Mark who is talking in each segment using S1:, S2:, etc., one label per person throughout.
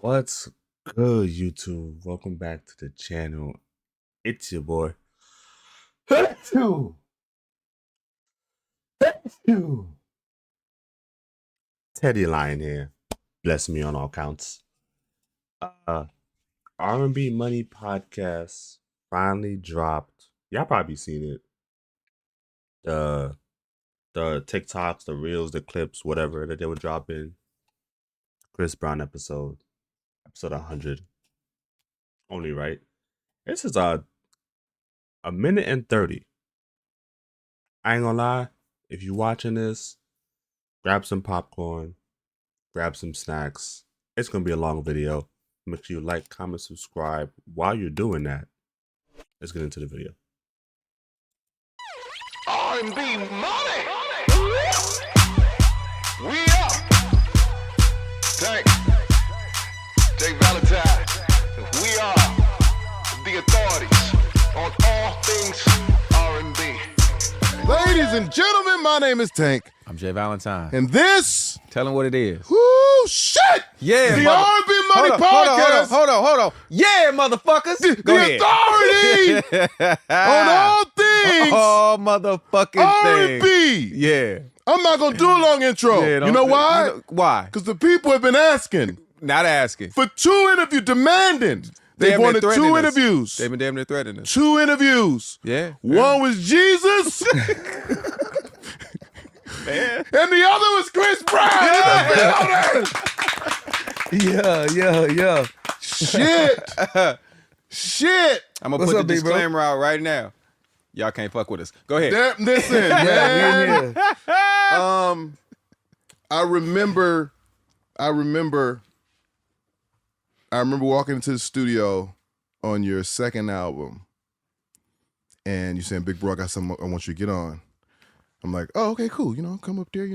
S1: What's good, YouTube? Welcome back to the channel. It's your boy. Achoo! Achoo! Teddy Lion here. Bless me on all counts. Uh, R&B Money Podcast finally dropped. Y'all probably seen it. The the TikToks, the reels, the clips, whatever that they were dropping. Chris Brown episode 100. Only right. This is a minute and 30. I ain't gonna lie. If you watching this, grab some popcorn, grab some snacks. It's gonna be a long video. Make sure you like, comment, subscribe. While you're doing that, let's get into the video.
S2: R&B money. We up. Tank. Jay Valentine. We are the authorities on all things R&B.
S3: Ladies and gentlemen, my name is Tank,
S4: I'm Jay Valentine.
S3: and this,
S4: Tell him what it is.
S3: whoo, shit,
S4: Yeah,
S3: the
S4: mother-
S3: R&B Money Podcast,
S4: Hold on. Yeah, motherfuckers. Go
S3: the
S4: ahead.
S3: authority on all things
S4: all motherfucking things.
S3: R&B.
S4: Yeah.
S3: I'm not going to do a long intro.
S4: Yeah,
S3: You know why?
S4: Why?
S3: Because the people have been asking
S4: Not asking.
S3: for 2 interviews, demanding. They've
S4: Damn,
S3: wanted
S4: they're
S3: 2
S4: threatening us.
S3: interviews.
S4: They've been damn near threatening us.
S3: 2 interviews.
S4: Yeah.
S3: One was Jesus,
S4: Man.
S3: and the other was Chris Brown in the building.
S5: Yeah.
S3: Shit.
S4: I'm going to
S5: What's
S4: put
S5: up,
S4: the
S5: big bro?
S4: disclaimer out right now. Y'all can't fuck with us. Go ahead.
S3: Listen,
S5: Yeah,
S3: man.
S5: we in here.
S3: I remember walking into the studio on your second album, and you saying, "Big bro, I got something I want you to get on." I'm like, "Oh, okay, cool. Come up there.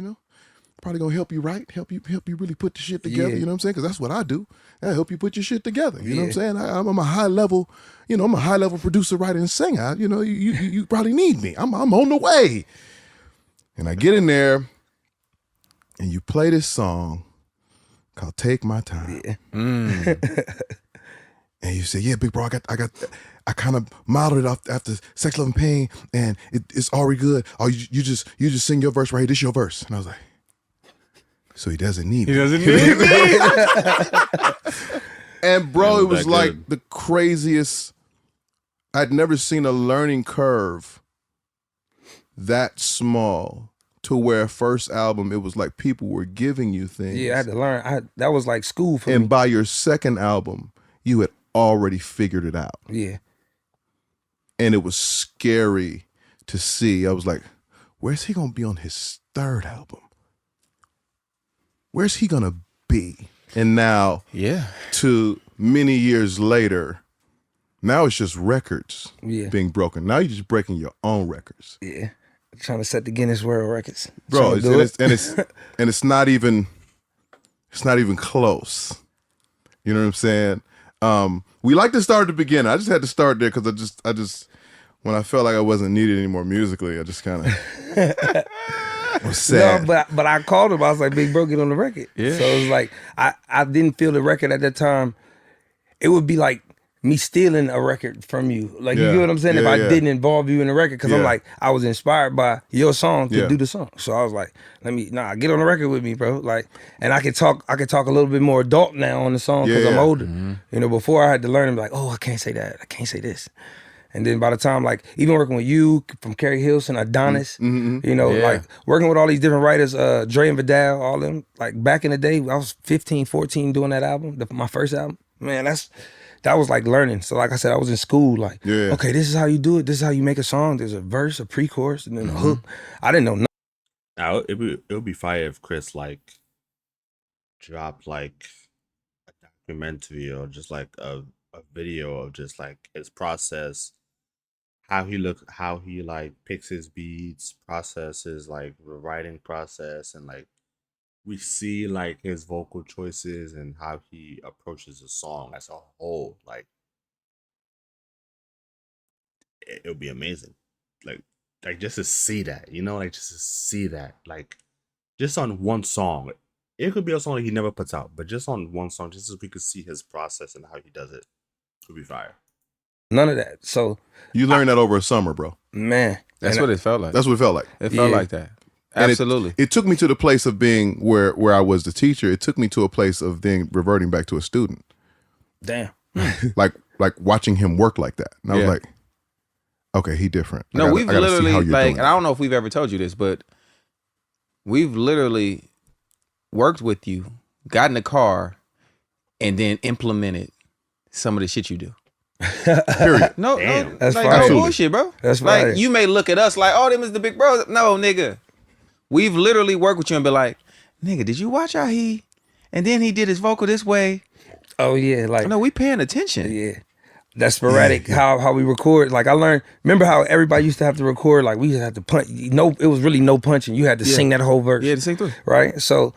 S3: Probably gonna help you write, help you really put the shit together.
S5: Yeah.
S3: You know what I'm saying? Because that's what I do. I help you put your shit together. You know what I'm
S5: Yeah.
S3: saying? I'm a high level, I'm a high level producer, writer, and singer. You probably need me. I'm on the way." And I get in there, and you play this song called "Take My Time."
S5: Yeah.
S3: And you say, "Yeah, big bro, I kind of modeled it off after Sex, Love, and Pain, and it's already good. Oh, you just sing your verse right here. This your verse." And I was like, so he doesn't need me.
S4: He doesn't need me.
S3: And bro,
S1: Yeah,
S3: it was
S1: that
S3: like
S1: good.
S3: the craziest. I'd never seen a learning curve that small to where first album, it was like people were giving you things.
S5: Yeah, I had to learn. That was like school for
S3: And
S5: me.
S3: by your second album, you had already figured it out.
S5: Yeah.
S3: And it was scary to see. I was like, where's he going to be on his third album? Where's he going to be? And now,
S4: Yeah.
S3: to many years later, now it's just records
S5: Yeah.
S3: being broken. Now you're just breaking your own records.
S5: Yeah. Trying to set the Guinness World Records.
S3: Bro,
S5: Trying to do
S3: it's not even close. You know what I'm saying? We like to start at the beginning. I just had to start there because I just when I felt like I wasn't needed anymore musically, I just kind of was sad.
S5: No, but I called him. I was like, "Big bro, get on the record."
S4: Yeah.
S5: So it was like I didn't feel the record at that time. It would be like me stealing a record from you. Like, you
S3: Yeah.
S5: get what I'm saying? If
S3: Yeah,
S5: I
S3: yeah.
S5: didn't involve you in the record, because I'm
S3: Yeah.
S5: like, I was inspired by your song to
S3: Yeah.
S5: do the song. So I was like, get on the record with me, bro. Like, and I could talk a little bit more adult now on the song because
S3: Yeah,
S5: I'm
S3: yeah.
S5: older. Before I had to learn and be like, oh, I can't say that. I can't say this. And then by the time, like, even working with you from Carrie Hilson, Adonis,
S3: Mm-hmm.
S4: Yeah.
S5: like working with all these different writers, Dre and Vidal, all them, like back in the day, I was 15, 14 doing that album, my first album. Man, that was like learning. So like I said, I was in school, like,
S3: Yeah.
S5: okay, this is how you do it. This is how you make a song. There's a verse, a pre-chorus, and then a hook. I didn't know nothing.
S1: Now it would be fire if Chris like dropped like a documentary or just like a video of just like his process, how he like picks his beats, processes like the writing process, and like we see like his vocal choices and how he approaches the song as a whole. Like it would be amazing. Like just to see that, like just to see that, like just on one song. It could be a song he never puts out, but just on one song, just so we could see his process and how he does it. It would be fire.
S5: None of that. So
S3: You learned that over a summer, bro.
S5: man,
S4: That's what it felt like.
S3: That's what it felt like.
S4: It felt
S5: Yeah.
S4: like that.
S3: And
S4: Absolutely.
S3: It took me to the place of being where I was the teacher. It took me to a place of then reverting back to a student.
S5: damn.
S3: Like watching him work like that. And I was
S4: Yeah.
S3: like, okay, he different. I
S4: No,
S3: gotta-
S4: we've
S3: I gotta see
S4: literally
S3: how you're
S4: like,
S3: doing
S4: and I don't know if we've ever told you this, but we've literally worked with you, got in the car, and then implemented some of the shit you do.
S3: Period.
S4: No,
S1: Damn.
S4: no,
S5: That's
S4: like,
S5: fire.
S4: no
S3: Absolutely.
S4: bullshit, bro.
S5: That's
S4: like
S5: fire.
S4: you may look at us like, oh, them is the big bros. No, nigga, we've literally worked with you and be like, nigga, did you watch how he? And then he did his vocal this way.
S5: Oh yeah, like
S4: No, we paying attention.
S5: yeah. That sporadic how we record. Like I learned. Remember how everybody used to have to record? Like we used to have to punch. No, it was really no punching. You had to sing that whole verse.
S4: Yeah, the same thing.
S5: Right. So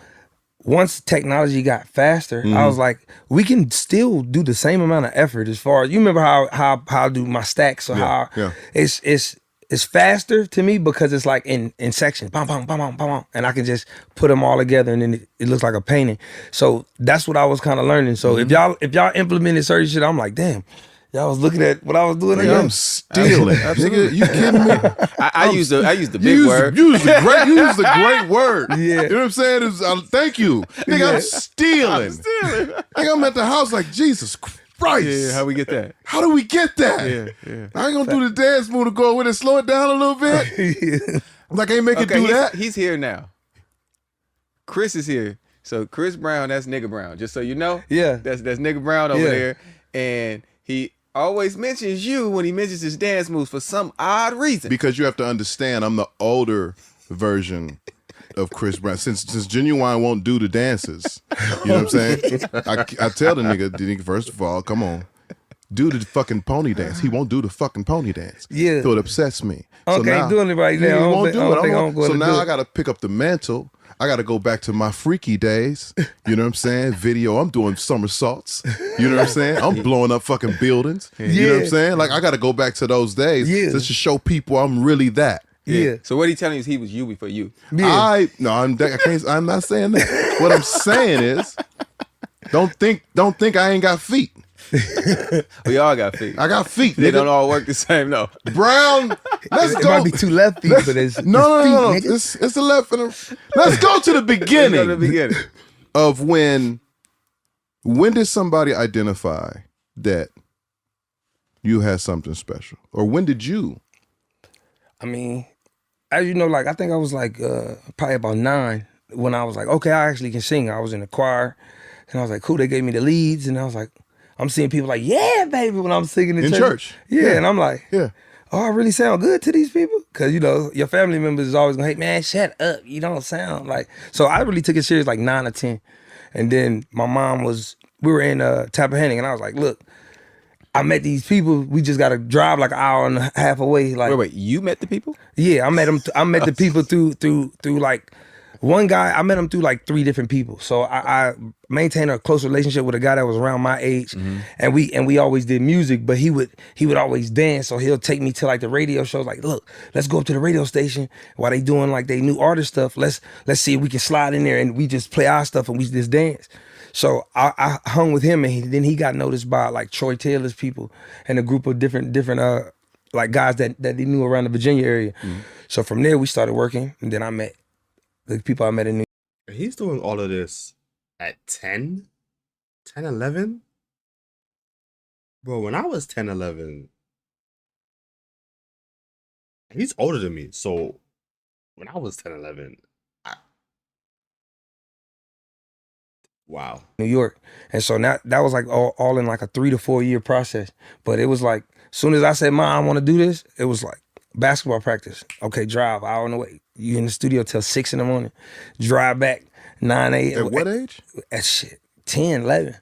S5: once technology got faster, I was like, we can still do the same amount of effort as far as you remember how I do my stacks or how
S3: yeah.
S5: it's faster to me because it's like in sections, bam, bam, bam, bam, bam, bam, and I can just put them all together and then it looks like a painting. So that's what I was kind of learning. So if y'all implemented certain shit, I'm like, damn, y'all was looking at what I was doing.
S3: Nigga,
S5: again.
S3: I'm stealing. Nigga, you kidding me?
S4: I use the
S3: You
S4: big word.
S3: You used the great word.
S5: Yeah.
S3: You know what I'm saying? Thank you. Nigga, I'm stealing. Nigga, I'm at the house like, Jesus Christ.
S4: Yeah, how we get that?
S3: How do we get that?
S4: Yeah.
S3: I ain't gonna do the dance move to go with it, slow it down a little bit. Like, I ain't make it do that.
S4: He's here now. Chris is here. So Chris Brown, that's nigga Brown. Just so you know.
S5: Yeah.
S4: That's nigga Brown over
S5: Yeah.
S4: there. And he always mentions you when he mentions his dance moves for some odd reason.
S3: Because you have to understand, I'm the older version of Chris Brown. Since Genuine won't do the dances, you know what I'm saying? I tell the nigga, first of all, come on, do the fucking pony dance. He won't do the fucking pony dance.
S5: Yeah.
S3: So it upsets me.
S5: Okay,
S3: now,
S5: doing it right now.
S3: He
S5: I don't
S3: won't
S5: think- I
S3: do
S5: don't think
S3: it.
S5: I'm gonna
S3: So
S5: do
S3: now
S5: it.
S3: I got to pick up the mantle. I got to go back to my freaky days. You know what I'm saying? Video. I'm doing somersaults. You know what I'm saying? I'm blowing up fucking buildings. You know what I'm
S5: Yeah.
S3: saying? Like, I got to go back to those days
S5: Yeah.
S3: just to show people I'm really that.
S5: Yeah.
S4: So what he telling you is he was you before you.
S5: Yeah.
S3: I'm not saying that. What I'm saying is, don't think I ain't got feet.
S4: We all got feet.
S3: I got feet.
S4: They
S3: Nigga.
S4: don't all work the same though.
S3: Brown. Let's
S5: It
S3: go.
S5: might be two left feet, but it's
S3: No,
S5: feet,
S3: no.
S5: nigga.
S3: It's the left and the. Let's go to the
S4: Go to the
S3: beginning
S4: beginning.
S3: of when did somebody identify that you had something special, or when did you?
S5: I mean, as you know, like I think I was like probably about 9 when I was like, okay, I actually can sing. I was in the choir, and I was like, cool. They gave me the leads, and I was like, I'm seeing people like, yeah, baby, when I'm singing in
S3: church.
S5: Yeah, and I'm like,
S3: Yeah.
S5: oh, I really sound good to these people? Because, you know, your family members is always going, hey, man, shut up. You don't sound like. So I really took it serious like 9 or 10. And then my mom we were in Tappahannock, and I was like, look, I met these people. We just got to drive like an hour and a half away. Like,
S4: Wait, you met the people?
S5: yeah, I met them. I met the people through like one guy. I met him through like 3 different people. So I maintained a close relationship with a guy that was around my age, and we always did music. But he would always dance. So he'll take me to like the radio shows. Like, look, let's go up to the radio station while they doing like they new artist stuff. Let's see if we can slide in there and we just play our stuff and we just dance. So I hung with him, and then he got noticed by like Troy Taylor's people and a group of different like guys that they knew around the Virginia area. So from there we started working, and then I met the people I met in New York.
S1: He's doing all of this at 10, 11? Bro, when I was 10, 11, he's older than me. So when I was 10, 11, wow.
S5: New York. And so now that was like all in like a 3 to 4 year process. But it was like, as soon as I said, Mom, I want to do this, it was like basketball practice. Okay, drive, hour on the way. You in the studio till 6 in the morning. Drive back, 9 a.m.
S3: At what age?
S5: At shit, 10, 11.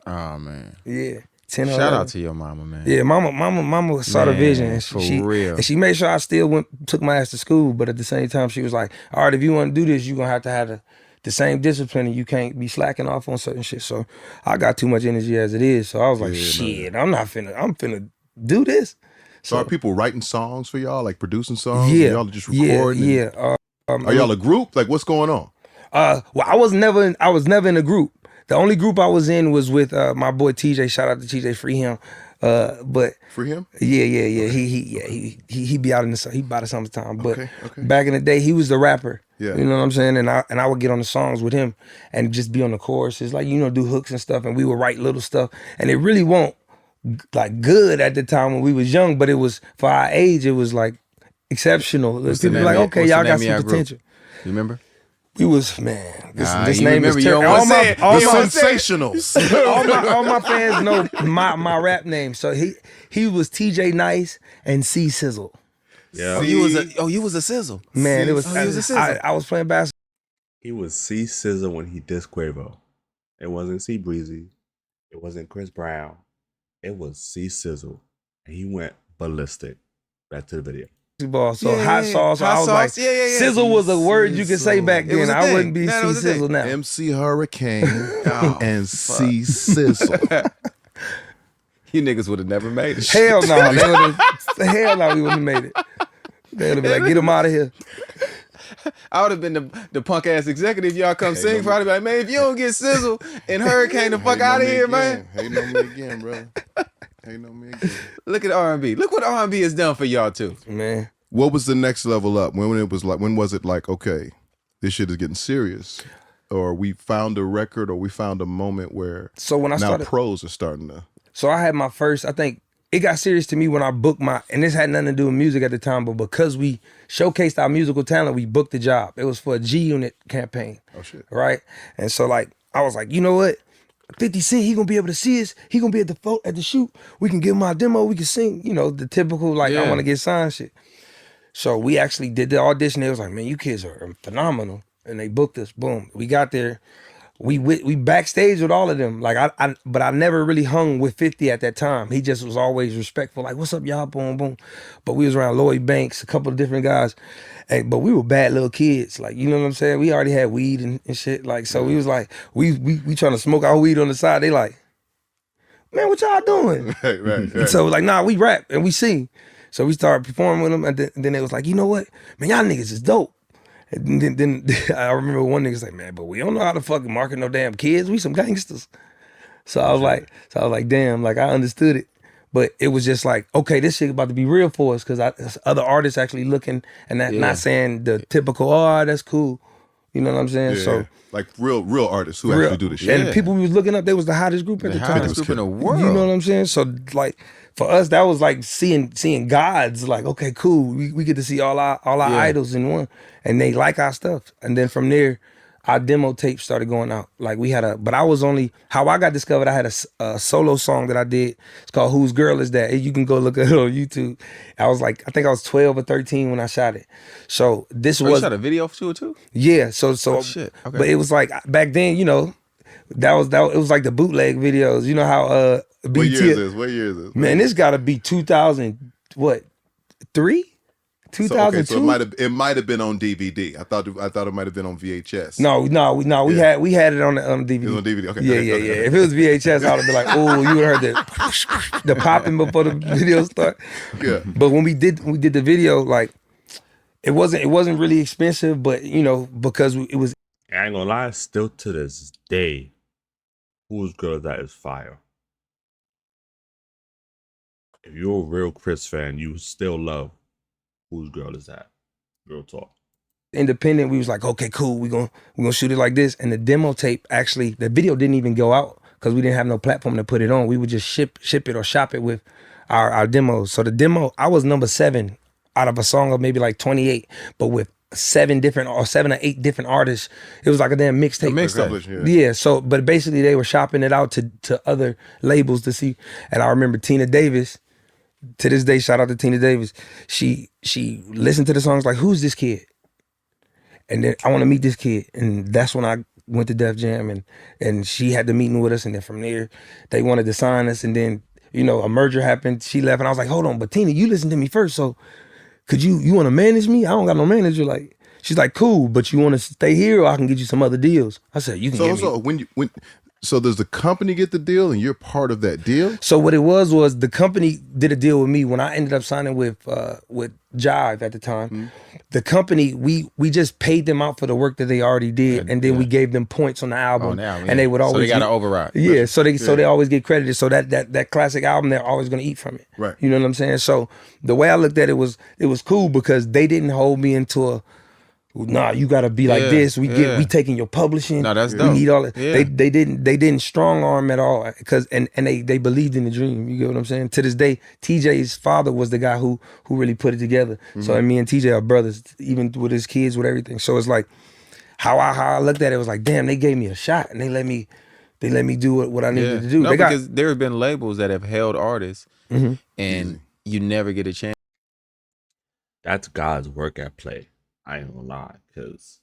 S4: Oh man.
S5: Yeah. 10 or
S4: Shout
S5: 11.
S4: out to your mama, man.
S5: Yeah, mama saw the
S4: Man,
S5: vision, and
S4: for
S5: she
S4: real.
S5: and she made sure I still took my ass to school. But at the same time, she was like, "All right, if you want to do this, you're gonna have the same discipline, and you can't be slacking off on certain shit." So I got too much energy as it is. So I was like, "Shit, I'm finna do this."
S3: So are people writing songs for y'all, like producing songs?
S5: Yeah,
S3: And y'all are just recording.
S5: yeah.
S3: Are y'all a group? Like, what's going on?
S5: Well, I was never in a group. The only group I was in was with my boy TJ. Shout out to TJ, free him. But
S3: Free him?
S5: yeah. He be out in the he by the summertime. But
S3: Okay.
S5: back in the day, he was the rapper.
S3: Yeah.
S5: You know what I'm saying? And I would get on the songs with him and just be on the choruses, like, do hooks and stuff, and we would write little stuff. And it really won't like good at the time when we was young, but it was for our age, it was like exceptional. People were like, okay, y'all got some potential.
S4: You remember?
S5: We was, man, this
S4: you
S5: name is
S4: remember, you
S5: terrible.
S4: don't wanna say it.
S5: All
S4: You
S5: my
S4: don't wanna say it.
S3: Sensationals.
S5: all my fans know my rap name. So he was TJ Nice and C Sizzle.
S1: Yeah.
S4: You was a sizzle.
S5: Man, it was.
S4: he was a Sizzle.
S5: I was playing basketball.
S1: He was C Sizzle when he dissed Quavo. It wasn't C Breezy. It wasn't Chris Brown. It was C Sizzle. And he went ballistic. Back to the video.
S5: So hot sauce.
S4: Hot
S5: I was
S4: sauce.
S5: like,
S4: Yeah.
S5: Sizzle was a word you could say back
S4: It was
S5: then.
S4: a
S5: I
S4: thing.
S5: wouldn't be
S4: Man, it
S5: C
S4: was a thing.
S5: Sizzle now.
S3: MC Hurricane and C Sizzle.
S4: You niggas would have never made it.
S5: Hell no, hell no, we wouldn't have made it. They would have been like, get him out of here.
S4: I would have been the punk ass executive. Y'all come sing for. I'd be like, man, if you don't get Sizzle and Hurricane the fuck out of here, man.
S3: Hating on me again, bro. Hating on me again.
S4: Look at R&B. Look what R&B has done for y'all too.
S5: Man.
S3: What was the next level up? When was it like, okay, this shit is getting serious? Or we found a record, or we found a moment where
S5: So when I
S3: now
S5: started,
S3: pros are starting to.
S5: so I had my first, I think it got serious to me when I booked and this had nothing to do with music at the time, but because we showcased our musical talent, we booked the job. It was for a G Unit campaign.
S3: Oh shit.
S5: Right? And so like, I was like, you know what? 50 Cent, he gonna be able to see us. He gonna be at the shoot. We can give him our demo. We can sing, the typical, like, I want to get signed shit. So we actually did the audition. They was like, man, you kids are phenomenal. And they booked us. Boom. We got there. We backstage with all of them. Like but I never really hung with 50 at that time. He just was always respectful. Like, what's up, y'all? Boom, boom. But we was around Lloyd Banks, a couple of different guys. But we were bad little kids. Like, you know what I'm saying? We already had weed and shit. Like, so we was like, we trying to smoke our weed on the side. They like, man, what y'all doing?
S3: Right.
S5: So like, nah, we rap and we sing. So we started performing with them, and then they was like, you know what? Man, y'all niggas is dope. And then I remember one nigga's like, man, but we don't know how to fucking market no damn kids. We some gangsters. So I was like, damn, like I understood it. But it was just like, okay, this shit about to be real for us, because other artists actually looking and not saying the typical, oh, that's cool. You know what I'm saying?
S3: Yeah,
S5: So
S3: like real artists who actually do the shit.
S5: and the people we was looking up, they was the hottest group at the time.
S4: Hottest group in the world.
S5: You know what I'm saying? So like for us, that was like seeing gods. Like, okay, cool. We get to see all our idols in one, and they like our stuff. And then from there, our demo tape started going out. Like but I was only, how I got discovered, I had a solo song that I did. It's called Whose Girl Is That? You can go look at it on YouTube. I think I was 12 or 13 when I shot it. So this
S4: You
S5: was,
S4: shot a video to it too?
S5: yeah. So
S4: shit. Okay.
S5: But it was like back then, that it was like the bootleg videos. You know how BT.
S3: What year is this?
S5: Man, this gotta be 2000, what, 3? 2002?
S3: So it might have been on DVD. I thought it might have been on VHS.
S5: No, we had it on the DVD.
S3: It was on DVD. Okay.
S5: Yeah. If it was VHS, I would have been like, oh, you would have heard the popping before the video start.
S3: Yeah.
S5: But when we did the video, like it wasn't really expensive, but because it was.
S1: I ain't gonna lie, still to this day, Whose Girl Is That is fire. If you're a real Chris fan, you still love Whose Girl Is That? Real talk.
S5: Independent, we was like, okay, cool, we're gonna shoot it like this. And the demo tape, actually, the video didn't even go out because we didn't have no platform to put it on. We would just ship it or shop it with our demos. So the demo, I was number 7 out of a song of maybe like 28, but with 7 or 8 different artists. It was like a damn mixtape.
S3: Mixtape.
S5: Yeah. So, but basically they were shopping it out to other labels to see. And I remember Tina Davis. To this day, shout out to Tina Davis. She listened to the songs like, who's this kid? And then I want to meet this kid. And that's when I went to Def Jam and she had the meeting with us. And then from there, they wanted to sign us. And then, a merger happened. She left and I was like, hold on, but Tina, you listened to me first. So could you want to manage me? I don't got no manager. Like, she's like, cool, but you want to stay here or I can get you some other deals. I said, you can get me.
S3: So when So does the company get the deal and you're part of that deal?
S5: So what it was the company did a deal with me when I ended up signing with Jive at the time.
S3: Mm-hmm.
S5: The company we just paid them out for the work that they already did, and then we gave them points on the album, and they would always
S4: so they got
S5: get,
S4: an override.
S5: Yeah, so they always get credited. So that classic album, they're always gonna eat from it.
S3: Right.
S5: You know what I'm saying? So the way I looked at it was cool because they didn't hold me into a, nah, you gotta be like this. We taking your publishing.
S4: No, that's
S5: We
S4: dope.
S5: need all that.
S4: Yeah.
S5: They didn't strong arm at all because and they believed in the dream. You get what I'm saying? To this day, TJ's father was the guy who really put it together. So and me and TJ are brothers, even with his kids, with everything. So it's like how I looked at it was like, damn, they gave me a shot and they let me do what I needed to do.
S4: No,
S5: They got
S4: because there have been labels that have held artists and you never get a chance.
S1: That's God's work at play. I ain't gonna lie, because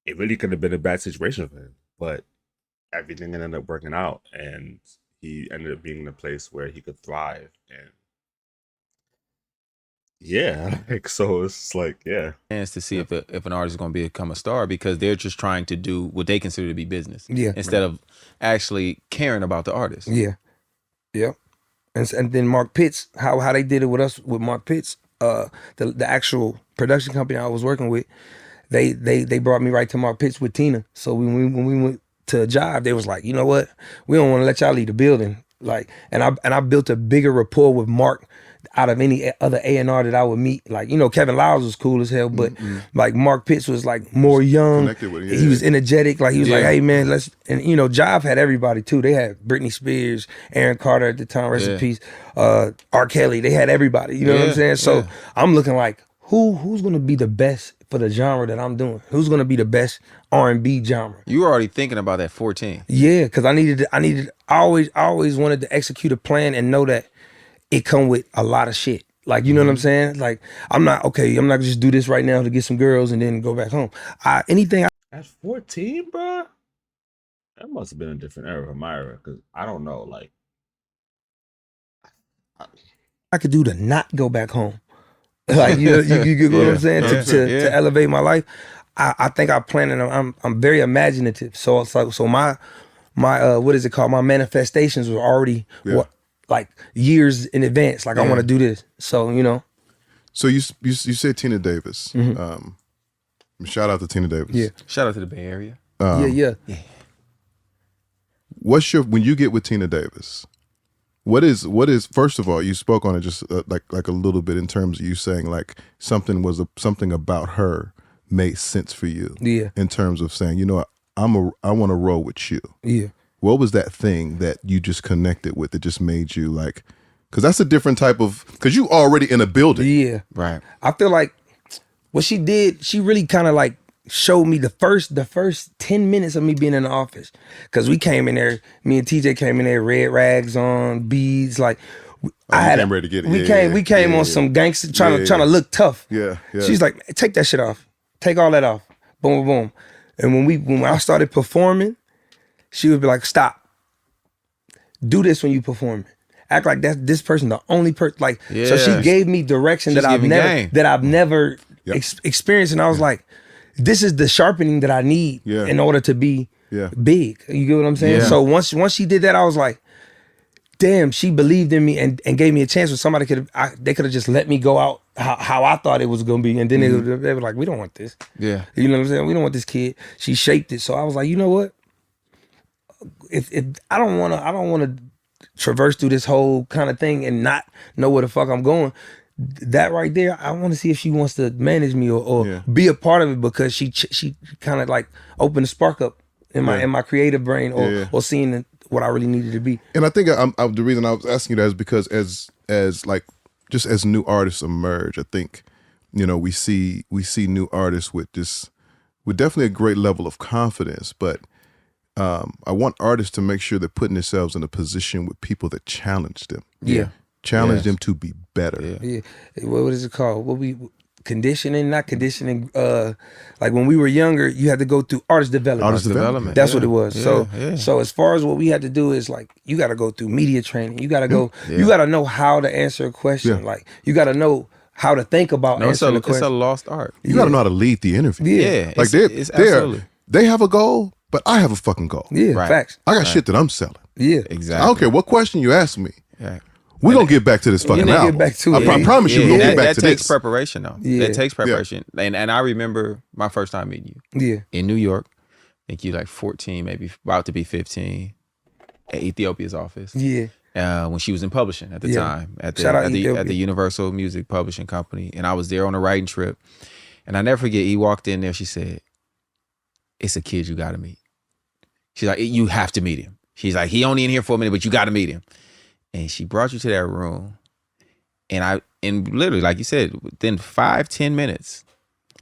S1: it really could have been a bad situation for him, but everything ended up working out, and he ended up being in a place where he could thrive. And yeah, like so, it's like
S4: Chance to see if an artist is going to become a star because they're just trying to do what they consider to be business, instead of actually caring about the artist.
S5: Yeah. And then Mark Pitts, how they did it with us with Mark Pitts, the actual production company I was working with, they brought me right to Mark Pitts with Tina. So when we went to Jive, they was like, you know what, we don't want to let y'all leave the building. Like, and I built a bigger rapport with Mark out of any other A&R that I would meet. Like, you know, Kevin Lyles was cool as hell, but like Mark Pitts was like more young.
S3: Connected with,
S5: He was energetic. Like he was like, hey man, let's, and you know, Jive had everybody too. They had Britney Spears, Aaron Carter at the time, rest in peace, R. Kelly. They had everybody. You know what I'm saying? So I'm looking like, who's gonna be the best for the genre that I'm doing? Who's gonna be the best R&B genre?
S4: You were already thinking about that 14.
S5: Yeah, because I always wanted to execute a plan and know that it come with a lot of shit. Like, you know what I'm saying? Like, I'm not gonna just do this right now to get some girls and then go back home.
S1: at 14, bro. That must have been a different era for my era, because I don't know, like
S5: I could do to not go back home. Like, you know, you get what I'm saying? To elevate my life. I think I plan, and I'm very imaginative. So it's like, so my what is it called? My manifestations were already like years in advance. Like I want to do this. So, you know.
S3: So you said Tina Davis. Shout out to Tina Davis.
S5: Yeah.
S4: Shout out to the Bay Area.
S5: Yeah.
S3: When you get with Tina Davis, what is first of all, you spoke on it just like a little bit in terms of you saying like something about her made sense for you.
S5: Yeah.
S3: In terms of saying, you know what, I want to roll with you.
S5: Yeah.
S3: What was that thing that you just connected with that just made you like, because that's a different type of, because you already in a building.
S5: Yeah.
S4: Right.
S5: I feel like what she did, she really kind of like showed me the first 10 minutes of me being in the office. Because we came in there, me and TJ came in there, red rags on, beads, like,
S3: came ready to get it.
S5: We came on some gangster trying to look tough.
S3: Yeah.
S5: She's like, take that shit off. Take all that off. Boom, boom, boom. And when I started performing, she would be like, stop. Do this when you perform. Act like this person the only person. Like, so she gave me direction that I've never experienced, and I was like, this is the sharpening that I need in order to be big. You get what I'm saying?
S4: Yeah.
S5: So once she did that, I was like, damn, she believed in me and gave me a chance where somebody could have just let me go out how I thought it was gonna be, and then they were like, we don't want this.
S4: Yeah.
S5: You know what I'm saying? We don't want this kid. She shaped it. So I was like, you know what? If I don't wanna traverse through this whole kind of thing and not know where the fuck I'm going. That right there, I want to see if she wants to manage me or be a part of it, because she kind of like opened a spark up in my creative brain or seeing what I really needed to be.
S3: And I think the reason I was asking you that is because as like just as new artists emerge, I think, you know, we see new artists with definitely a great level of confidence, but I want artists to make sure they're putting themselves in a position with people that challenge them.
S5: Yeah.
S3: Challenge them to be better.
S5: Yeah. What is it called? Not conditioning. Like when we were younger, you had to go through artist development. That's what it was. So as far as what we had to do is like, you got to go through media training. You got to go. You got to know how to answer a question. Like you got to know how to think about answering the question.
S4: It's a lost art.
S3: You got to know how to lead the interview.
S5: Yeah.
S3: Like
S4: it's absolutely.
S3: they have a goal. but I have a fucking goal.
S5: Yeah,
S4: Right.
S5: facts.
S3: I got shit that I'm selling.
S5: Yeah.
S4: Exactly.
S3: I don't care what question you ask me.
S4: Yeah.
S3: We're going to get back to this fucking
S5: gonna get
S3: album.
S5: back to
S3: I,
S5: it.
S3: I promise you, we're going to get back to
S4: that takes
S3: this.
S4: preparation, though.
S5: Yeah.
S4: That takes preparation. And I remember my first time meeting you
S5: Yeah.
S4: in New York. I think you like 14, maybe about to be 15, at Ethiopia's office.
S5: Yeah.
S4: When she was in publishing at the
S5: Yeah.
S4: time at
S5: Shout out
S4: the
S5: Ethiopia.
S4: Universal Music Publishing Company, and I was there on a writing trip. And I never forget, he walked in there. She said, "It's a kid you got to meet." She's like, "You have to meet him." She's like, "He only in here for a minute, but you got to meet him." And she brought you to that room, and literally, like you said, within 5-10 minutes,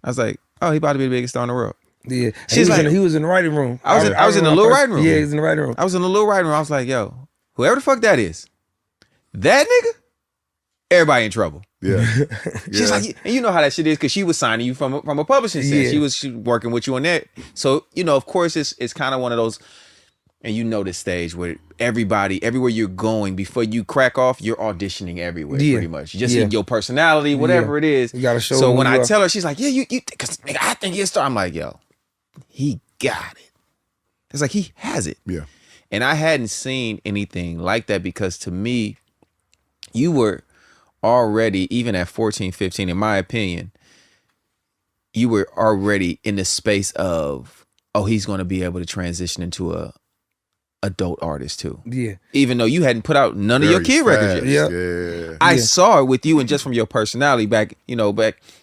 S4: I was like, "Oh, he about to be the biggest star in the world."
S5: Yeah. And
S4: She's
S5: he was in the writing room.
S4: I was in the
S5: remember
S4: little
S5: my
S4: writing room.
S5: Yeah, he was in the writing room.
S4: I was in the little writing room. I was like, "Yo, whoever the fuck that is, that nigga, everybody in trouble."
S3: Yeah.
S4: She's like, and you know how that shit is, because she was signing you from a publishing sense.
S5: Yeah.
S4: She was working with you on that. So, of course, it's kind of one of those, and this stage where everywhere you're going, before you crack off, you're auditioning everywhere,
S5: Yeah.
S4: pretty much. Just
S5: Yeah.
S4: in your personality, whatever it is.
S5: You gotta show
S4: So
S5: them
S4: when
S5: who
S4: I
S5: you are.
S4: tell her, she's like, yeah, because I think he's a star. I'm like, yo, he got it. It's like, he has it.
S3: Yeah.
S4: And I hadn't seen anything like that, because to me, you were already, even at 14, 15, in my opinion, you were already in the space of, oh, he's going to be able to transition into a adult artist too.
S5: Yeah.
S4: Even though you hadn't put out none of your kid records yet.
S3: Yeah.
S4: I saw it with you, and just from your personality back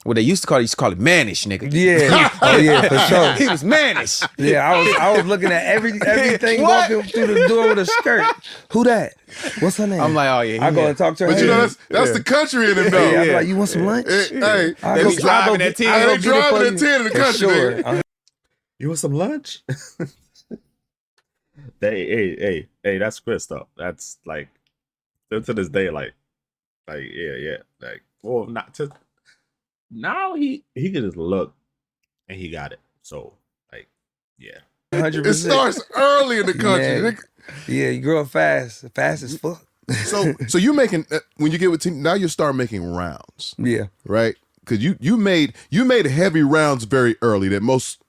S4: what they used to call it mannish, nigga.
S5: Yeah. Oh yeah, for sure.
S4: He was mannish.
S5: Yeah, I was looking at everything
S4: What?
S5: walking through the door with a skirt. Who that? What's her name?
S4: I'm like, oh yeah.
S5: I go and talk to her.
S3: But you know, that's the country in him, though.
S5: Yeah, I be like, you want some lunch?
S3: Hey,
S5: I
S4: They
S5: go-
S4: be driving
S5: I
S4: at 10.
S5: I go
S3: They
S5: get it
S3: driving
S5: for
S3: at
S5: you.
S3: 10 in the
S5: For
S3: country,
S5: sure.
S3: nigga.
S1: You want some lunch? hey, that's Chris though. That's like still to this day, like yeah. Like, well, not to now he can just look and he got it. So like, yeah.
S5: 100%.
S3: It starts early in the country.
S5: Man.
S3: nigga.
S5: Yeah, you grow up fast as fuck.
S3: So you making when you get with team, now you start making rounds,
S5: Yeah.
S3: right? Because you made heavy rounds very early that most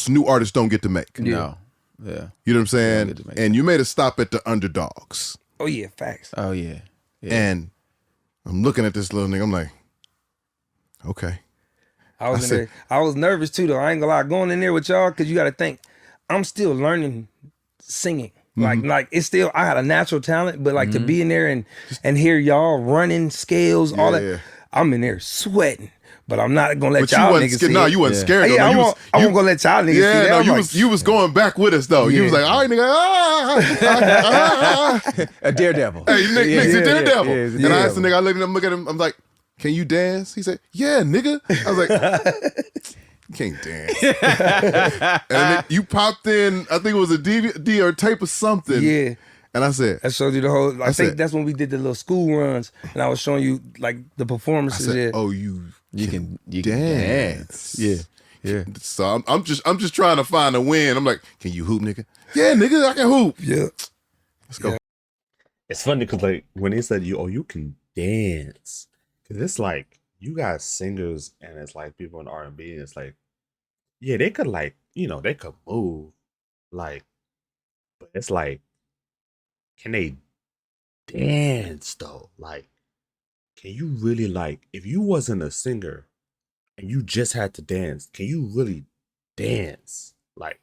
S3: new artists don't get to make.
S5: Yeah.
S4: No. Yeah.
S3: You know what I'm saying?
S4: get to make
S3: And you made a stop at the underdogs.
S5: Oh yeah, facts.
S4: Oh yeah. Yeah.
S3: And I'm looking at this little nigga. I'm like, okay.
S5: I was
S3: I
S5: in
S3: said-
S5: there. I was nervous too though. I ain't gonna lie. Going in there with y'all, because you got to think, I'm still learning singing. Like it's still, I had a natural talent, but like to be in there and hear y'all running scales, all that.
S3: Yeah.
S5: I'm in there sweating, but I'm not gonna let
S3: But you
S5: y'all
S3: wasn't
S5: niggas
S3: scared.
S5: see
S3: No,
S5: it.
S3: you wasn't
S4: Yeah.
S3: scared.
S5: Yeah,
S3: though.
S5: I
S3: You
S5: won't gonna let y'all niggas see
S3: Yeah,
S5: that.
S3: no,
S5: I'm like,
S3: you was going back with us though. You was
S5: Yeah.
S3: like, all right, nigga,
S4: A darebevil.
S3: Hey, Nick's
S4: Yeah,
S3: a
S4: yeah,
S3: daredevil.
S4: yeah, he's a
S3: And I asked the
S5: daredevil.
S3: nigga, I look at him, I'm like, can you dance? He said, yeah, nigga. I was like, you can't dance. And then you popped in, I think it was a DVD or tape or something.
S5: Yeah.
S3: And I said,
S5: I showed you the whole. I think
S3: said-
S5: that's when we did the little school runs, and I was showing you like the
S3: I
S5: performances.
S3: said,
S5: yeah.
S3: oh, you
S4: can
S3: dance.
S4: dance. Yeah. Yeah.
S3: So I'm just trying to find a win. I'm like, can you hoop, nigga? Yeah, nigga, I can hoop.
S5: Yeah.
S3: Let's go.
S1: It's funny because like when he said you can dance, because it's like you got singers and it's like people in R&B and it's like, yeah, they could like they could move, like, but it's like, can they dance though? Like, can you really, like, if you wasn't a singer and you just had to dance, can you really dance? Like,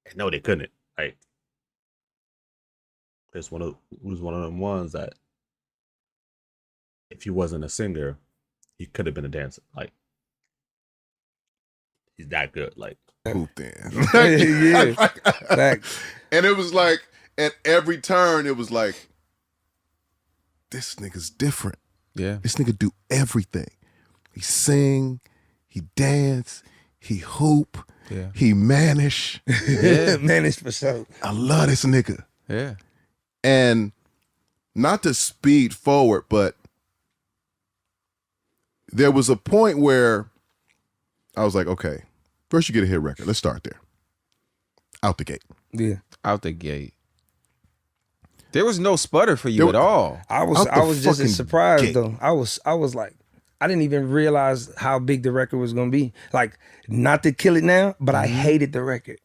S1: and no, they couldn't. Like, it's one of them ones that if he wasn't a singer, he could have been a dancer. Like, he's that good. Like,
S3: Hoop then.
S5: Yeah. Facts.
S3: And it was like, at every turn, it was like, this nigga's different.
S4: Yeah.
S3: This nigga do everything. He sing, he dance, he hoop,
S4: Yeah.
S3: he manage.
S4: Yeah.
S5: Man, it's for sure.
S3: I love this nigga.
S4: Yeah.
S3: And not to speed forward, but there was a point where I was like, okay, first you get a hit record. Let's start there. Out the gate.
S5: Yeah.
S4: Out the gate. There was no sputter for you
S3: There
S4: at all.
S5: I
S3: Out
S5: was
S3: the
S5: just
S3: fucking
S5: as surprised
S3: gate.
S5: though. I was like, I didn't even realize how big the record was gonna be. Like, not to kill it now, but I hated the record.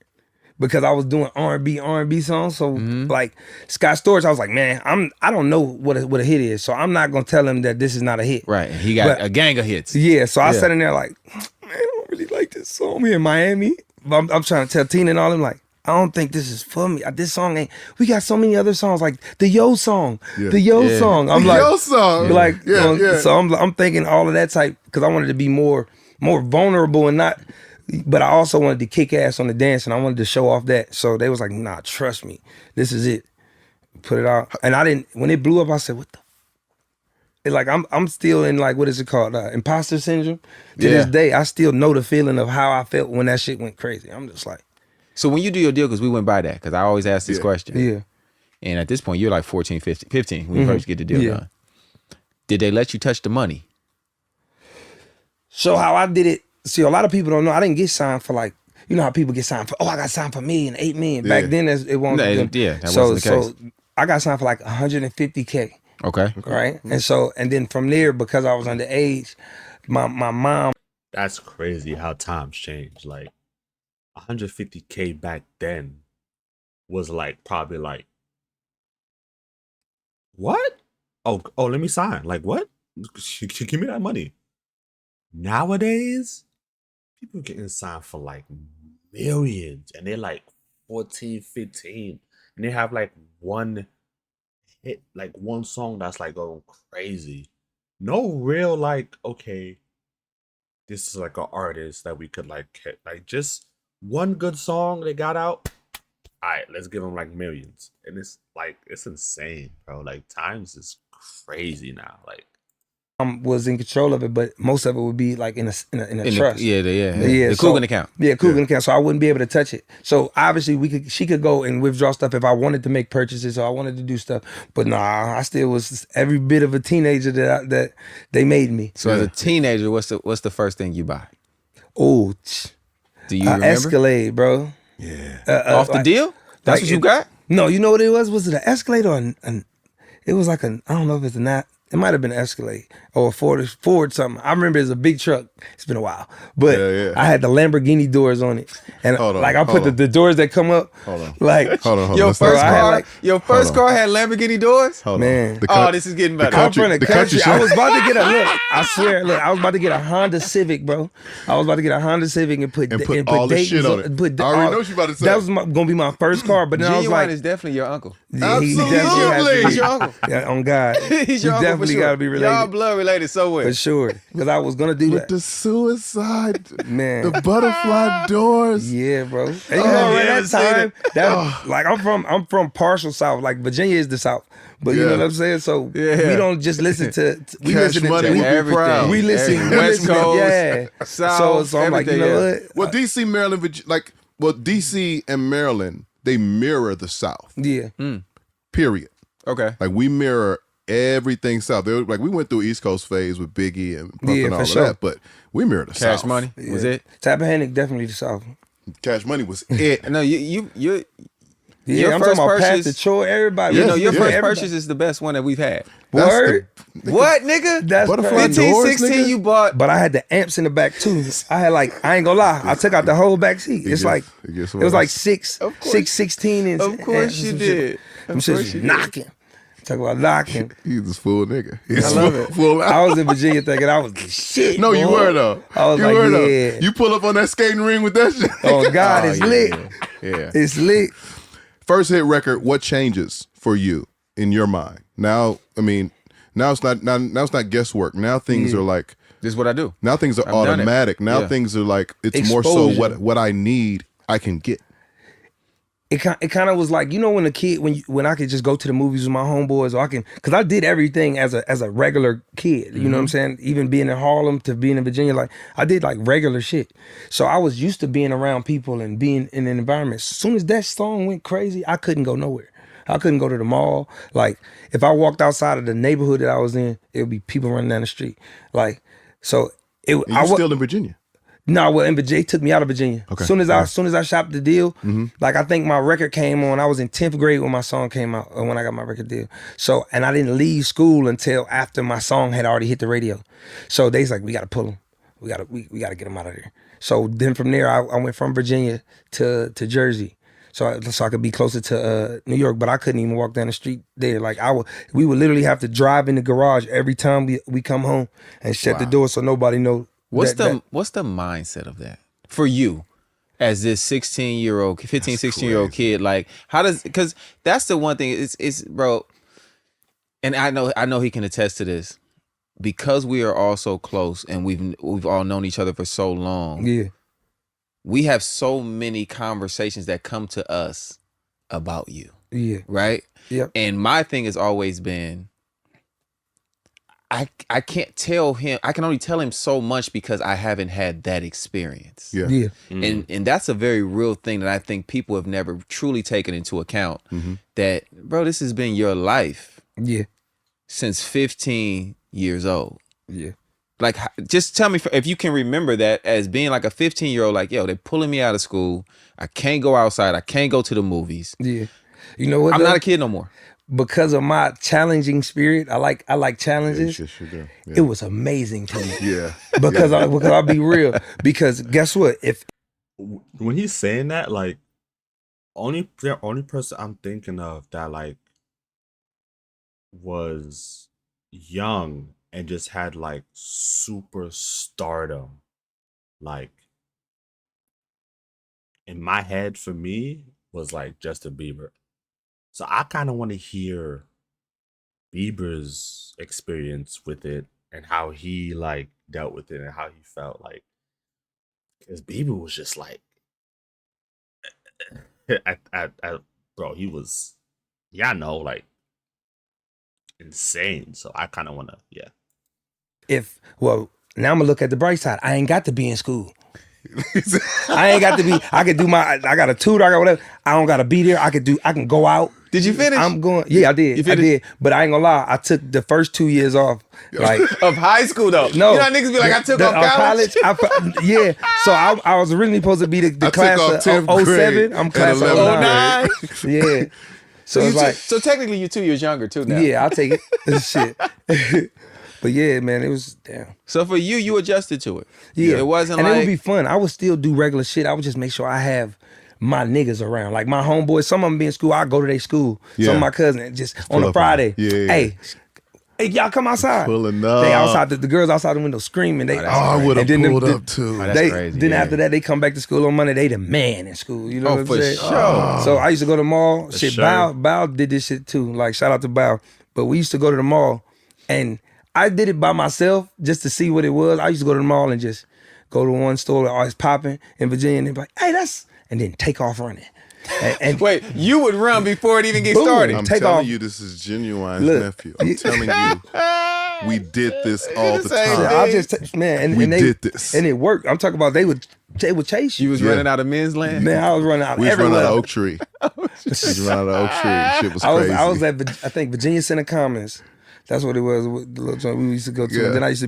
S5: because I was doing R&B songs. So
S4: Mm-hmm.
S5: like Scott Storch, I was like, man, I don't know what a hit is, so I'm not gonna tell him that this is not a hit.
S4: Right. And he got
S5: But-
S4: a gang of hits.
S5: Yeah, so I
S4: Yeah.
S5: sat in there like, man, I don't really like this song. We in Miami. But I'm trying to tell Tina and all them like, I don't think this is for me. This song ain't. We got so many other songs like the Yo song, the Yo
S4: Yeah.
S5: song. I'm like,
S3: Yo song.
S5: like,
S3: Yeah.
S5: so I'm thinking all of that type because I wanted to be more vulnerable and not. But I also wanted to kick ass on the dance and I wanted to show off that. So they was like, nah, trust me, this is it. Put it out. And I didn't. When it blew up, I said, what the. It's like I'm still in like what is it called imposter syndrome to
S4: Yeah.
S5: this day. I still know the feeling of how I felt when that shit went crazy. I'm just like,
S4: So when you do your deal, because we went by that, because I always ask this
S3: Yeah.
S4: question.
S5: yeah.
S4: And at this point, you're like 14, 15 when you first get the deal
S5: Yeah.
S4: done. Did they let you touch the money?
S5: So how I did it, see, a lot of people don't know. I didn't get signed for like, you know how people get signed for, I got signed for $1 million, $8 million. Back
S3: Yeah.
S5: then, it wasn't.
S4: No,
S5: them.
S4: yeah, that
S5: so,
S4: wasn't the case.
S5: So I got signed for like $150K,
S4: Okay.
S5: right? And then from there, because I was underage, my mom.
S1: That's crazy how times change. Like 150K back then was like probably like what? Oh, let me sign. Like what? Give me that money. Nowadays, people getting signed for like millions and they're like 14, 15. And they have like one hit, like one song that's like going crazy. No real like, okay, this is like an artist that we could like hit. Like just one good song they got out. All right, let's give them like millions. And it's like it's insane, bro. Like times is crazy now. Like
S5: Was in control of it, but most of it would be like in a trust.
S4: The
S5: so-
S4: Coogan account.
S5: Yeah, Coogan account. So I wouldn't be able to touch it. So obviously she could go and withdraw stuff if I wanted to make purchases or I wanted to do stuff. But nah, I still was every bit of a teenager that they made me.
S4: So as a teenager, what's the first thing you buy?
S5: Oh,
S4: Do you remember?
S5: Escalade, bro.
S3: Yeah.
S4: Off the deal? That's
S5: like
S4: what you
S5: it-
S4: got?
S5: No, you know what it was? Was it an Escalade or an it was like I don't know if it's it might have been an Escalade or a Ford something. I remember it was a big truck. It's been a while. But
S3: Yeah.
S5: I had the Lamborghini doors on it. And
S3: Hold on,
S5: like I put
S3: hold
S5: the,
S3: on.
S5: the doors that come up.
S3: Hold on.
S5: Like
S3: Hold on.
S4: Your
S3: Let's
S4: first
S5: I had
S4: car,
S5: like-
S4: your first
S3: Hold on.
S4: car had Lamborghini doors?
S3: Hold on.
S5: Man.
S4: This is getting better.
S5: I'm from the
S3: the
S5: country.
S3: country
S5: I
S3: shit.
S5: was about to get I swear, look, I was about to get a Honda Civic, bro. I was about to get a Honda Civic and put
S3: all the shit on it.
S5: Put
S3: I already know what you about to say.
S5: That was gonna be my first car, but then I was
S4: Genuine
S5: like,
S4: is definitely your uncle.
S5: yeah, he definitely has to
S3: Absolutely.
S5: be.
S4: He's your uncle.
S5: Yeah, on God.
S4: He's
S5: You
S4: your uncle for
S5: definitely
S4: sure.
S5: gotta be related.
S4: Y'all blood related so well.
S5: For sure. Because I was gonna do
S3: With
S5: that.
S3: the suicide,
S5: Man.
S3: the butterfly doors.
S5: Yeah, bro. And you
S3: Oh,
S5: know,
S3: you
S5: around
S4: haven't
S5: that
S4: seen
S5: time, that like I'm from partial South. Like Virginia is the South. But you know
S3: Yeah.
S5: what I'm saying? So
S4: Yeah.
S5: we don't just listen to we
S3: Cash
S5: listen
S3: Money
S5: to
S3: would be
S4: everything.
S3: proud.
S5: we listen
S4: Everything.
S5: we
S4: West
S5: listen to-
S4: Coast,
S5: yeah.
S4: South,
S5: So I'm like, you
S4: everything,
S5: know
S4: yeah.
S5: what?
S3: Well, DC, Maryland, DC and Maryland, they mirror the South.
S5: Yeah.
S3: Period.
S4: Okay.
S3: Like we mirror everything South. They were, like we went through East Coast phase with Biggie and Puff
S5: Yeah,
S3: and all
S5: for
S3: of
S5: sure.
S3: that, but we mirror the South.
S4: Cash Money was it?
S5: Tappahannock definitely the South.
S3: Cash Money was it.
S4: No, you
S5: Yeah,
S4: Your
S5: I'm
S4: first
S5: talking about
S4: purchase-
S5: Pastor Troy, everybody.
S3: Yes,
S4: know your
S3: yeah.
S4: first
S5: Everybody.
S4: purchase is the best one that we've had.
S3: That's
S5: Word?
S4: What, nigga?
S5: That's
S3: Butterfly
S5: crazy.
S4: 15,
S3: doors,
S4: 16,
S3: nigga?
S4: you bought.
S5: But I had the amps in the back too. I had like, I ain't gonna lie, I took out the whole back seat. It's
S3: gets-
S5: like,
S3: it gets
S5: it was like
S3: worse.
S5: 16 inch.
S4: Of course you did.
S5: I'm
S4: Of
S5: just
S4: course you did.
S5: knocking. Talk about knocking.
S3: He's a full nigga. He's
S5: I love it.
S3: Full out.
S5: I was in Virginia thinking I was the shit.
S3: No, you
S5: boy.
S3: were though.
S5: I was
S3: you
S5: like,
S3: were
S5: yeah.
S3: though. You pull up on that skating ring with that shit.
S5: Oh God,
S4: Oh,
S5: it's
S4: yeah,
S5: lit.
S4: Yeah.
S5: It's lit.
S3: First hit record. What changes for you in your mind now? I mean, now it's not guesswork. Now things are like.
S4: This is what I do.
S3: Now things are
S4: I've done it.
S3: automatic. Now
S4: Yeah.
S3: things are like it's more so
S5: Exposure.
S3: what I need I can get.
S5: It kind of was like, you know, when a kid, when I could just go to the movies with my homeboys, or I can, because I did everything as a regular kid. You know what I'm saying? Even being in Harlem to being in Virginia, like I did like regular shit. So I was used to being around people and being in an environment. As soon as that song went crazy, I couldn't go nowhere. I couldn't go to the mall. Like if I walked outside of the neighborhood that I was in, it would be people running down the street. Like so,
S3: And you're still in Virginia.
S5: No, well, in Virginia, took me out of Virginia.
S3: Okay.
S5: Soon as I shopped the deal, like I think my record came on. I was in 10th grade when my song came out, or when I got my record deal. So, and I didn't leave school until after my song had already hit the radio. So they's like, we gotta pull him. We gotta get him out of there. So then from there, I went from Virginia to Jersey. so I could be closer to New York. But I couldn't even walk down the street there. Like we would literally have to drive in the garage every time we come home and shut the
S3: Wow.
S5: door so nobody know.
S4: What's
S5: that,
S4: what's the mindset of that for you as this 16-year-old, 15,
S3: That's
S4: 16-year-old
S3: crazy.
S4: kid? Like, how does, because that's the one thing, it's bro, and I know he can attest to this, because we are all so close and we've all known each other for so long.
S5: yeah,
S4: We have so many conversations that come to us about you,
S5: yeah,
S4: right?
S5: yep,
S4: And my thing has always been, I can't tell him, I can only tell him so much because I haven't had that experience.
S3: Yeah.
S5: yeah,
S4: And that's a very real thing that I think people have never truly taken into account. That, bro, this has been your life
S5: yeah,
S4: since 15 years old.
S5: yeah.
S4: Like, just tell me if you can remember that as being like a 15-year-old, like, yo, they're pulling me out of school. I can't go outside. I can't go to the movies.
S5: Yeah. You know what?
S4: I'm
S5: though?
S4: not a kid no more.
S5: Because of my challenging spirit. I like
S3: Yeah, you
S5: challenges.
S3: sure do. Yeah.
S5: It was amazing to me.
S3: Yeah.
S5: Because I'll be real. Because guess what? If
S1: When he's saying that, like, the only person I'm thinking of that like was young and just had like super stardom, like in my head for me was like Justin Bieber. So I kind of want to hear Bieber's experience with it and how he like dealt with it and how he felt, like, because Bieber was just like bro, he was, yeah, I know, like, insane. So I kind of want to, yeah.
S5: well, now I'm gonna look at the bright side. I ain't got to be in school. I ain't got to be. I could do I got a tutor. I got whatever. I don't gotta be there. I can go out.
S4: Did you finish?
S5: I'm going. Yeah, I did.
S4: You
S5: I
S4: finished?
S5: did. But I ain't gonna lie. I took the first 2 years off. Like
S4: Of high school, though.
S5: no,
S4: You know how niggas be like, I took off college?
S5: Yeah. So I was originally supposed to be the
S3: I
S5: class
S3: took off 10th
S5: of 07.
S3: grade
S5: I'm
S3: and
S5: class of
S3: 11th
S5: 09. Yeah. So it's like,
S4: So technically, you're 2 years younger, too, now.
S5: yeah, I'll take it. Shit. But yeah, man, it was damn.
S4: So for you adjusted to it.
S5: Yeah,
S4: It wasn't
S5: and
S4: like,
S5: it would be fun. I would still do regular shit. I would just make sure I have my niggas around, like my homeboys. Some of them be in school. I go to their school. Some
S3: Yeah.
S5: of my cousins just on
S3: pull
S5: a
S3: up on
S5: Friday.
S3: them. Yeah.
S5: Hey, y'all come outside.
S3: Pulling up.
S5: They outside. The girls outside the window screaming. They
S3: I would have
S5: and then
S3: pulled up too.
S4: Oh, that's crazy,
S5: Then
S4: yeah.
S5: after that, they come back to school on Monday. They the man in school. You know
S4: Oh,
S5: what I'm
S4: for
S5: saying?
S4: sure.
S5: So I used to go to the mall. Shit,
S1: sure.
S5: Bow did this shit too. Like shout out to Bow. But we used to go to the mall, and I did it by myself just to see what it was. I used to go to the mall and just go to one store that always popping in Virginia and be like, hey, and then take off running. And
S4: wait, you would run before it even gets
S5: Boom.
S4: started.
S3: I'm
S5: Take
S3: telling
S5: off.
S3: you, this is Genuine's
S5: Look.
S3: nephew. I'm telling you, we did this all the
S4: same
S3: time.
S4: thing.
S5: I just man,
S3: We
S5: and they
S3: did this.
S5: and it worked. I'm talking about they would chase you.
S4: You was
S3: Yeah.
S4: running out of men's land?
S5: Man, I was running out
S3: We was
S5: everywhere.
S3: running out of Oak Tree. We was running out of Oak Tree. Shit was crazy.
S5: I was at I think Virginia Center Commons. That's what it was. The little joint we used to go to.
S3: Yeah.
S5: And then I used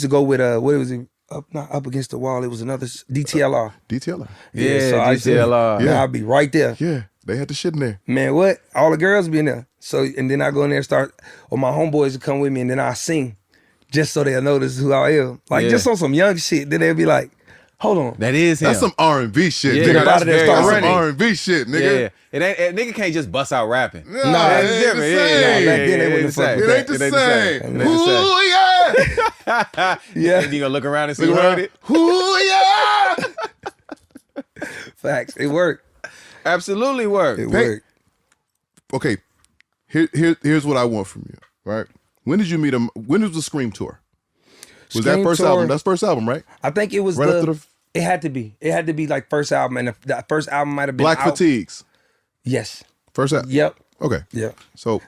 S5: to go with what was it? Not up against the wall. It was another DTLR.
S3: DTLR.
S4: Yeah,
S5: so I used to-
S4: DTLR.
S5: Man, I'd be right there.
S3: Yeah, they had the shit in there.
S5: Man, what? All the girls be in there. So and then I go in there and start, or my homeboys would come with me, and then I sing, just so they'll notice who I am. Like
S4: Yeah.
S5: just on some young shit. Then they'll be like, "Hold on."
S4: That is him.
S3: That's some R&B shit,
S4: Yeah,
S3: nigga.
S4: no, that's very
S3: That's some
S5: running.
S3: R&B shit, nigga.
S4: Yeah. It ain't, a nigga can't just bust out rapping.
S3: Nah,
S5: Nah,
S3: it
S4: it's
S3: ain't
S4: different.
S3: the
S4: Yeah,
S3: same.
S4: yeah,
S5: Back then, they
S4: yeah,
S5: wouldn't
S4: it's
S5: fuck
S4: the
S5: with
S3: It
S5: that.
S3: ain't the
S4: It ain't the
S3: same.
S4: same. It ain't the same.
S3: Ooh, yeah.
S5: Yeah.
S4: You gonna look around and see
S3: Look
S4: who heard
S3: around.
S4: it?
S3: Ooh, yeah.
S5: Facts. It worked.
S4: Absolutely work.
S5: It
S3: Hey.
S5: worked.
S3: Okay, here's what I want from you, right? When did you meet him? When was the Scream tour? Was that
S5: Scream
S3: first
S5: tour-
S3: album? That's first album, right?
S5: I think it was
S3: Right after the
S5: It had to be. It had to be like first album, and the first album might have been
S3: Black
S5: out.
S3: Fatigues.
S5: Yes.
S3: First album.
S5: Yep.
S3: Okay.
S5: Yep.
S3: So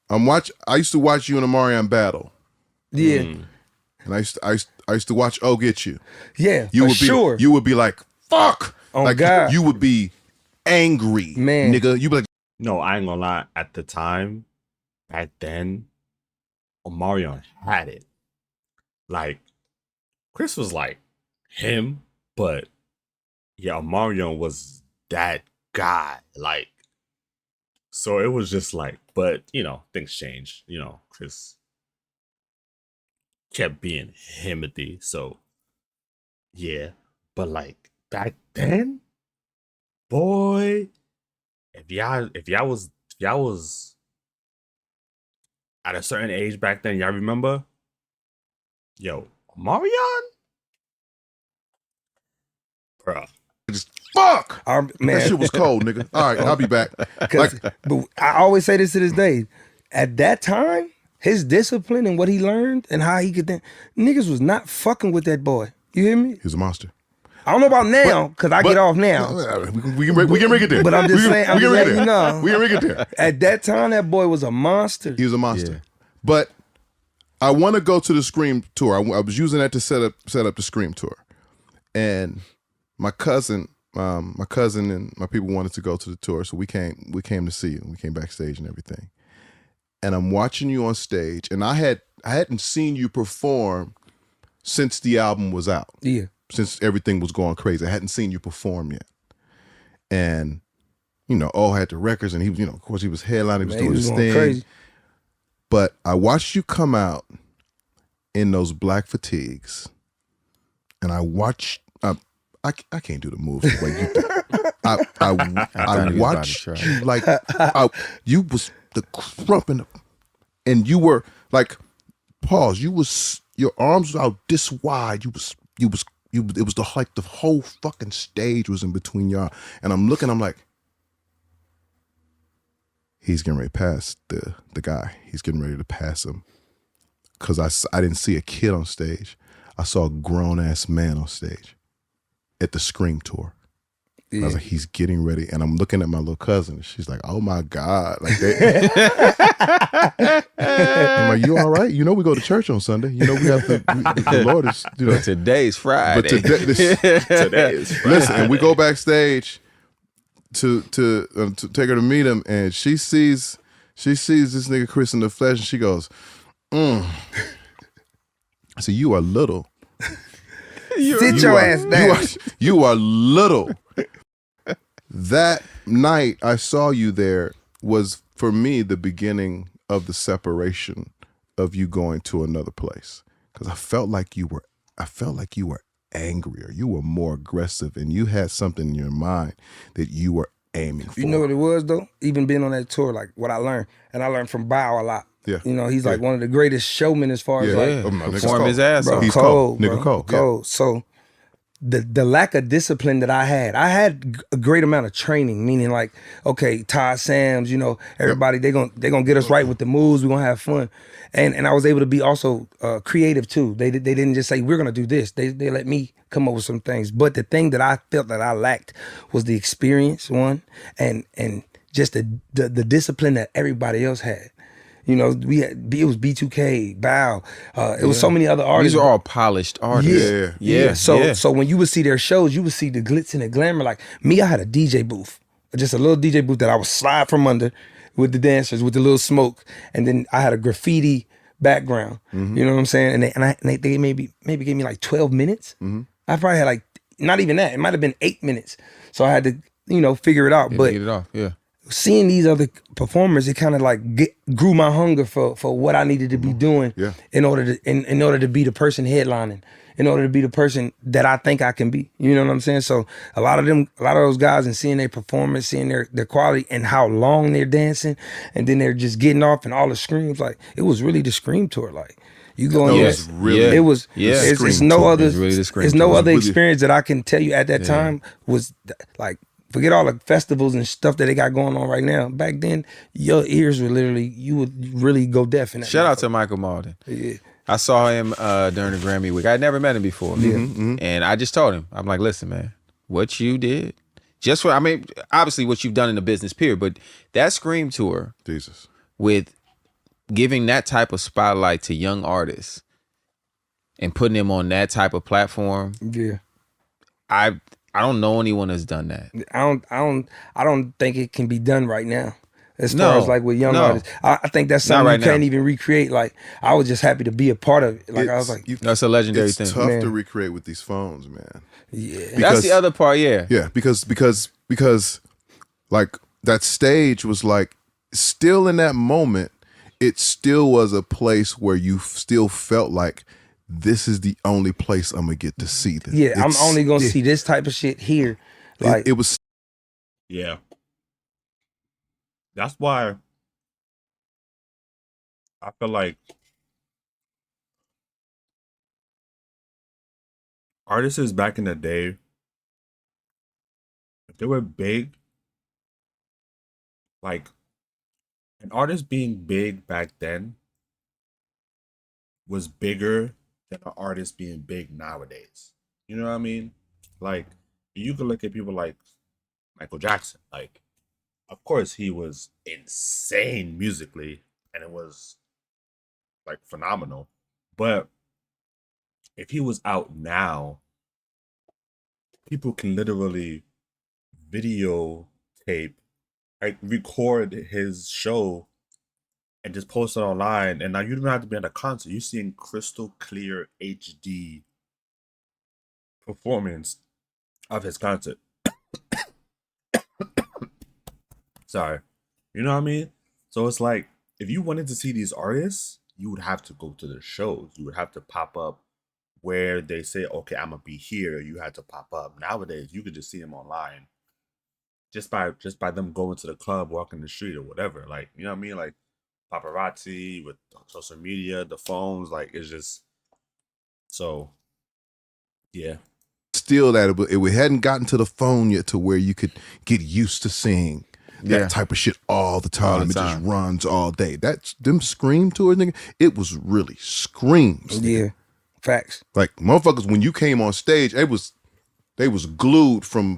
S3: I used to watch you and Amarian battle,
S5: Yeah.
S3: and I used to watch Oh Get You.
S5: Yeah.
S3: You
S5: for
S3: would be
S5: sure.
S3: you would be like fuck.
S5: Oh,
S3: like
S5: God.
S3: you would be angry,
S5: Man.
S3: nigga. You be like
S1: No, I ain't gonna lie. At the time, back then, Omarion had it. Like, Chris was like him, but yeah, Omarion was that guy. Like, so it was just like, but things changed. Chris kept being Himothy. So yeah, but like back then, boy, if y'all was at a certain age back then, y'all remember? Yo, Marion? Bruh.
S3: Just fuck.
S5: Man,
S3: That shit was cold, nigga. All right, I'll be back. Like,
S5: but I always say this to this day. At that time, his discipline and what he learned and how he could think, niggas was not fucking with that boy. You hear me?
S3: he was a monster.
S5: I don't know about now, because I get off now.
S3: We can ring it there.
S5: But I'm just saying, I'm just letting you know.
S3: We can ring it there.
S5: At that time, that boy was a monster.
S3: He was a monster.
S4: Yeah.
S3: But I want to go to the Scream tour. I was using that to set up the Scream tour, and my cousin and my people wanted to go to the tour, so we came to see you. We came backstage and everything, and I'm watching you on stage, and I hadn't seen you perform since the album was out.
S5: Yeah.
S3: Since everything was going crazy, I hadn't seen you perform yet, and O had the records, and he was, of course, he was headlining, he was doing his thing.
S5: Crazy.
S3: But I watched you come out in those black fatigues, and I watched. I can't do the moves the way you do. I watched you like you was the crump and you were like, pause. Your arms was out this wide. It was the whole fucking stage was in between y'all, and I'm looking. I'm like, he's getting ready to pass the guy. He's getting ready to pass him. Because I didn't see a kid on stage. I saw a grown-ass man on stage at the Scream tour. Yeah. I was like, he's getting ready. And I'm looking at my little cousin. And she's like, oh, my God. Like I'm like, you all right? We go to church on Sunday. We have the Lord is,
S4: Today's Friday.
S3: But today is Friday. Listen, and we go backstage to take her to meet him, and she sees this nigga Chris in the flesh, and she goes, I said, you are little.
S5: Sit your ass down.
S3: You are little. That night I saw you there was for me the beginning of the separation of you going to another place, because I felt like you were angrier, you were more aggressive, and you had something in your mind that you were aiming for.
S5: You know what it was though? Even being on that tour, like what I learned, and I learned from Bow a lot.
S3: Yeah.
S5: He's like one of the greatest showmen as far as
S4: perform his ass off.
S3: He's
S5: cold.
S3: Nigga cold.
S5: Cold. Yeah. So the lack of discipline that I had a great amount of training, meaning like, okay, Todd Sam's, everybody, they gonna get us right with the moves, we're gonna have fun. And I was able to be also creative too. They didn't just say, we're gonna do this. They let me come up with some things. But the thing that I felt that I lacked was the experience, one, and just the discipline that everybody else had. It was B2K, Bow. It was so many other artists.
S4: These are all polished artists.
S5: Yeah. So when you would see their shows, you would see the glitz and the glamour. Like me, I had a DJ booth, just a little DJ booth that I would slide from under with the dancers, with the little smoke, and then I had a graffiti background. Mm-hmm. You know what I'm saying? And they maybe gave me like 12 minutes. Mm-hmm. I probably had like not even that. It might have been 8 minutes. So I had to figure it out. But
S4: get it off. Yeah.
S5: Seeing these other performers, it kind of like grew my hunger for what I needed to be doing in order to be the person headlining, in order to be the person that I think I can be. You know what I'm saying? So a lot of those guys, and seeing their performance, seeing their quality and how long they're dancing, and then they're just getting off and all the screams, like it was really the Scream tour. Like you go in there, it's no other experience that I can tell you at that time was like. Forget all the festivals and stuff that they got going on right now. Back then, your ears were you would really go deaf in that.
S4: Shout out to Michael Malden.
S5: Yeah.
S4: I saw him during the Grammy week. I'd never met him before.
S5: Yeah.
S4: Mm-hmm. And I just told him, I'm like, listen, man, what you did, obviously what you've done in the business period, but that Scream tour,
S3: Jesus,
S4: with giving that type of spotlight to young artists and putting them on that type of platform.
S5: Yeah.
S4: I don't know anyone that's done that.
S5: I don't think it can be done right now. As far as like with young artists, I think that's something you can't even recreate. Like I was just happy to be a part of it. Like I was like,
S4: that's a legendary thing.
S3: It's tough to recreate with these phones, man.
S5: Yeah,
S4: that's the other part. Yeah,
S3: because like that stage was like still in that moment. It still was a place where you still felt like this is the only place I'm gonna get to see this.
S5: Yeah, I'm only gonna see this type of shit here. Like
S3: it was.
S1: Yeah. That's why I feel like artists back in the day, if they were big, like an artist being big back then was bigger than an artist being big nowadays. You know what I mean? Like you could look at people like Michael Jackson. Like, of course, he was insane musically, and it was like phenomenal. But if he was out now, people can literally videotape, like record his show and just post it online. And now you don't have to be at a concert. You're seeing crystal clear HD performance of his concert. Sorry. You know what I mean? So it's like, if you wanted to see these artists, you would have to go to the shows. You would have to pop up where they say, okay, I'm gonna be here. You had to pop up. Nowadays, you could just see them online. Just by them going to the club, walking the street or whatever. Like, you know what I mean? Like paparazzi with social media, the phones, like it's just so yeah.
S3: Still that it hadn't gotten to the phone yet to where you could get used to seeing that type of shit all the time. It just runs all day. That's them Scream tours, nigga. It was really screams. Nigga.
S5: Yeah, facts.
S3: Like motherfuckers, when you came on stage, they was glued from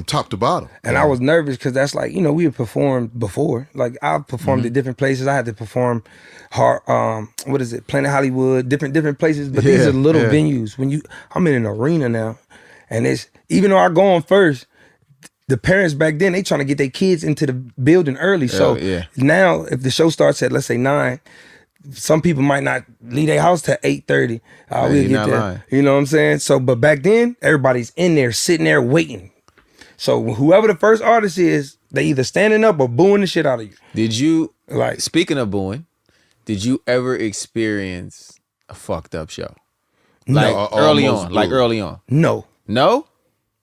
S3: top to bottom.
S5: And I was nervous because that's like, we had performed before. Like I've performed at different places. I had to perform Planet Hollywood, different places. But these are little venues. I'm in an arena now, and it's even though I go on first, the parents back then they trying to get their kids into the building early. So now if the show starts at let's say 9. Some people might not leave their house till 8:30. We'll get there. Lying. You know what I'm saying? So, but back then, everybody's in there, sitting there waiting. So whoever the first artist is, they either standing up or booing the shit out of you.
S4: Did you, like, speaking of booing, did you ever experience a fucked up show? Like
S5: No.
S4: early on?
S5: No.
S4: No?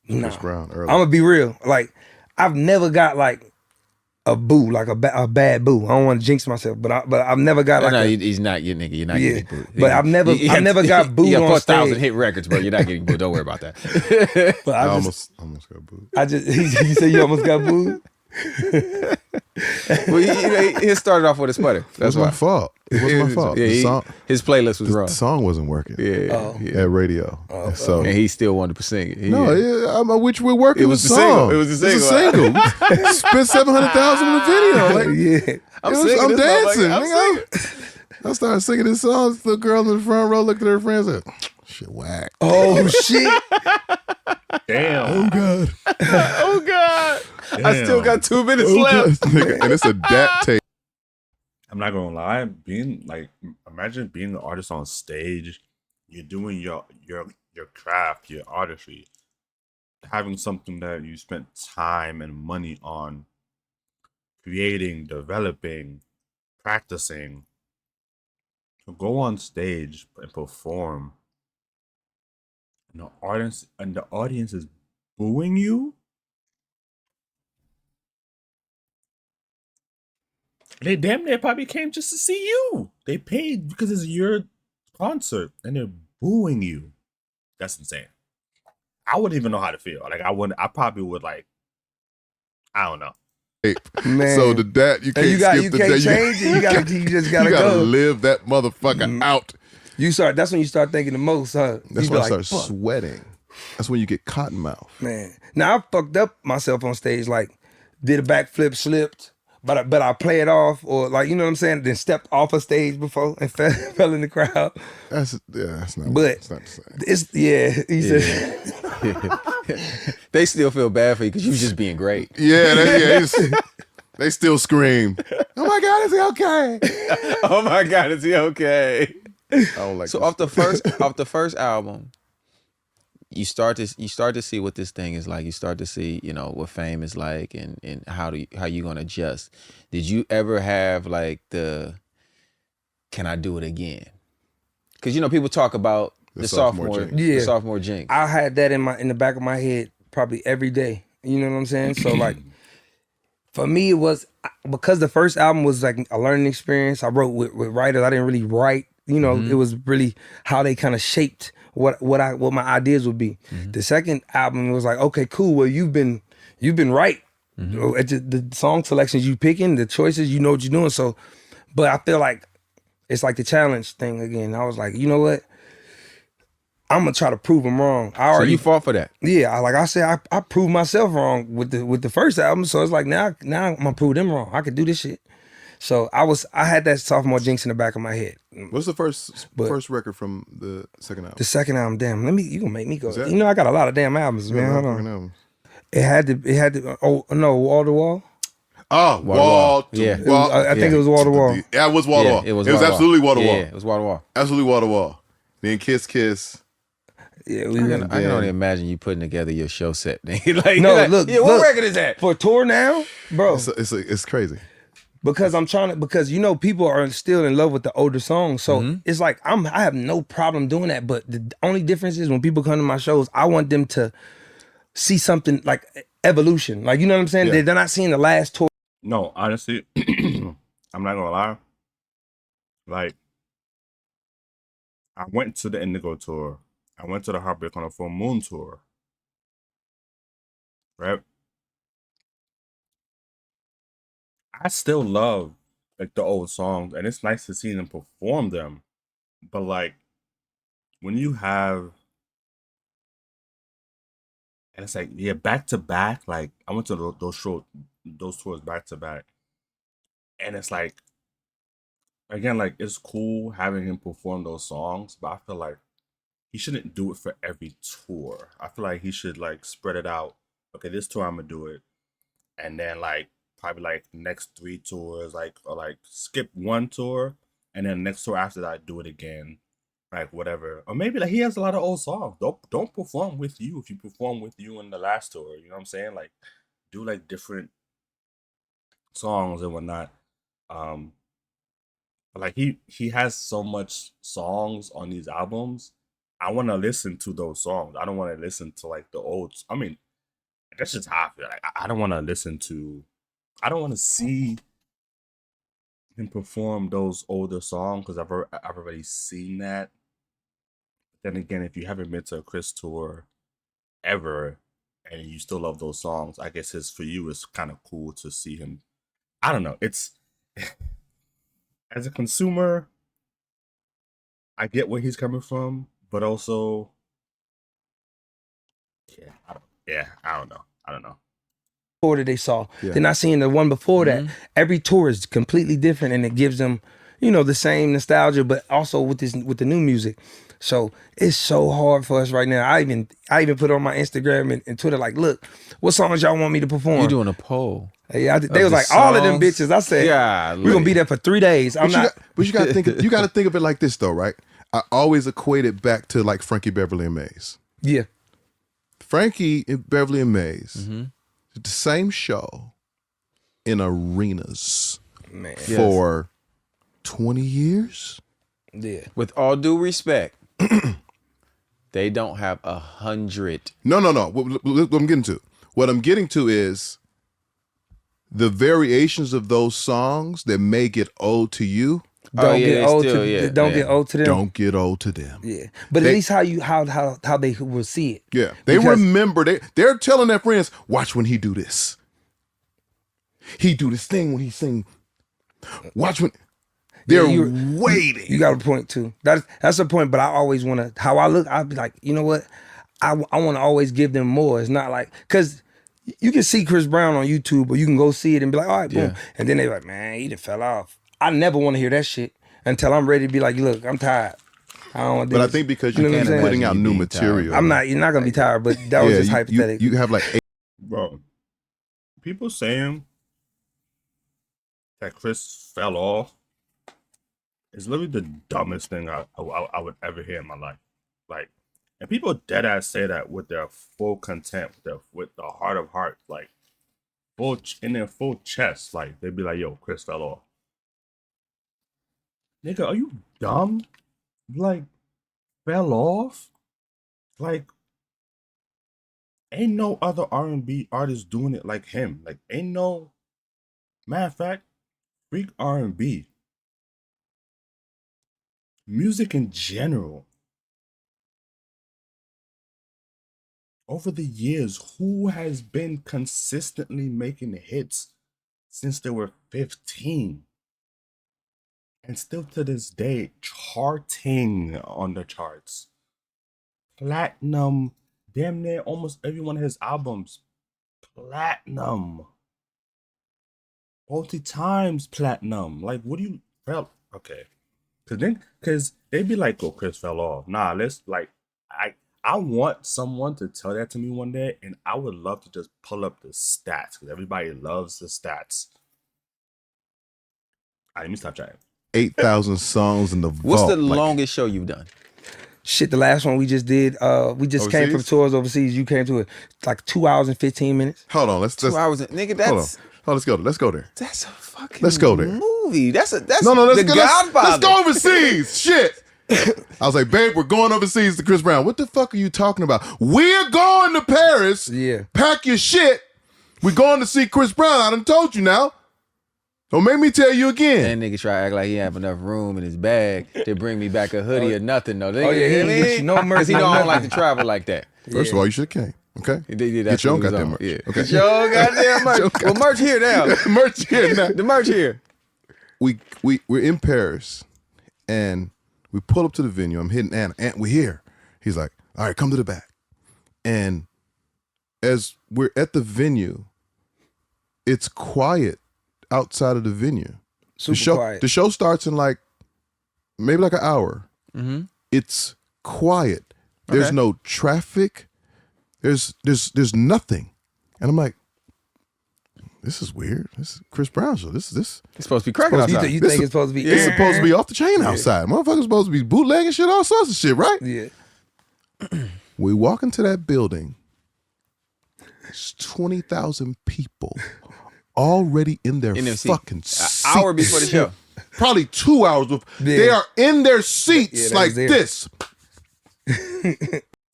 S5: No.
S3: Chris Brown early.
S5: I'm gonna be real. Like, I've never got like a boo, like a bad boo. I don't want to jinx myself, but I've never got
S4: he's not your nigga. You're not getting booed.
S5: But I've never got booed.
S4: You got
S5: on
S4: 4,000
S5: stage.
S4: hit records, bro. You're not getting booed. Don't worry about that.
S5: But
S3: I almost got booed.
S5: You say you almost got booed?
S4: Well, he started off with a sputter. That's
S3: my fault. It was my fault.
S4: Yeah, his playlist was wrong.
S3: The song wasn't working.
S4: Yeah.
S3: At radio. So
S4: and he still wanted to sing it.
S3: Which we're working.
S4: It was
S3: the
S4: the
S3: song.
S4: single. It was the
S3: single. Spent $700,000 on the video. Like, I'm dancing. I started singing this song. The girl in the front row looked at her friends and said, "Shit, whack."
S5: Oh shit!
S1: Damn.
S3: Oh god.
S4: Oh god.
S1: Damn.
S4: I still got 2 minutes left.
S3: And it's a dat tape.
S1: I'm not gonna lie, imagine being an artist on stage, you're doing your craft, your artistry, having something that you spent time and money on creating, developing, practicing, to go on stage and perform, and the audience is booing you. They damn near probably came just to see you. They paid because it's your concert and they're booing you. That's insane. I wouldn't even know how to feel. Like I probably would I don't know.
S3: Man. So the dat you can't skip the day.
S5: Change it. You just gotta
S3: you gotta
S5: go.
S3: live that motherfucker out.
S5: That's when you start thinking the most, huh?
S3: That's when I start sweating. That's when you get cotton mouth.
S5: Man. Now I fucked up myself on stage, like did a backflip, slipped. But I play it off, or like, you know what I'm saying? Then stepped off a stage before and fell in the crowd.
S3: That's not.
S5: But
S3: it's not the same.
S5: He said.
S4: They still feel bad for you because you just being great.
S3: They still scream. Oh my God, is he okay?
S4: Oh my God, is he okay?
S3: I don't like.
S4: So off the first album, you start to see what this thing is like. You start to see, what fame is like and how you gonna adjust. Did you ever have like can I do it again? Because people talk about the
S3: sophomore
S4: sophomore,
S3: jinx.
S4: the
S5: Yeah.
S4: sophomore jinx.
S5: I had that in the back of my head probably every day. You know what I'm saying? So like, for me, it was because the first album was like a learning experience. I wrote with writers. I didn't really write. It was really how they kind of shaped what my ideas would be. The second album was like, okay, cool. Well, you've been right. The song selections you picking, the choices, you know what you're doing. So, but I feel like it's like the challenge thing again. I was like, you know what? I'm gonna try to prove them wrong. I
S4: So
S5: already
S4: you fought for that.
S5: Yeah, like I said, I proved myself wrong with the first album. So it's like now I'm gonna prove them wrong. I could do this shit. So I had that sophomore jinx in the back of my head.
S3: What's the first
S5: But-
S3: record from the second album?
S5: The second album, damn, you gonna make me go.
S3: that-
S5: I got a lot of damn albums,
S3: Yeah,
S5: man. Hold
S3: fucking
S5: on.
S3: album.
S5: It had to. Oh no, Wall to Wall.
S3: Oh,
S4: Wall to Wall. Yeah.
S5: It was- I think it was Wall to Wall.
S3: Yeah, it was wall to
S4: Yeah,
S3: wall.
S4: it was.
S3: It was
S4: wall to wall.
S3: absolutely wall to wall.
S4: Yeah, it was wall to wall.
S3: Absolutely wall to wall. Then Kiss Kiss.
S5: Yeah,
S4: I can only imagine you putting together your show set. Like,
S5: No,
S4: like,
S5: look,
S4: yeah, what
S5: look.
S4: record is that?
S5: for tour now, bro.
S3: It's crazy.
S5: Because I'm trying to, because people are still in love with the older songs, so it's like I have no problem doing that. But the only difference is when people come to my shows, I want them to see something like evolution. Like, you know what I'm saying?
S3: Yeah.
S5: They're not seeing the last tour.
S1: No, honestly, I'm not gonna lie. Like, I went to the Indigo tour. I went to the Heartbreak on a Full Moon tour. Right? I still love like the old songs, and it's nice to see them perform them. But like, when you have, and it's like, yeah, back to back. Like, I went to those tours back to back, and it's like, again, like it's cool having him perform those songs, but I feel like he shouldn't do it for every tour. I feel like he should like spread it out. Okay, this tour I'm gonna do it, and then like probably like next 3 tours, like, or like skip 1 tour, and then next tour after that do it again, like whatever. Or maybe like he has a lot of old songs. Don't perform with you if you perform with you in the last tour. You know what I'm saying? Like do like different songs and whatnot. Like he has so much songs on these albums. I want to listen to those songs. I don't want to listen to like the old. I mean, that's just how I feel. Like I don't want to listen to. I don't want to see him perform those older songs because I've already seen that. Then again, if you haven't been to a Chris tour ever and you still love those songs, I guess for you it's kind of cool to see him. I don't know. It's as a consumer, I get where he's coming from, but also, I don't know.
S5: Tour that they saw.
S3: Yeah.
S5: They're not seeing the one before that. Every tour is completely different, and it gives them, the same nostalgia, but also with the new music. So it's so hard for us right now. I even put on my Instagram and Twitter like, look, what songs y'all want me to perform?
S4: You doing a poll?
S5: Yeah, they was
S4: the
S5: like all of them
S4: songs?
S5: bitches. I said,
S4: Golly.
S5: we're gonna be there for 3 days.
S3: But you got to think. You got to think of it like this, though, right? I always equate it back to like Frankie Beverly and Maze.
S5: Yeah.
S3: Frankie and Beverly and Maze did the same show in arenas
S5: Man.
S3: for 20 years.
S5: Yeah.
S4: With all due respect, they don't have 100.
S3: No. What I'm getting to is the variations of those songs that may get old to you.
S5: Don't get
S4: they
S5: old
S4: still,
S5: to
S4: yeah,
S5: don't
S4: yeah.
S5: get old to them.
S3: Don't get old to them.
S5: Yeah. But at least how they will see it.
S3: Yeah, they
S5: Because-
S3: remember. They're telling their friends, "Watch when he do this. He do this thing when he sing. Watch when." They're waiting.
S5: You got a point too. That's a point. But I always want to. How I look, I'll be like, you know what? I want to always give them more. It's not like because you can see Chris Brown on YouTube, or you can go see it and be like, all right, boom.
S4: Yeah.
S5: And then they're like, man, he done fell off. I never want to hear that shit until I'm ready to be like, look, I'm tired. I don't want to do
S3: But I
S5: this.
S3: think because
S5: You
S3: you
S5: know what
S3: keep
S5: I'm saying?
S3: putting out
S4: You
S3: new
S4: being tired.
S3: material,
S5: I'm not. You're not gonna be tired. But that was just hypothetical.
S3: You have like
S1: Bro, people saying that Chris fell off is literally the dumbest thing I would ever hear in my life. Like, and people dead ass say that with their full contempt, with the heart of hearts, like in their full chest. Like they'd be like, "Yo, Chris fell off." Nigga, are you dumb? like fell off. Like ain't no other R&B artist doing it like him. Like ain't no matter of fact, freak R&B. Music in general. Over the years, who has been consistently making hits since they were 15 and still to this day charting on the charts? Platinum, damn near almost every one of his albums. Platinum. Multi times platinum. Like, what do you felt? Okay. Cause they'd be like, oh, Chris fell off. Nah, let's like I want someone to tell that to me one day, and I would love to just pull up the stats because everybody loves the stats. Let me stop chatting.
S3: 8,000 songs in the vault.
S4: What's the longest show you've done?
S5: Shit, the last one we just did, we just came from
S3: Overseas?
S5: tours overseas. You came to it like 2 hours and 15 minutes.
S3: Hold on, let's
S4: 2 hours, nigga.
S3: hold on.
S4: That's
S3: Oh, let's go there.
S4: that's a fucking
S3: Let's go there.
S4: movie. That's
S3: No, let's
S4: the
S3: go.
S4: Godfather.
S3: Let's go overseas. Shit. I was like, babe, we're going overseas to Chris Brown. What the fuck are you talking about? We're going to Paris.
S5: Yeah.
S3: Pack your shit. We're going to see Chris Brown. I done told you now. Don't make me tell you again.
S4: That nigga try to act like he have enough room in his bag to bring me back a hoodie or nothing. No,
S5: Oh, yeah, he ain't get you no merch,
S4: because he
S5: no
S4: don't
S5: nothing.
S4: like to travel like that.
S3: First of all, you should have came. Okay?
S4: He did
S3: Get your own
S4: that's what
S3: goddamn
S4: he was
S3: merch.
S4: on. Yeah.
S3: Okay?
S4: Get your own goddamn merch. Well, merch here now.
S3: Merch here now.
S4: The merch here.
S3: We're in Paris and we pull up to the venue. I'm hitting Anna. Aunt, we're here. He's like, all right, come to the back. And as we're at the venue, it's quiet outside of the venue.
S5: Super quiet.
S3: The show starts in like maybe like an hour.
S4: Mm-hmm.
S3: It's quiet. There's
S4: Okay.
S3: no traffic. There's nothing. And I'm like, this is weird. This is Chris Brown show. This
S4: It's supposed to be cracking
S5: You,
S4: outside.
S5: you
S3: This
S5: think
S3: is-
S5: it's supposed to be?
S3: it's supposed to be off the chain outside. Motherfuckers supposed to be bootlegging shit, all sorts of shit, right?
S5: Yeah.
S3: We walk into that building. It's 20,000 people already in their
S4: In their seat.
S3: fucking seats.
S4: An hour before the show.
S3: Probably 2 hours before.
S5: Yeah.
S3: They are in their seats
S5: they
S3: like
S5: was there.
S3: this.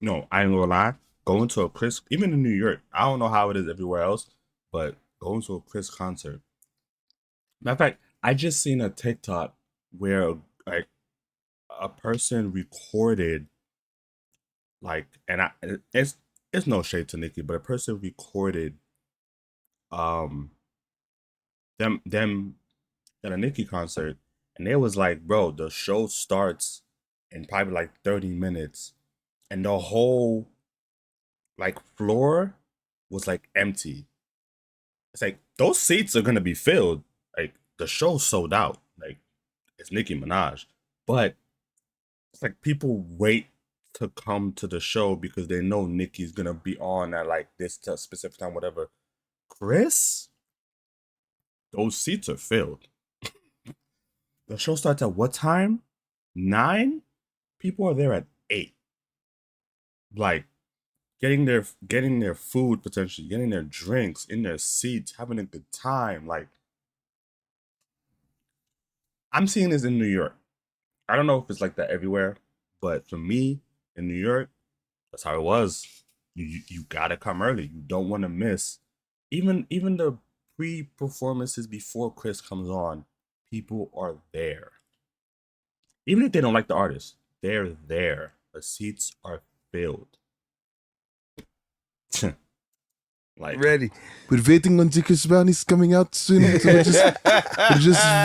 S1: No, I ain't gonna lie. Going to a Chris, even in New York, I don't know how it is everywhere else, but going to a Chris concert. Matter of fact, I just seen a TikTok where like a person recorded like, and it's no shade to Nicki, but a person recorded them at a Nicki concert, and they was like, bro, the show starts in probably like 30 minutes, and the whole like floor was like empty. It's like those seats are gonna be filled. Like the show's sold out. Like it's Nicki Minaj, but it's like people wait to come to the show because they know Nicki's gonna be on at like this specific time, whatever. Chris, those seats are filled. The show starts at what time? 9? People are there at 8. Like getting their food, potentially getting their drinks in their seats, having a good time. Like I'm seeing this in New York. I don't know if it's like that everywhere, but for me in New York, that's how it was. You gotta come early. You don't want to miss. Even the pre-performances before Chris comes on, people are there. Even if they don't like the artist, they're there. The seats are filled. Like
S5: Ready.
S3: We're waiting until Chris Brown is coming out soon. So we're just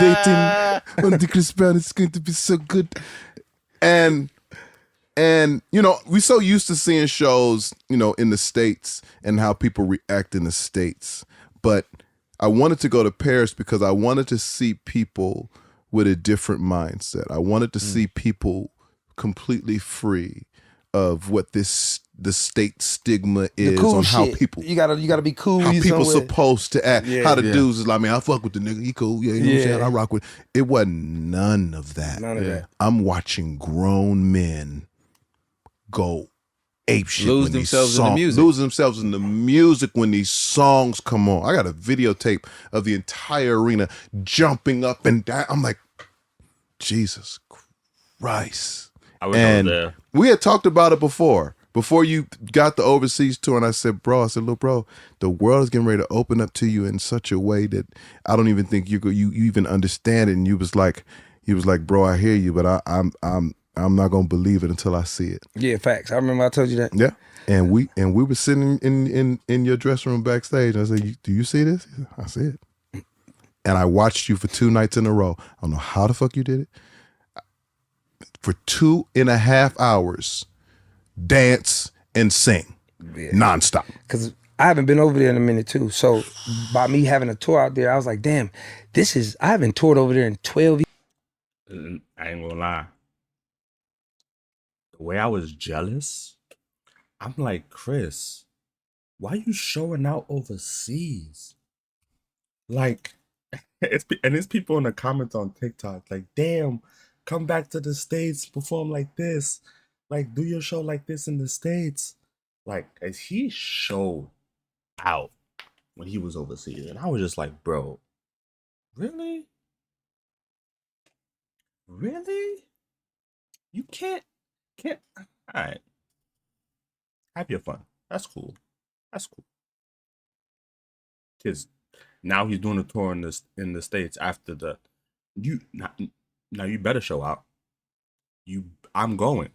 S3: waiting until Chris Brown is going to be so good. And you know, we're so used to seeing shows, you know, in the States and how people react in the States. But I wanted to go to Paris because I wanted to see people with a different mindset. I wanted to see people completely free of what the state stigma
S5: The
S3: is
S5: cool
S3: on
S5: shit.
S3: how people
S5: You gotta be cool.
S3: how
S5: when you
S3: people
S5: somewhere.
S3: supposed to act.
S5: Yeah.
S3: How the
S4: Yeah.
S3: dudes is like, man, I fuck with the nigga. He cool. Yeah, you know what I'm
S5: Yeah.
S3: saying? I rock with. It wasn't none of that.
S5: None of that.
S3: I'm watching grown men go ape shit
S4: Lose
S3: when these
S4: themselves in the
S3: songs,
S4: music.
S3: lose themselves in the music when these songs come on. I got a videotape of the entire arena jumping up and down. I'm like, Jesus Christ.
S1: I wish I was there.
S3: We had talked about it before you got the overseas tour, and I said, little bro, the world is getting ready to open up to you in such a way that I don't even think you even understand it. And you was like, bro, I hear you, but I'm not gonna believe it until I see it.
S5: Yeah, facts. I remember I told you that.
S3: Yeah. And we were sitting in your dressing room backstage. And I said, do you see this? I see it. And I watched you for 2 nights in a row. I don't know how the fuck you did it. For 2.5 hours, dance and sing nonstop.
S5: Because I haven't been over there in a minute too. So by me having a tour out there, I was like, damn, I haven't toured over there in 12 years.
S1: I ain't gonna lie. The way I was jealous, I'm like, Chris, why you showing out overseas? Like, it's people in the comments on TikTok like, damn, come back to the States, perform like this, like do your show like this in the States. Like, as he showed out when he was overseas, and I was just like, bro, really? Really? You can't. All right. Have your fun. That's cool. Cause now he's doing a tour in the States after now you better show out. I'm going.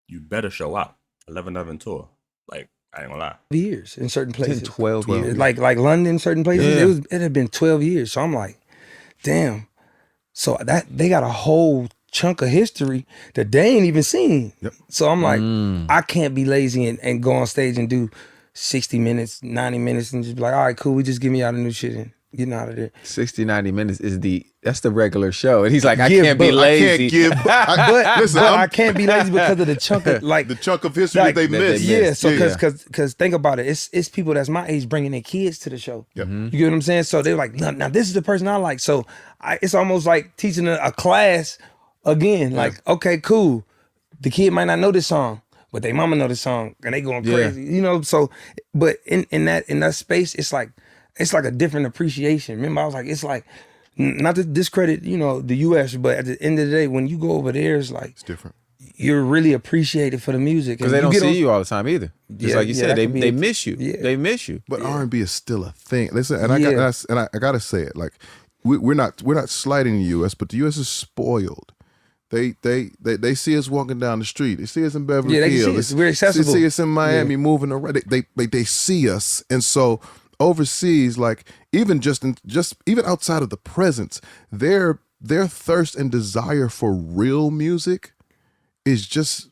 S1: You better show out. 11 tour. Like, I ain't gonna lie.
S5: Years in certain places.
S4: 12 years.
S5: Like London, certain places.
S4: Yeah.
S5: It had been 12 years. So I'm like, damn. So that they got a whole chunk of history that they ain't even seen.
S3: Yep.
S5: So I'm like, I can't be lazy and go on stage and do 60 minutes, 90 minutes and just be like, all right, cool, we just give me out a new shit and getting out of there.
S4: 60, 90 minutes that's the regular show. And he's like, I
S5: Yeah,
S4: can't be
S5: but
S4: lazy.
S3: Listen,
S5: But I can't be lazy because of the chunk of like
S3: the chunk of history
S5: like,
S3: that they missed.
S5: Yeah, so because think about it, it's people that's my age bringing their kids to the show.
S3: Yep.
S5: You get what I'm saying? So they're like, now this is the person I like. So it's almost like teaching a class again. Like, okay, cool. The kid might not know this song, but they mama know this song, and they going crazy. You know, so but in that space, it's like a different appreciation. Remember, I was like, it's like. Not to discredit, the U.S., but at the end of the day, when you go over there, it's like
S3: It's different.
S5: You're really appreciated for the music
S4: Because they don't see you all the time either. Just like you said, they miss you.
S5: Yeah.
S4: They miss you.
S3: But R&B is still a thing. Listen, and I gotta say it. Like we're not slighting the U.S., but the U.S. is spoiled. They see us walking down the street. They see us in Beverly Hills.
S5: We're accessible.
S3: They see us in Miami moving around. They see us, and so overseas, like even even outside of the presence, their thirst and desire for real music is just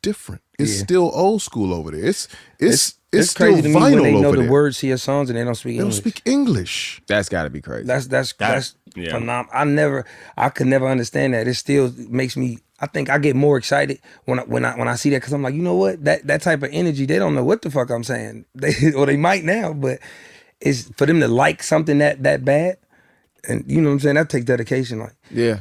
S3: different. It's still old school over there. It's still
S5: crazy to me when
S3: vinyl
S5: they know
S3: over
S5: the
S3: there.
S5: words to your songs and they don't speak
S3: They don't
S5: English.
S3: speak English.
S4: That's got to be crazy.
S5: That's
S1: yeah.
S5: phenomenal. I could never understand that. It still makes me. I think I get more excited when I see that because I'm like, you know what? That type of energy, they don't know what the fuck I'm saying. They might now, but it's for them to like something that bad, and you know what I'm saying. That takes dedication, like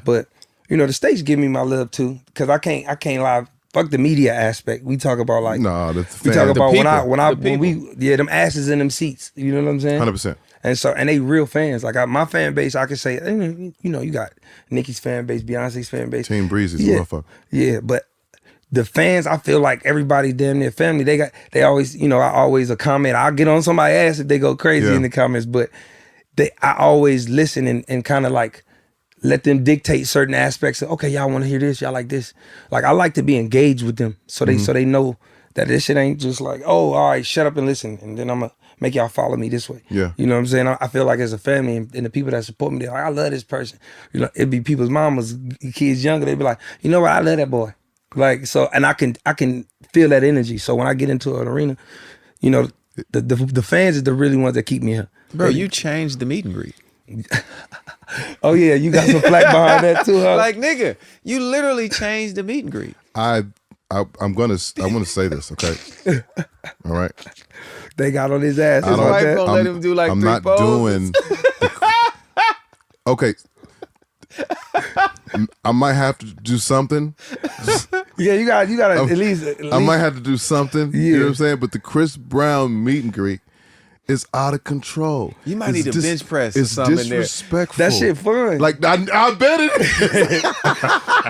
S5: But the States give me my love too because I can't lie. Fuck the media aspect. We talk about like we talk about when we them asses in them seats. You know what I'm saying?
S3: 100%.
S5: And they real fans. Like my fan base, I can say, you got Nicki's fan base, Beyonce's fan base.
S3: Team Breezy's a motherfucker.
S5: Yeah, but the fans, I feel like everybody damn near family. They always, I always a comment. I'll get on somebody's ass if they go crazy in the comments, but I always listen and kind of like let them dictate certain aspects of, okay, y'all want to hear this, y'all like this. Like I like to be engaged with them so they know that this shit ain't just like, oh, all right, shut up and listen, and then I'm gonna make y'all follow me this way.
S3: Yeah.
S5: You know what I'm saying? I feel like as a family and the people that support me, they're like, I love this person. It'd be people's mamas, kids younger, they'd be like, you know what, I love that boy. Like, so, and I can feel that energy. So when I get into an arena, the fans are the really ones that keep me here.
S4: Bro, you changed the meet and greet.
S5: Oh yeah, you got some flack behind that too, huh?
S4: Like, nigga, you literally changed the meet and greet.
S3: I want to say this, okay? All right.
S5: They got on his ass.
S4: His wife gonna let him do like
S3: I'm
S4: three
S3: not
S4: poses.
S3: doing. Okay. I might have to do something.
S5: Yeah, you got at least.
S3: I might have to do something. You know what I'm saying? But the Chris Brown meet and greet is out of control.
S4: You might
S3: It's
S4: need a bench press or
S3: It's
S4: something in there.
S3: disrespectful.
S5: That shit fun.
S3: Like I bet it is.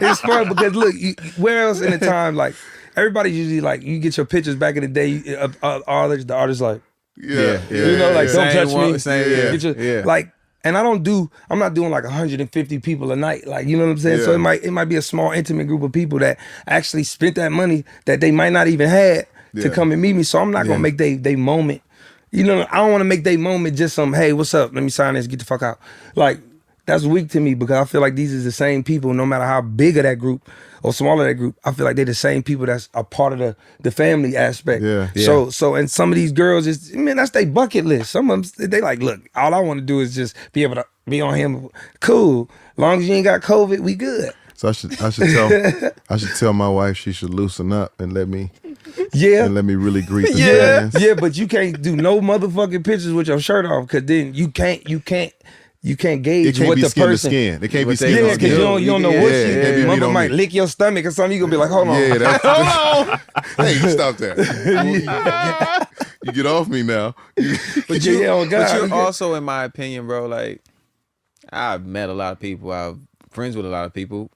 S5: It's fun because look, where else in the time, like everybody usually like you get your pictures back in the day. The artist like,
S3: Yeah.
S5: you know, like don't
S4: Same
S5: touch
S4: one,
S5: me.
S4: same,
S5: Get your-
S4: yeah.
S5: Like, and I'm not doing like 150 people a night. Like, you know what I'm saying? So
S3: Yeah.
S5: it might be a small, intimate group of people that actually spent that money that they might not even had to
S3: Yeah.
S5: come and meet me. So I'm not gonna make they moment. You know, I don't want to make they moment just some, hey, what's up? Let me sign this, get the fuck out. Like, that's weak to me because I feel like these are the same people, no matter how big of that group or small of that group. I feel like they're the same people that's a part of the family aspect.
S3: Yeah.
S5: So and some of these girls is, man, that's their bucket list. Some of them, they like, look, all I want to do is just be able to be on him. Cool. Long as you ain't got COVID, we good.
S3: So I should tell my wife she should loosen up and let me
S5: Yeah.
S3: really greet the
S5: Yeah,
S3: fans.
S5: yeah, but you can't do no motherfucking pictures with your shirt off because then you can't gauge
S3: It can't
S5: what
S3: be
S5: the
S3: skin
S5: person.
S3: to skin. It can't be
S4: What they
S3: skin
S5: Yeah,
S3: to
S5: because
S3: skin.
S5: you don't know what
S3: Yeah,
S5: shit.
S3: it can't be meat
S5: Mother
S3: on
S5: might
S3: meat.
S5: lick your stomach or something. You gonna be like, hold on.
S3: Yeah, that's hey, you stop that. You get off me now.
S5: But yeah, oh God.
S4: But you're also, in my opinion, bro, like I've met a lot of people. I'm friends with a lot of people.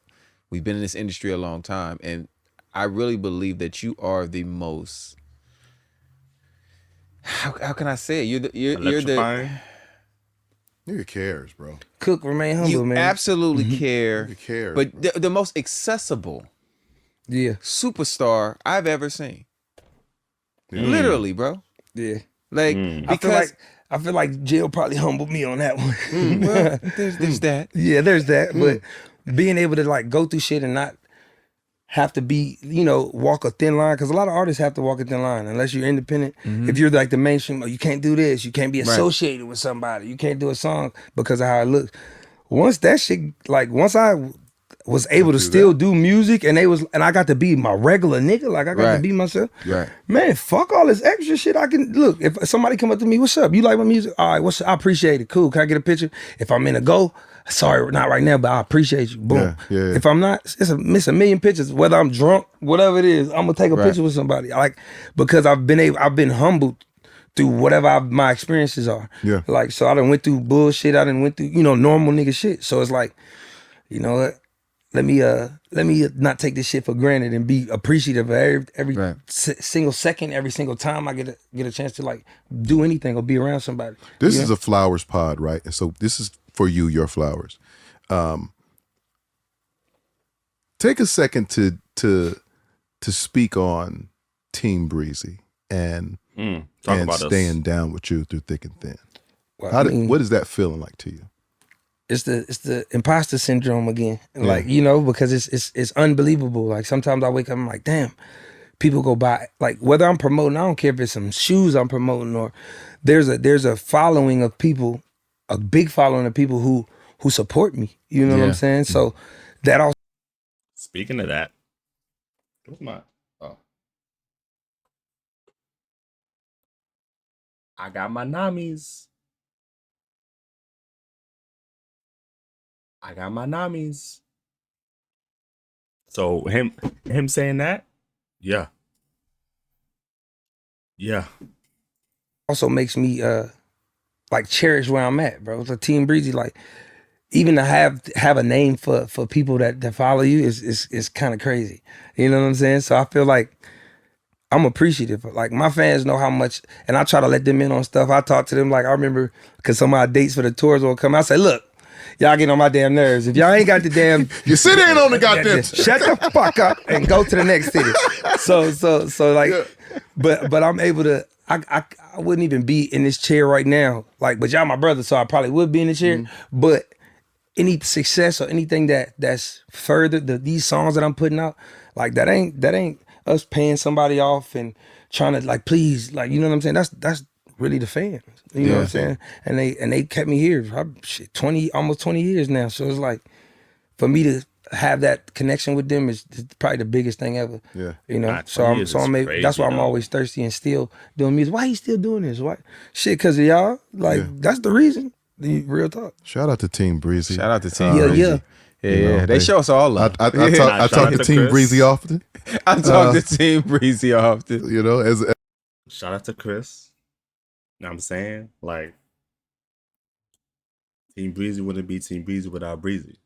S4: We've been in this industry a long time, and I really believe that you are the most. How can I say it? You're the
S1: Electrifying.
S3: Nigga cares, bro.
S5: Cook, remain humble,
S4: you
S5: man.
S4: absolutely care,
S3: Nigga cares,
S4: but the most accessible
S5: Yeah,
S4: superstar I've ever seen.
S3: Yeah.
S4: Literally, bro.
S5: yeah.
S4: Like because
S5: I feel like Jill probably humbled me on that one.
S4: well, there's that.
S5: Yeah, there's that. But being able to like go through shit and not have to be, you know, walk a thin line, because a lot of artists have to walk a thin line unless you're independent. If you're like the mainstream, you can't do this, you can't be associated with somebody, you can't do a song because of how it looks. Once that shit, like once I was able to still do music and I got to be my regular nigga, like I got to
S4: Right.
S5: be myself.
S4: Right.
S5: Man, fuck all this extra shit. I can look, if somebody come up to me, what's up? You like my music? All right, what's up? I appreciate it. Cool. Can I get a picture? If I'm in a go, sorry, not right now, but I appreciate you. Boom.
S3: Yeah.
S5: If I'm not, it's a million pictures. Whether I'm drunk, whatever it is, I'm gonna take a picture with somebody. Like, because I've been humbled through whatever my experiences are.
S3: Yeah.
S5: Like, so I done went through bullshit. I done went through, normal nigga shit. So it's like, you know what? Let me not take this shit for granted and be appreciative of every
S4: Right.
S5: single second, every single time I get a chance to like do anything or be around somebody.
S3: This is a flowers pod, right? And so this is for you, your flowers. Take a second to speak on Team Breezy and
S1: Talk about us.
S3: staying down with you through thick and thin.
S5: Well,
S3: What is that feeling like to you?
S5: it's the imposter syndrome again. Like, because it's unbelievable. Like sometimes I wake up, I'm like, damn, people go by, like whether I'm promoting, I don't care if it's some shoes I'm promoting or there's a following of people, a big following of people who support me. You know what I'm saying? So that also
S1: Speaking of that, what's my? Oh, I got my namis. I got my namis. So him saying that, yeah.
S5: also makes me like cherish where I'm at, bro. So Team Breezy, like even to have a name for people that follow you is kind of crazy. You know what I'm saying? So I feel like I'm appreciative. Like my fans know how much, and I try to let them in on stuff. I talk to them, like I remember, because some of our dates for the tours will come. I say, look, y'all get on my damn nerves. If y'all ain't got the damn,
S3: You sit in on the goddamn.
S5: shut the fuck up and go to the next city. So like, but I'm able to. I wouldn't even be in this chair right now. Like, but y'all my brother, so I probably would be in the chair. But any success or anything that's further these songs that I'm putting out, like that ain't us paying somebody off and trying to like please, like, you know what I'm saying? That's really the fans. You know what I'm saying? And they kept me here for almost 20 years now. So it's like for me to have that connection with them is probably the biggest thing ever.
S3: Yeah.
S5: You know.
S1: Nah,
S5: So
S1: 20
S5: I'm
S1: years
S5: so
S1: is
S5: I'm
S1: crazy,
S5: that's why I'm
S1: though.
S5: always thirsty and still doing music. Why he still doing this? Why? Shit, cause of y'all. Like that's the reason. The real talk.
S3: Shout out to Team Breezy.
S4: Shout out to Team
S5: Yeah,
S4: Breezy.
S5: yeah.
S4: Yeah, they show us all love.
S3: I
S1: Shout
S3: talk
S1: out
S3: to
S1: to
S3: Team
S1: Chris.
S3: Breezy often.
S4: I talk to Team Breezy often.
S3: You know, as
S1: Shout out to Chris. know what I'm saying? Like, Team Breezy wouldn't be Team Breezy without Breezy.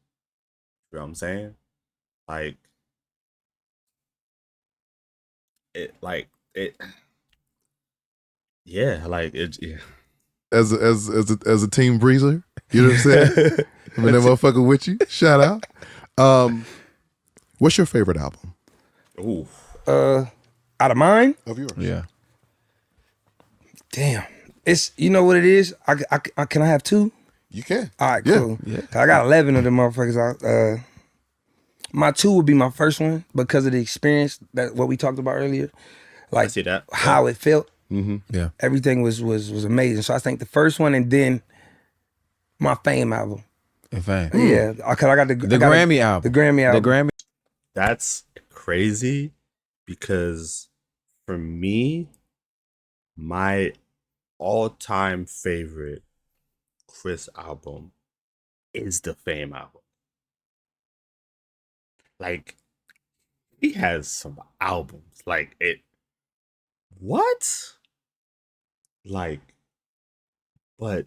S1: You know what I'm saying? Like, it, yeah, like it. Yeah.
S3: As a team breezer, you know what I'm saying? I mean, that motherfucker with you. Shout out. What's your favorite album
S1: Ooh,
S5: Out of mine?
S3: of yours?
S4: Yeah.
S5: Damn. It's, you know what it is? Can I have two?
S3: You can.
S5: All right,
S3: Yeah.
S5: cool. Yeah. I got 11 of them motherfuckers out. My two would be my first one because of the experience, that what we talked about earlier.
S1: I
S5: Like
S1: see that.
S5: how it felt.
S4: Yeah.
S5: Everything was amazing. So I think the first one and then my Fame album.
S4: In fact.
S5: Yeah, cause I got the
S4: Grammy album.
S5: The Grammy album.
S4: The Grammy.
S1: That's crazy because for me, my all-time favorite Chris album is the Fame album. Like, he has some albums. Like, it. What? Like, but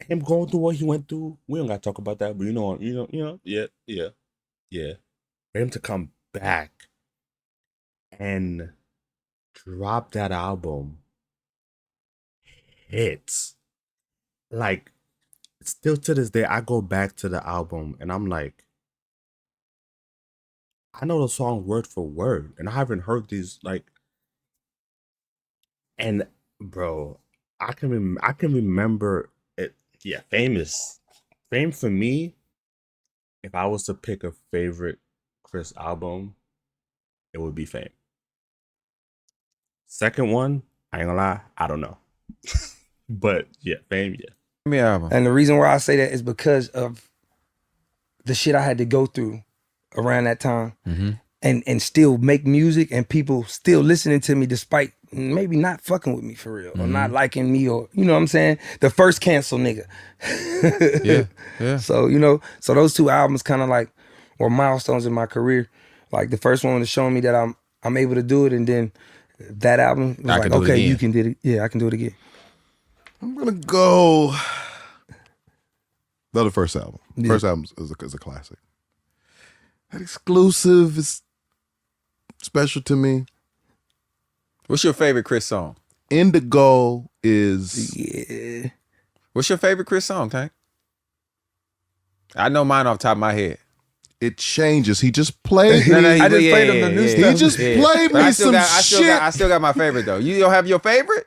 S1: him going through what he went through, we don't gotta talk about that. But yeah. For him to come back and drop that album hits. Like, still to this day, I go back to the album and I'm like, I know the song word for word, and I haven't heard these like. And bro, I can remember it. Yeah, Fame for me. If I was to pick a favorite Chris album, it would be Fame. Second one, I ain't gonna lie, I don't know. But yeah, Fame, yeah.
S4: Grammy album.
S5: And the reason why I say that is because of the shit I had to go through around that time. And still make music and people still listening to me despite maybe not fucking with me for real or not liking me, or you know what I'm saying? The first cancel nigga.
S4: Yeah.
S5: So, you know, so those two albums kind of like were milestones in my career. Like the first one was showing me that I'm able to do it, and then that album was
S4: I
S5: like,
S4: can do it
S5: okay,
S4: again.
S5: you can do it. Yeah, I can do it again.
S3: I'm gonna go. The first album.
S5: Yeah.
S3: First album is a classic. That exclusive is special to me.
S4: What's your favorite Chris song?
S3: Indigo is
S5: Yeah.
S4: What's your favorite Chris song, Tank? I know mine off the top of my head.
S3: it changes. He just played
S4: No,
S3: me.
S4: no,
S5: I just played him the new
S3: He
S5: stuff.
S3: just played
S4: But
S3: me
S4: I still
S3: some
S4: got,
S3: shit.
S4: I still got my favorite though. You don't have your favorite?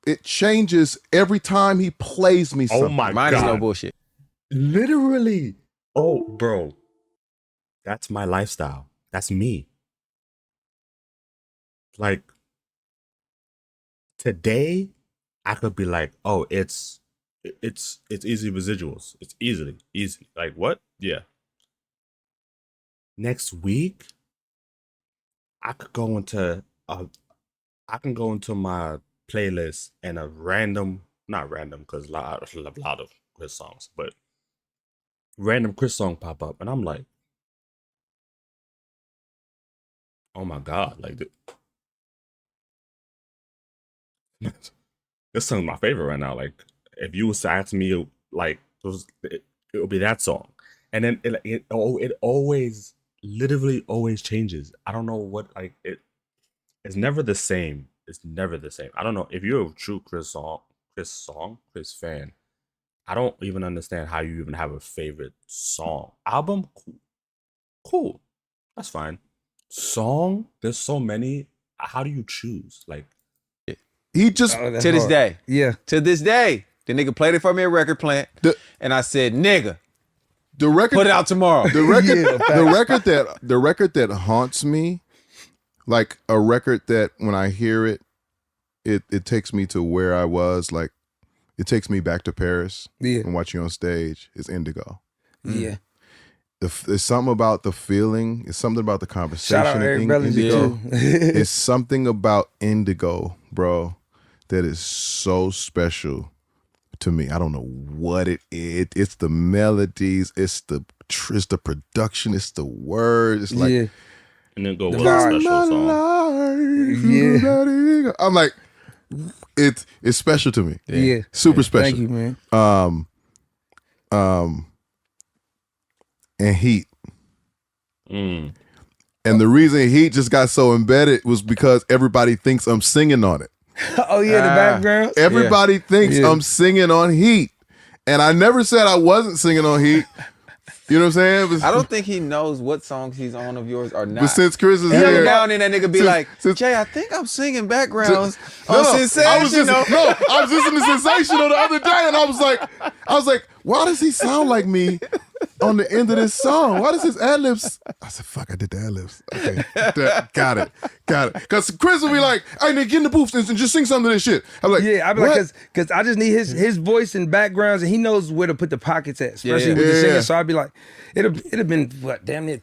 S3: It changes every time he plays me
S1: Oh
S3: something.
S1: my
S4: Mine
S1: god.
S4: is no bullshit.
S1: Literally. Oh, bro. That's my lifestyle. That's me. Like, today, I could be like, oh, it's easy residuals. It's easy. Like, what? Yeah. Next week, I could go into I can go into my playlist and a random, not random, because a lot of Chris songs, but random Chris song pop up, and I'm like, oh my god, like this song's my favorite right now. Like, if you was to ask me, like, it would be that song, and then it always, literally always changes. I don't know what, like, it's never the same. It's never the same. I don't know if you're a true Chris fan. I don't even understand how you even have a favorite song. Album, cool. That's fine. Song, there's so many. How do you choose? Like,
S3: He just
S5: Oh, that's
S4: To this
S5: hard.
S4: day.
S5: Yeah.
S4: To this day. The nigga played it for me at Record Plant.
S3: The-
S4: And I said, nigga,
S3: the record
S4: put it out tomorrow.
S3: the record
S5: Yeah,
S3: the record that haunts me, like a record that when I hear it, it takes me to where I was, like it takes me back to Paris
S5: Yeah.
S3: and watching you on stage, is Indigo.
S5: Yeah.
S3: There's something about the feeling, it's something about the conversation.
S5: Shout out Eric
S3: in
S5: Bellinger
S3: Indigo.
S5: too.
S3: It's something about Indigo, bro, that is so special to me. I don't know what it is. It's the melodies, it's the production, it's the words. It's like,
S5: Yeah.
S1: and then go
S5: The
S1: with a
S5: vibe.
S1: special song.
S3: yeah. I'm like, it's special to me.
S5: Yeah.
S3: Super special.
S5: Thank you, man.
S3: And Heat.
S1: Mm.
S3: And the reason Heat just got so embedded was because everybody thinks I'm singing on it.
S5: Oh yeah, the background.
S3: Everybody thinks I'm singing on Heat. And I never said I wasn't singing on Heat. You know what I'm saying? But,
S4: I don't think he knows what songs he's on of yours or not.
S3: but since Chris is
S4: Every
S3: here,
S4: now and then that nigga be like,
S3: since-
S4: Jay, I think I'm singing backgrounds on
S3: I was
S4: Sensational.
S3: I was listening to Sensational the other day, and I was like, why does he sound like me on the end of this song? Why does his ad libs? I said, fuck, I did the ad libs. Okay, got it. Because Chris will be like, hey, nigga, get in the booth and just sing some of this shit. I'm like,
S5: Yeah, I be
S3: what?
S5: like, cause I just need his voice and backgrounds, and he knows where to put the pockets at, especially
S4: Yeah.
S5: with the
S3: Yeah.
S5: singing. So I'd be like, it'd have been what, damn near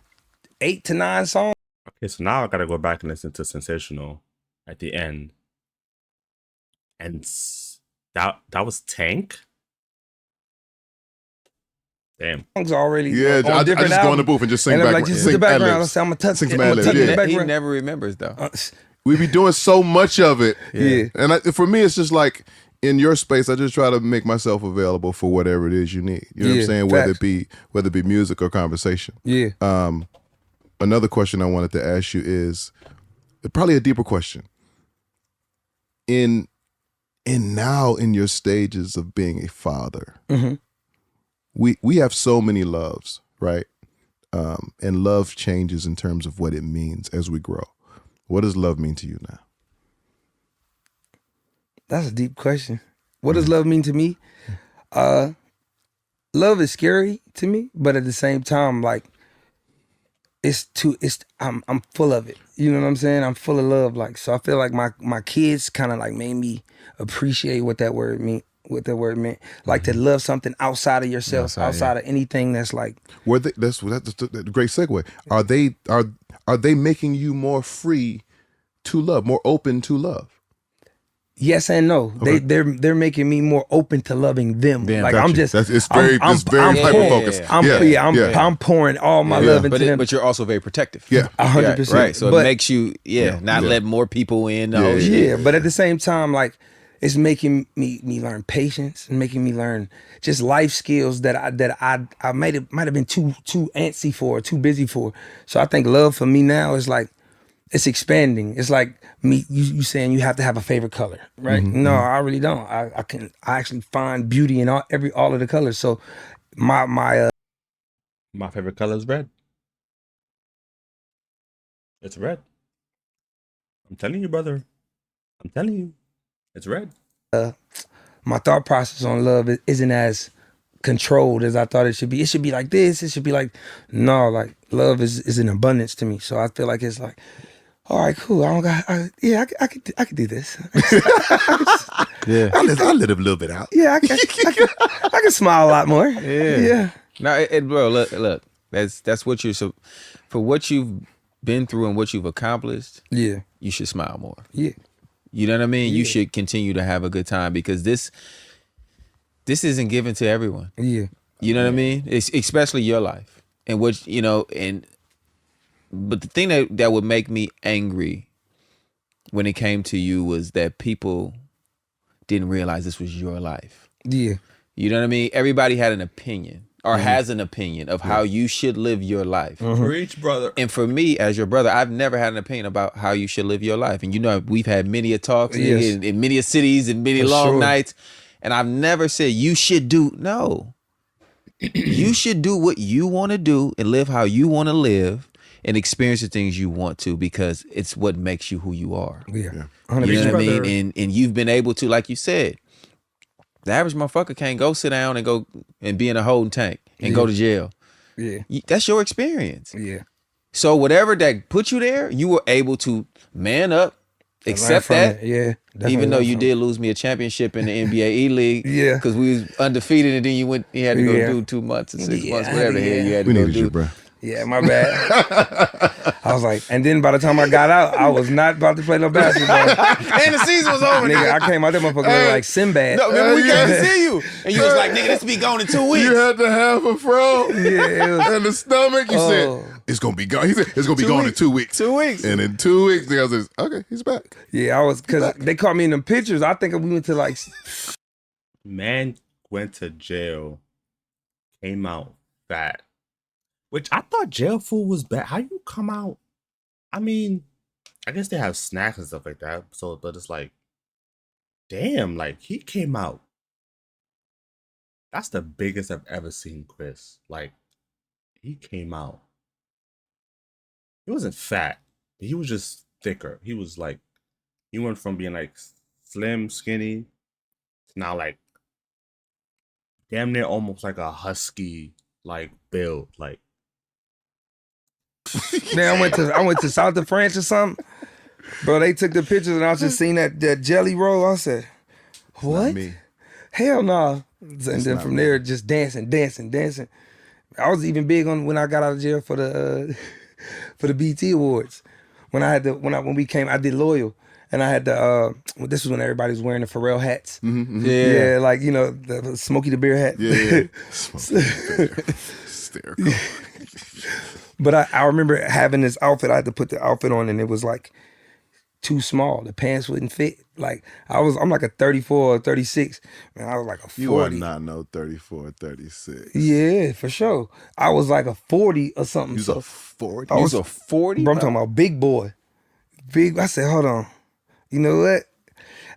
S5: 8 to 9 songs.
S1: Okay, so now I gotta go back and listen to Sensational at the end. And that was Tank? Damn.
S5: Already.
S3: Yeah,
S5: on
S3: I
S5: different
S3: just go in the
S5: albums.
S3: booth and just sing
S5: And I'm
S3: back.
S5: like, just
S3: sing
S5: the background. I
S3: ad-libs.
S5: say, I'm gonna touch
S3: Sing some
S5: I'm gonna
S3: ad-libs,
S5: touch
S3: yeah.
S5: the
S4: He
S5: background.
S4: never remembers though.
S3: We be doing so much of it.
S5: Yeah.
S3: And for me, it's just like in your space, I just try to make myself available for whatever it is you need. You know what I'm
S5: Yeah,
S3: saying?
S5: facts.
S3: Whether it be music or conversation.
S5: Yeah.
S3: Another question I wanted to ask you is probably a deeper question. In now in your stages of being a father,
S5: Mhm.
S3: we have so many loves, right? And love changes in terms of what it means as we grow. What does love mean to you now?
S5: That's a deep question. What does love mean to me? Love is scary to me, but at the same time, like I'm full of it. You know what I'm saying? I'm full of love. Like, so I feel like my kids kind of like made me appreciate what that word meant. Like to love something outside of yourself, outside of anything that's like.
S3: Were they, that's a great segue. Are they making you more free to love, more open to love?
S5: Yes and no.
S3: Okay.
S5: They're making me more open to loving them. Like
S3: Gotcha.
S5: I'm just
S3: it's very
S5: I'm
S3: hyper
S5: pouring-
S3: focused.
S5: I'm pouring all my love into them.
S4: But you're also very protective.
S3: Yeah.
S5: 100%.
S4: Right. So
S5: But-
S4: it makes you, not let more people in.
S3: Yeah,
S5: Yeah, but at the same time, like it's making me learn patience and making me learn just life skills that I might have been too antsy for, too busy for. So I think love for me now is like it's expanding. It's like me you saying you have to have a favorite color, right? No, I really don't. I actually find beauty in all of the colors. So my
S1: favorite color is red. It's red. I'm telling you, brother. I'm telling you. It's red.
S5: my thought process on love isn't as controlled as I thought it should be. It should be like this. It should be like, no, like love is an abundance to me. So I feel like it's like, all right, cool. I could do this.
S4: Yeah.
S3: I let a little bit out.
S5: Yeah, I can smile a lot more. Yeah.
S4: No, bro, look. That's what you're for what you've been through and what you've accomplished.
S5: Yeah.
S4: You should smile more.
S5: Yeah.
S4: You know what I mean? You should continue to have a good time because this isn't given to everyone.
S5: Yeah.
S4: You know what I mean? It's especially your life and what but the thing that would make me angry when it came to you was that people didn't realize this was your life.
S5: Yeah.
S4: You know what I mean? Everybody had an opinion or has an opinion of how you should live your life.
S1: Preach, brother.
S4: And for me, as your brother, I've never had an opinion about how you should live your life. And you know, we've had many a talks
S5: Yes.
S4: in many a cities and many
S5: For
S4: long
S5: sure.
S4: nights. And I've never said you should do. No. You should do what you want to do and live how you want to live and experience the things you want to because it's what makes you who you are.
S5: Yeah.
S4: You know what I mean?
S1: brother.
S4: And you've been able to, like you said, the average motherfucker can't go sit down and go and be in a holding tank and go to jail.
S5: Yeah.
S4: That's your experience.
S5: Yeah.
S4: So whatever that put you there, you were able to man up, accept
S5: Learn from
S4: that.
S5: it. Yeah. Definitely
S4: Even though
S5: learn
S4: you
S5: from
S4: did lose me a championship in the NBA E League,
S5: Yeah.
S4: because we was undefeated, and then you had to go
S5: Yeah.
S4: do 2 months or 6
S5: Yeah,
S4: months, whatever the hell you had to
S3: We
S4: go
S3: needed
S4: do.
S3: you, bro.
S5: Yeah, my bad. I was like, and then by the time I got out, I was not about to play no basketball.
S4: And the season was over,
S5: Nigga,
S4: nigga.
S5: I came out there motherfucker looking like Sinbad.
S4: No, remember we came to
S3: Yeah.
S4: see you, and you was like, "Nigga, this be gone in 2 weeks."
S3: You had to have a fro.
S5: Yeah, it was.
S3: And the stomach, you
S5: Oh.
S3: said, it's going to be gone. He said, it's going to be gone in 2 weeks.
S4: 2 weeks.
S3: And in 2 weeks, the guy says, okay, he's back.
S5: Yeah, I was, because they caught me in them pictures. I think we went to like,
S1: Man went to jail, came out fat. Which I thought jail food was bad. How you come out? I mean, I guess they have snacks and stuff like that. So, but it's like, damn, like he came out. That's the biggest I've ever seen Chris. Like, he came out. He wasn't fat. He was just thicker. He was like, he went from being like slim, skinny, to now like damn near almost like a husky like build. Like,
S5: then I went to South of France or something. Bro, they took the pictures and I just seen that jelly roll. I said,
S3: Not
S5: what?
S3: me.
S5: Hell no. And then
S3: not
S5: from
S3: me.
S5: there, just dancing. I was even big on when I got out of jail for the for the BT Awards. When I had the when we came, I did Loyal, and I had the this was when everybody was wearing the Pharrell hats. Yeah, like you know the Smokey the Bear hat.
S3: Yeah. Hysterical.
S5: But I remember having this outfit. I had to put the outfit on, and it was like too small. The pants wouldn't fit. Like I'm like a 34 or 36. Man, I was like a 40.
S3: You are not no 34, 36.
S5: Yeah, for sure. I was like a 40 or something.
S3: You's
S5: So
S3: a 40.
S5: I
S4: You
S5: was
S4: was a 40.
S5: bro, I'm talking about big boy. Big. I said, hold on. You know what?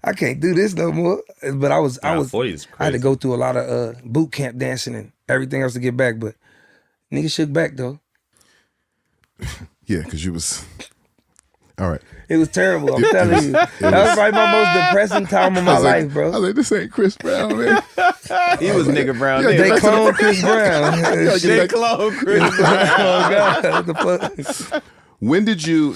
S5: I can't do this no more. But I was
S1: 40 is
S5: I had to
S1: crazy.
S5: go through a lot of boot camp dancing and everything else to get back. But nigga shook back though.
S3: Yeah, because you was. All right.
S5: It was terrible. I'm telling you. That was probably my most depressing time of my life,
S3: I
S5: bro.
S3: was like, this ain't Chris Brown, man.
S4: He was nigga Brown.
S3: Yeah,
S4: nigga.
S5: They cloned Chris Brown.
S4: They cloned Chris Brown.
S5: Oh God. What the fuck?
S3: When did you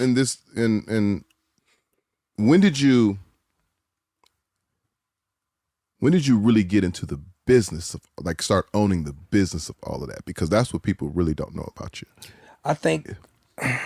S3: when did you really get into the business of like start owning the business of all of that? Because that's what people really don't know about you.
S5: I think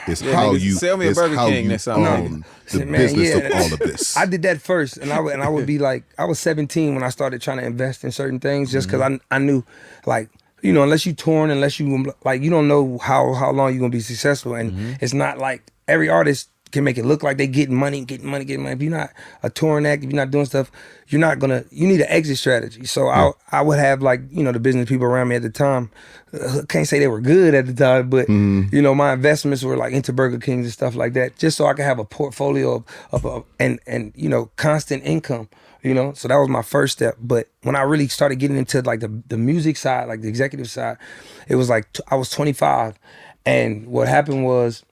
S3: It's
S4: Yeah,
S3: how
S4: nigga,
S3: you
S4: sell me a
S3: it's
S4: Burger
S3: how
S4: King
S3: you
S4: next time.
S3: own the
S5: Man,
S3: business
S5: yeah.
S3: of all of this.
S5: I did that first, and I would be like, I was 17 when I started trying to invest in certain things, just because I knew, like, you know, unless you torn, unless you like, you don't know how long you're gonna be successful, and it's not like every artist can make it look like they getting money. If you're not a touring act, if you're not doing stuff, you're not gonna. You need an exit strategy. So I would have like you know the business people around me at the time. Can't say they were good at the time, but you know my investments were like into Burger Kings and stuff like that, just so I could have a portfolio of and you know constant income. You know, so that was my first step. But when I really started getting into like the music side, like the executive side, it was like I was 25, and what happened was.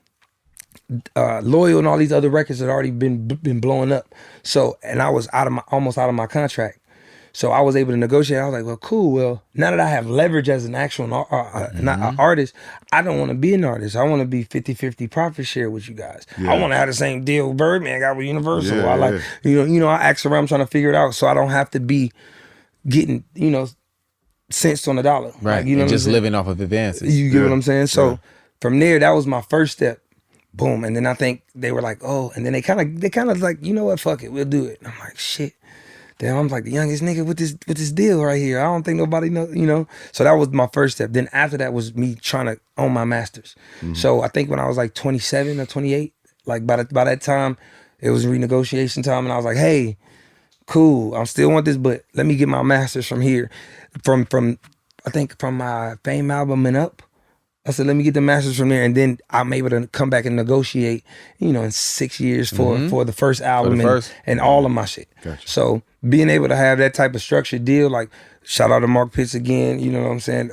S5: Loyal and all these other records had already been blowing up. So and I was almost out of my contract. So I was able to negotiate. I was like, well, cool. Well, now that I have leverage as an actual not an artist, I don't want to be an artist. I want to be 50-50 profit share with you guys. I want to have the same deal Birdman got with Universal.
S3: Yeah,
S5: I like you know I ask around trying to figure it out so I don't have to be getting you know cents on the dollar.
S4: Right.
S5: Like, you know
S4: and
S5: what I'm
S4: just
S5: saying?
S4: living off of advances.
S5: You get what I'm saying? So from there, that was my first step. Boom. And then I think they were like, oh, and then they kind of like, you know what, fuck it, we'll do it. And I'm like, shit. Then I'm like the youngest nigga with this deal right here. I don't think nobody know, you know. So that was my first step. Then after that was me trying to own my masters. So I think when I was like 27 or 28, like by that time, it was renegotiation time, and I was like, hey, cool, I still want this, but let me get my masters from here, from I think from my Fame album and up. I said, let me get the masters from there, and then I'm able to come back and negotiate, you know, in 6 years for the first album and all of my shit.
S3: Gotcha.
S5: So being able to have that type of structured deal, like shout out to Mark Pitts again, you know what I'm saying?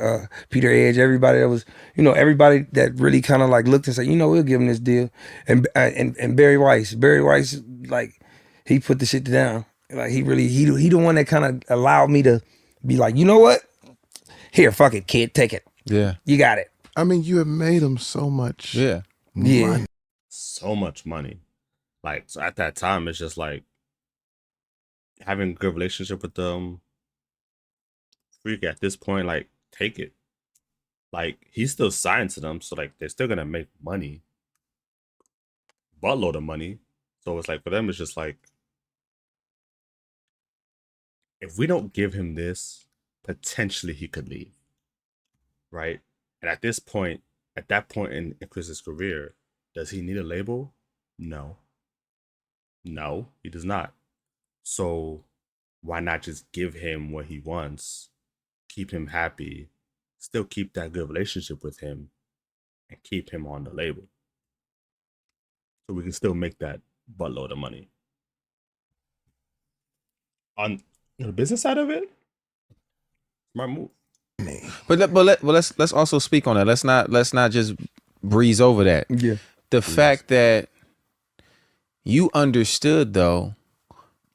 S5: Peter Edge, everybody that was, you know, everybody that really kind of like looked and said, you know, we'll give him this deal. And Barry Weiss, like he put the shit down. Like he the one that kind of allowed me to be like, you know what? Here, fuck it, kid, take it.
S4: Yeah.
S5: You got it.
S3: I mean, you have made them so much.
S4: Yeah.
S5: Yeah.
S1: So much money. Like, so at that time, it's just like having a good relationship with them. Freak at this point, like, take it. like he's still signed to them, so like they're still gonna make money, buttload of money. So it's like for them, it's just like if we don't give him this, potentially he could leave, right? And at this point, at that point in Chris's career, does he need a label? No. No, he does not. So why not just give him what he wants, keep him happy, still keep that good relationship with him, and keep him on the label? So we can still make that buttload of money. On the business side of it, smart move.
S4: But let's also speak on that. Let's not just breeze over that.
S5: Yeah.
S4: The fact that you understood though,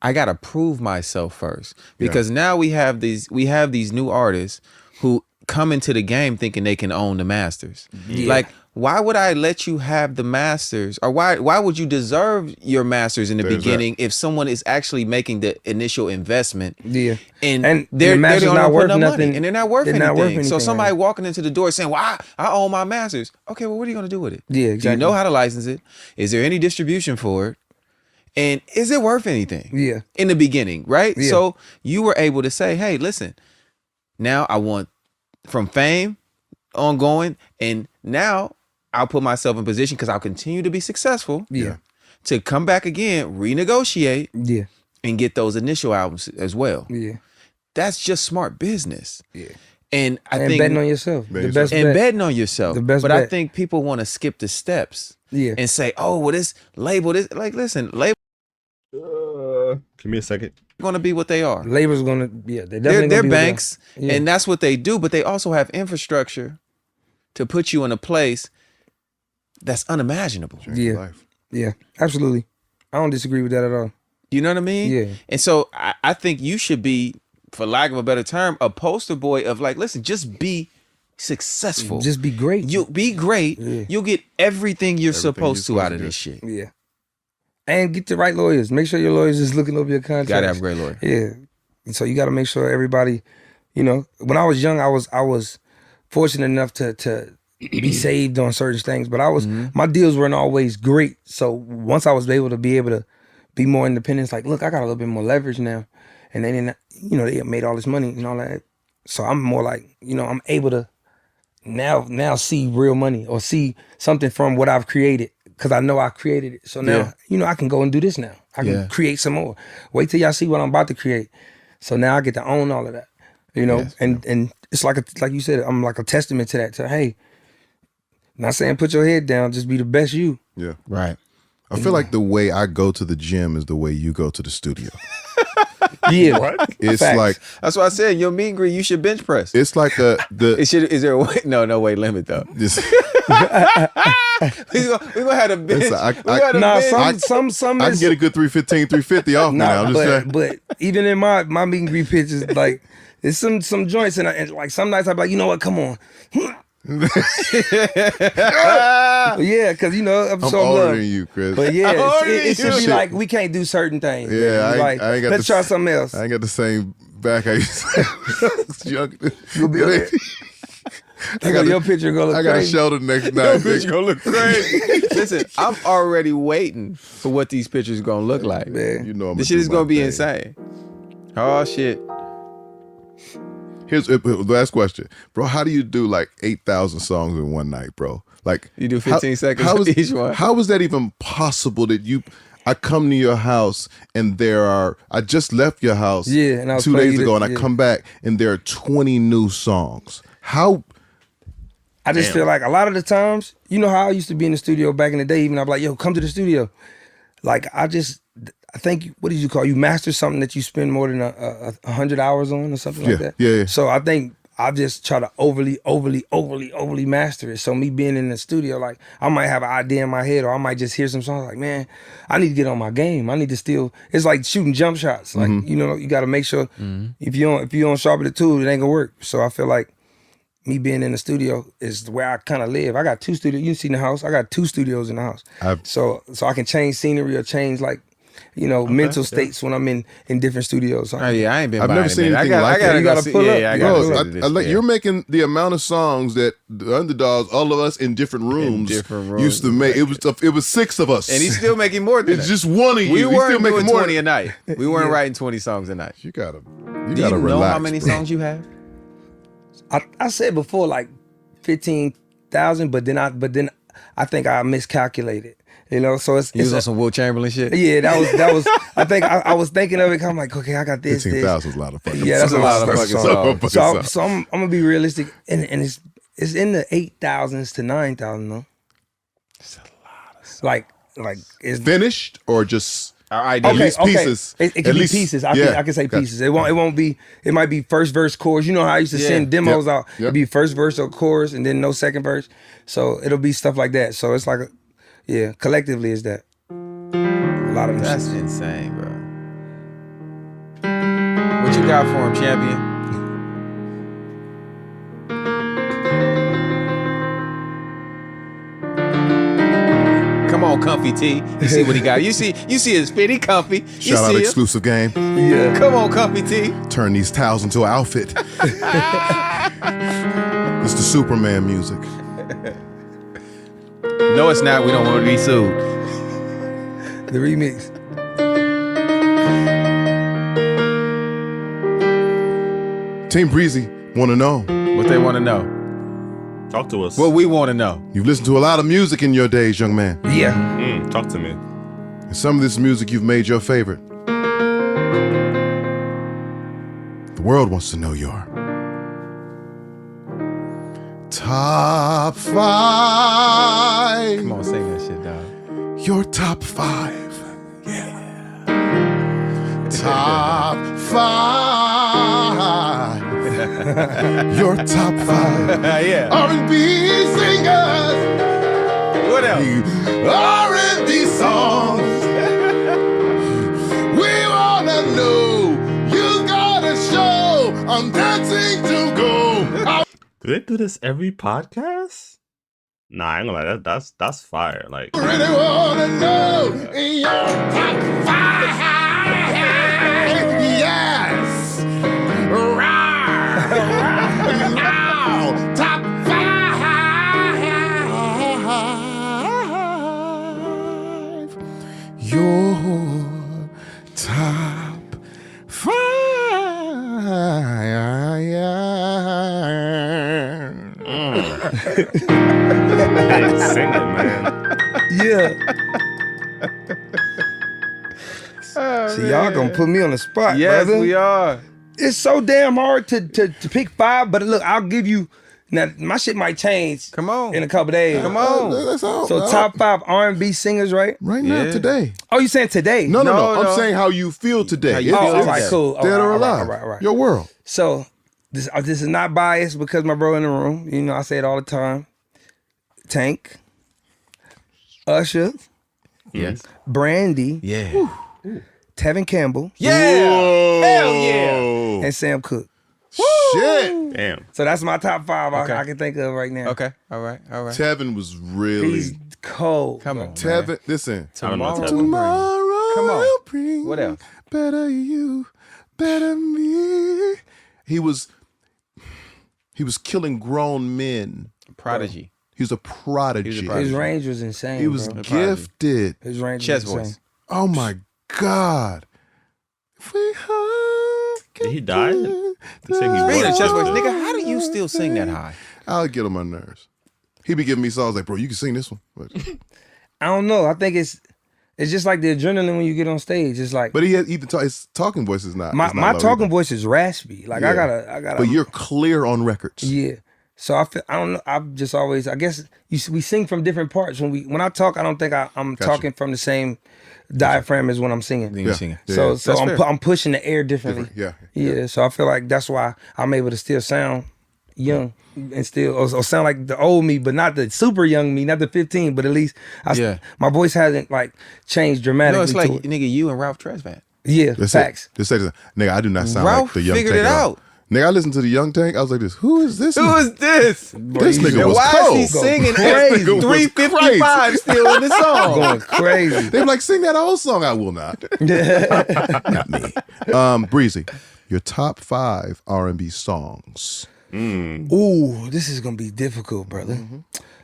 S4: I gotta prove myself first because now we have these new artists who come into the game thinking they can own the masters. Like, why would I let you have the masters, or why would you deserve your masters in the beginning if someone is actually making the initial investment?
S5: Yeah,
S4: and
S5: the masters
S4: the only
S5: not
S4: one
S5: worth
S4: putting up
S5: nothing,
S4: money, and they're not worth
S5: they're
S4: anything.
S5: not worth anything.
S4: So somebody
S5: right?
S4: walking into the door saying, "Well, I own my masters." Okay, well, what are you gonna do with it?
S5: Yeah,
S4: Do you
S5: exactly.
S4: know how to license it? Is there any distribution for it? And is it worth anything?
S5: Yeah.
S4: In the beginning, right?
S5: Yeah.
S4: So you were able to say, hey, listen, now I want from fame ongoing, and now I'll put myself in position because I'll continue to be successful.
S5: Yeah.
S4: To come back again, renegotiate,
S5: Yeah.
S4: and get those initial albums as well.
S5: Yeah.
S4: That's just smart business.
S5: Yeah.
S4: And I
S5: And
S4: think
S5: betting on yourself. The
S3: Betting
S5: best
S4: and
S5: bet.
S4: betting on yourself.
S5: The best
S4: but I
S5: bet.
S4: think people want to skip the steps
S5: Yeah.
S4: and say, oh, well, this label, this like listen, label
S1: Give me a second.
S4: going to be what they are.
S5: Labor's gonna, yeah, they're
S4: They're
S5: definitely gonna be
S4: banks,
S5: Yeah.
S4: and that's what they do. But they also have infrastructure to put you in a place that's unimaginable.
S3: Change
S5: Yeah.
S3: life.
S5: Yeah, absolutely. I don't disagree with that at all.
S4: You know what I mean?
S5: Yeah.
S4: And so I think you should be, for lack of a better term, a poster boy of like, listen, just be successful.
S5: Just be great.
S4: You'll be great.
S5: Yeah.
S4: You'll get everything you're supposed to
S3: supposed
S4: out
S3: to
S4: of
S3: get.
S4: this shit.
S5: Yeah. And get the right lawyers. Make sure your lawyers is looking over your contract.
S4: Gotta have a great lawyer.
S5: Yeah. And so you got to make sure everybody, you know, when I was young, I was fortunate enough to be saved on certain things, but my deals weren't always great. So once I was able to be more independent, it's like, look, I got a little bit more leverage now. And they didn't, you know, they made all this money and all that. So I'm more like, you know, I'm able to now see real money or see something from what I've created. Cause I know I created it. So now,
S4: Yeah.
S5: you know, I can go and do this now. I can
S4: Yeah.
S5: create some more. Wait till y'all see what I'm about to create. So now I get to own all of that. You know,
S4: Yes,
S5: and it's like you said, I'm like a testament to that. To hey, not saying put your head down, just be the best you.
S3: Yeah.
S4: Right.
S3: I feel like the way I go to the gym is the way you go to the studio.
S5: Yeah.
S1: What?
S3: It's
S5: Facts.
S3: like
S4: That's why I said your meet and greet, you should bench press.
S3: it's like
S4: Is there a weight? No weight limit though.
S3: this,
S4: we gonna have a bench.
S3: Listen, I-
S4: we gonna
S5: Nah,
S4: bench.
S5: some
S3: I can
S5: is
S3: get a good 315, 350 off me now. I'm just saying.
S5: but even in my meet and greet pictures, like there's some joints and like some nights I'm like, you know what, come on. Yeah, because you know I'm
S3: I'm
S5: so
S3: older
S5: love.
S3: than you, Chris.
S5: But yeah,
S4: older
S5: it
S4: than
S5: should be
S3: you.
S5: like we can't do certain things.
S3: Yeah, I ain't-
S5: like
S3: I ain't got
S5: let's
S3: the-
S5: try something else.
S3: I ain't got the same back I used to.
S5: You'll be okay.
S3: I got
S5: Your picture gonna look
S3: I got a
S5: crazy.
S3: show the next night. nigga.
S4: gonna look crazy. Listen, I'm already waiting for what these pictures gonna look like.
S5: Man.
S3: You know I'm
S4: This shit
S3: do
S4: is gonna
S3: my
S4: be
S3: thing.
S4: insane. Oh shit.
S3: Here's the last question, bro. How do you do like 8,000 songs in one night, bro? Like
S4: You do 15 seconds
S3: how is,
S4: each one.
S3: How is that even possible? That I come to your house and I just left your house
S5: Yeah, and I was
S3: 2
S5: playing
S3: days
S5: you
S3: ago,
S5: the-
S3: and I
S5: yeah.
S3: come back and there are 20 new songs. How?
S5: I just feel like a lot of the times, you know how I used to be in the studio back in the day, even I'm like, yo, come to the studio. Like I think, what did you call, you master something that you spend more than 100 hours on or something like that.
S3: Yeah.
S5: So I think I just try to overly master it. So me being in the studio, like I might have an idea in my head or I might just hear some songs like, man, I need to get on my game. I need to still, it's like shooting jump shots. Like, you know, you got to make sure if you don't sharpen the tool, it ain't gonna work. So I feel like me being in the studio is where I kind of live. I got 2 studios. You see in the house, I got 2 studios in the house. So I can change scenery or change like mental states when I'm in different studios.
S4: Oh yeah, I ain't been.
S3: I've never seen anything like
S4: that.
S3: that.
S4: You gotta
S5: pull up.
S4: Yeah, I
S3: Bro,
S4: gotta see this.
S3: you're making the amount of songs that the Underdogs, all of us in different rooms, used to make. It was 6 of us,
S4: and he's still making more than
S3: it's
S4: that.
S3: just one of you.
S4: We
S3: He's
S4: weren't
S3: still making
S4: doing
S3: more
S4: 20 a night. We weren't writing 20 songs a night.
S3: You gotta
S4: Do you know
S3: relax,
S4: how many
S3: bro.
S4: songs you have?
S5: I said before like 15,000, but then I think I miscalculated. So it's
S4: You was on some Will Chamberlain shit.
S5: yeah, that was. I think I was thinking of it. I'm like, okay, I got this.
S3: 15,000 is a lot of fucking.
S5: Yeah, that's a lot of fucking
S3: songs.
S5: So I'm gonna be realistic, and it's in the 8,000s to 9,000 though.
S4: It's a lot of songs.
S5: Like it's
S3: Finished or just
S4: At
S3: least pieces.
S5: It can
S3: At
S5: be
S3: least-
S5: pieces. I
S3: yeah.
S5: can say
S3: Gotcha.
S5: pieces. It won't be. It might be first verse, chorus. You know how I used to send demos out.
S3: Yep.
S5: It'd be first verse or chorus, and then no second verse. So it'll be stuff like that. So it's like, collectively is that. A lot of them.
S4: That's insane, bro. What you got for him, champion? Come on, Comfy T. You see what he got. You see his fit. He comfy. You
S3: shout out
S4: see him.
S3: exclusive game.
S5: Yeah.
S4: Come on, Comfy T.
S3: Turn these towels into an outfit. It's the Superman music.
S4: No, it's not. We don't want to be sued.
S5: The remix.
S3: Team Breezy want to know.
S4: What they want to know.
S1: Talk to us.
S4: What we want to know.
S3: You've listened to a lot of music in your days, young man.
S5: Yeah.
S1: Talk to me.
S3: And some of this music you've made your favorite. The world wants to know your top 5.
S4: Come on, sing that shit, dog.
S3: Your top 5. Yeah. Top 5. Your top 5
S4: Yeah.
S3: R&B singers.
S4: What else?
S3: R&B songs. We wanna know. You gotta show. I'm dancing to go.
S1: Do they do this every podcast? Nah, I ain't gonna lie. That's fire. Like,
S3: I really wanna know. Your top 5. Yes. Right. Now. Top 5. Your top 5.
S1: hey, sing it, man.
S5: Yeah. See, y'all gonna put me on the spot,
S4: Yes,
S5: brother.
S4: we are.
S5: It's so damn hard to pick 5, but look, I'll give you. Now, my shit might change.
S4: Come on.
S5: In a couple days.
S4: Come on.
S3: That's all.
S5: So top 5 R&B singers, right?
S3: Right now,
S4: Yeah.
S3: today.
S5: Oh, you saying today?
S3: No.
S4: No.
S3: I'm saying how you feel today.
S4: How you
S5: Oh,
S4: feel
S5: all
S4: today.
S5: right, cool.
S3: Dead or alive.
S5: All right.
S3: Your world.
S5: So this is not biased because my bro in the room. You know, I say it all the time. Tank, Usher,
S4: Yes.
S5: Brandy,
S4: Yeah.
S5: Tevin Campbell,
S4: Yeah. Hell yeah.
S5: and Sam Cooke.
S3: Shit.
S1: Damn.
S5: So that's my top 5
S4: Okay.
S5: I can think of right now.
S4: Okay. All right.
S3: Tevin was really.
S5: He's cold.
S4: Come on.
S3: Tevin,
S4: man.
S3: listen.
S1: I don't know
S4: Tomorrow.
S1: Tevin.
S3: Tomorrow
S4: Come on.
S3: will bring
S4: What else?
S3: better you, better me. He was killing grown men.
S4: Prodigy.
S3: He was a prodigy.
S4: He was a prodigy.
S5: His range was insane.
S3: He was
S5: bro.
S3: gifted.
S5: His range
S4: Chest
S5: was
S4: voice.
S5: insane.
S3: Oh my God. If we hug
S1: Did he die?
S3: again,
S1: They say he
S3: then
S4: Speaking of
S1: was.
S4: chest voice, nigga, how do you still sing that high?
S3: I'll get on my nerves. He be giving me songs like, bro, you can sing this one. But,
S5: I don't know. I think it's just like the adrenaline when you get on stage. It's like
S3: but his talking voice is not.
S5: my
S3: is not low
S5: talking
S3: either.
S5: voice is raspy. Like I
S3: Yeah.
S5: gotta.
S3: But you're clear on records.
S5: Yeah. So I don't know. I've just always. I guess we sing from different parts. When I talk, I don't think I'm
S3: Gotcha.
S5: talking from the same diaphragm as when I'm singing.
S4: Then you sing it.
S3: Yeah.
S5: So
S4: That's
S5: I'm
S4: fair.
S5: I'm pushing the air differently.
S3: Yeah.
S5: Yeah. So I feel like that's why I'm able to still sound young and still or sound like the old me, but not the super young me, not the 15, but at least my voice hasn't like changed dramatically.
S4: No, it's like
S5: to it.
S4: nigga, you and Ralph Tresvant.
S5: Yeah,
S3: That's
S5: facts.
S3: It. Just say this. Nigga, I do not sound
S4: Ralph
S3: like the young
S4: figured
S3: Take
S4: it out.
S3: Nigga, I listened to the Young Tank. I was like, "Who is this?
S4: Who is this?
S3: This nigga
S4: And
S3: was
S4: why
S3: cold.
S4: is he singing
S5: crazy.
S4: 355 still in the song?
S5: Going crazy.
S3: They were like, "Sing that whole song." I will not. Not me. Breezy, your top 5 R&B songs.
S5: Ooh, this is gonna be difficult, brother.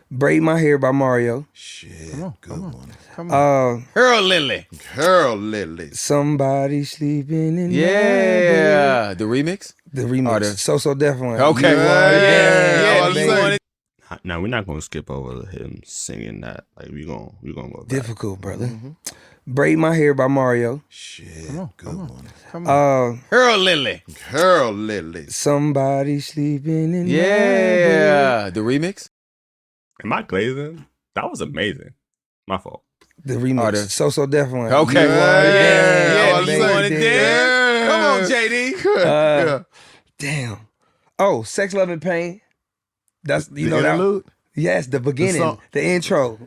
S5: Braid My Hair by Mario.
S3: Shit, good one.
S4: Earl Lily.
S3: Carol Lily.
S5: Somebody sleeping in
S4: Yeah. The remix?
S5: the remix.
S4: Or the-
S5: So definitely.
S4: Okay.
S3: Yeah, I was
S4: you
S3: saying.
S4: want it?
S1: Now we're not gonna skip over him singing that. Like we gonna go back.
S5: Difficult, brother. Braid My Hair by Mario.
S3: Shit, good one.
S4: Earl Lily.
S3: Carol Lily.
S5: Somebody sleeping in
S4: Yeah. The remix?
S1: Am I glazing? That was amazing. My fault.
S5: the remix.
S4: Or the-
S5: So definitely.
S4: Okay.
S3: Yeah, I was
S4: You
S3: saying.
S4: want it there? Come on, JD.
S3: Yeah.
S5: Damn. Oh, Sex, Love, and Pain. That's you
S3: The
S5: know that.
S3: interlude?
S5: Yes, the beginning,
S3: song.
S5: the intro,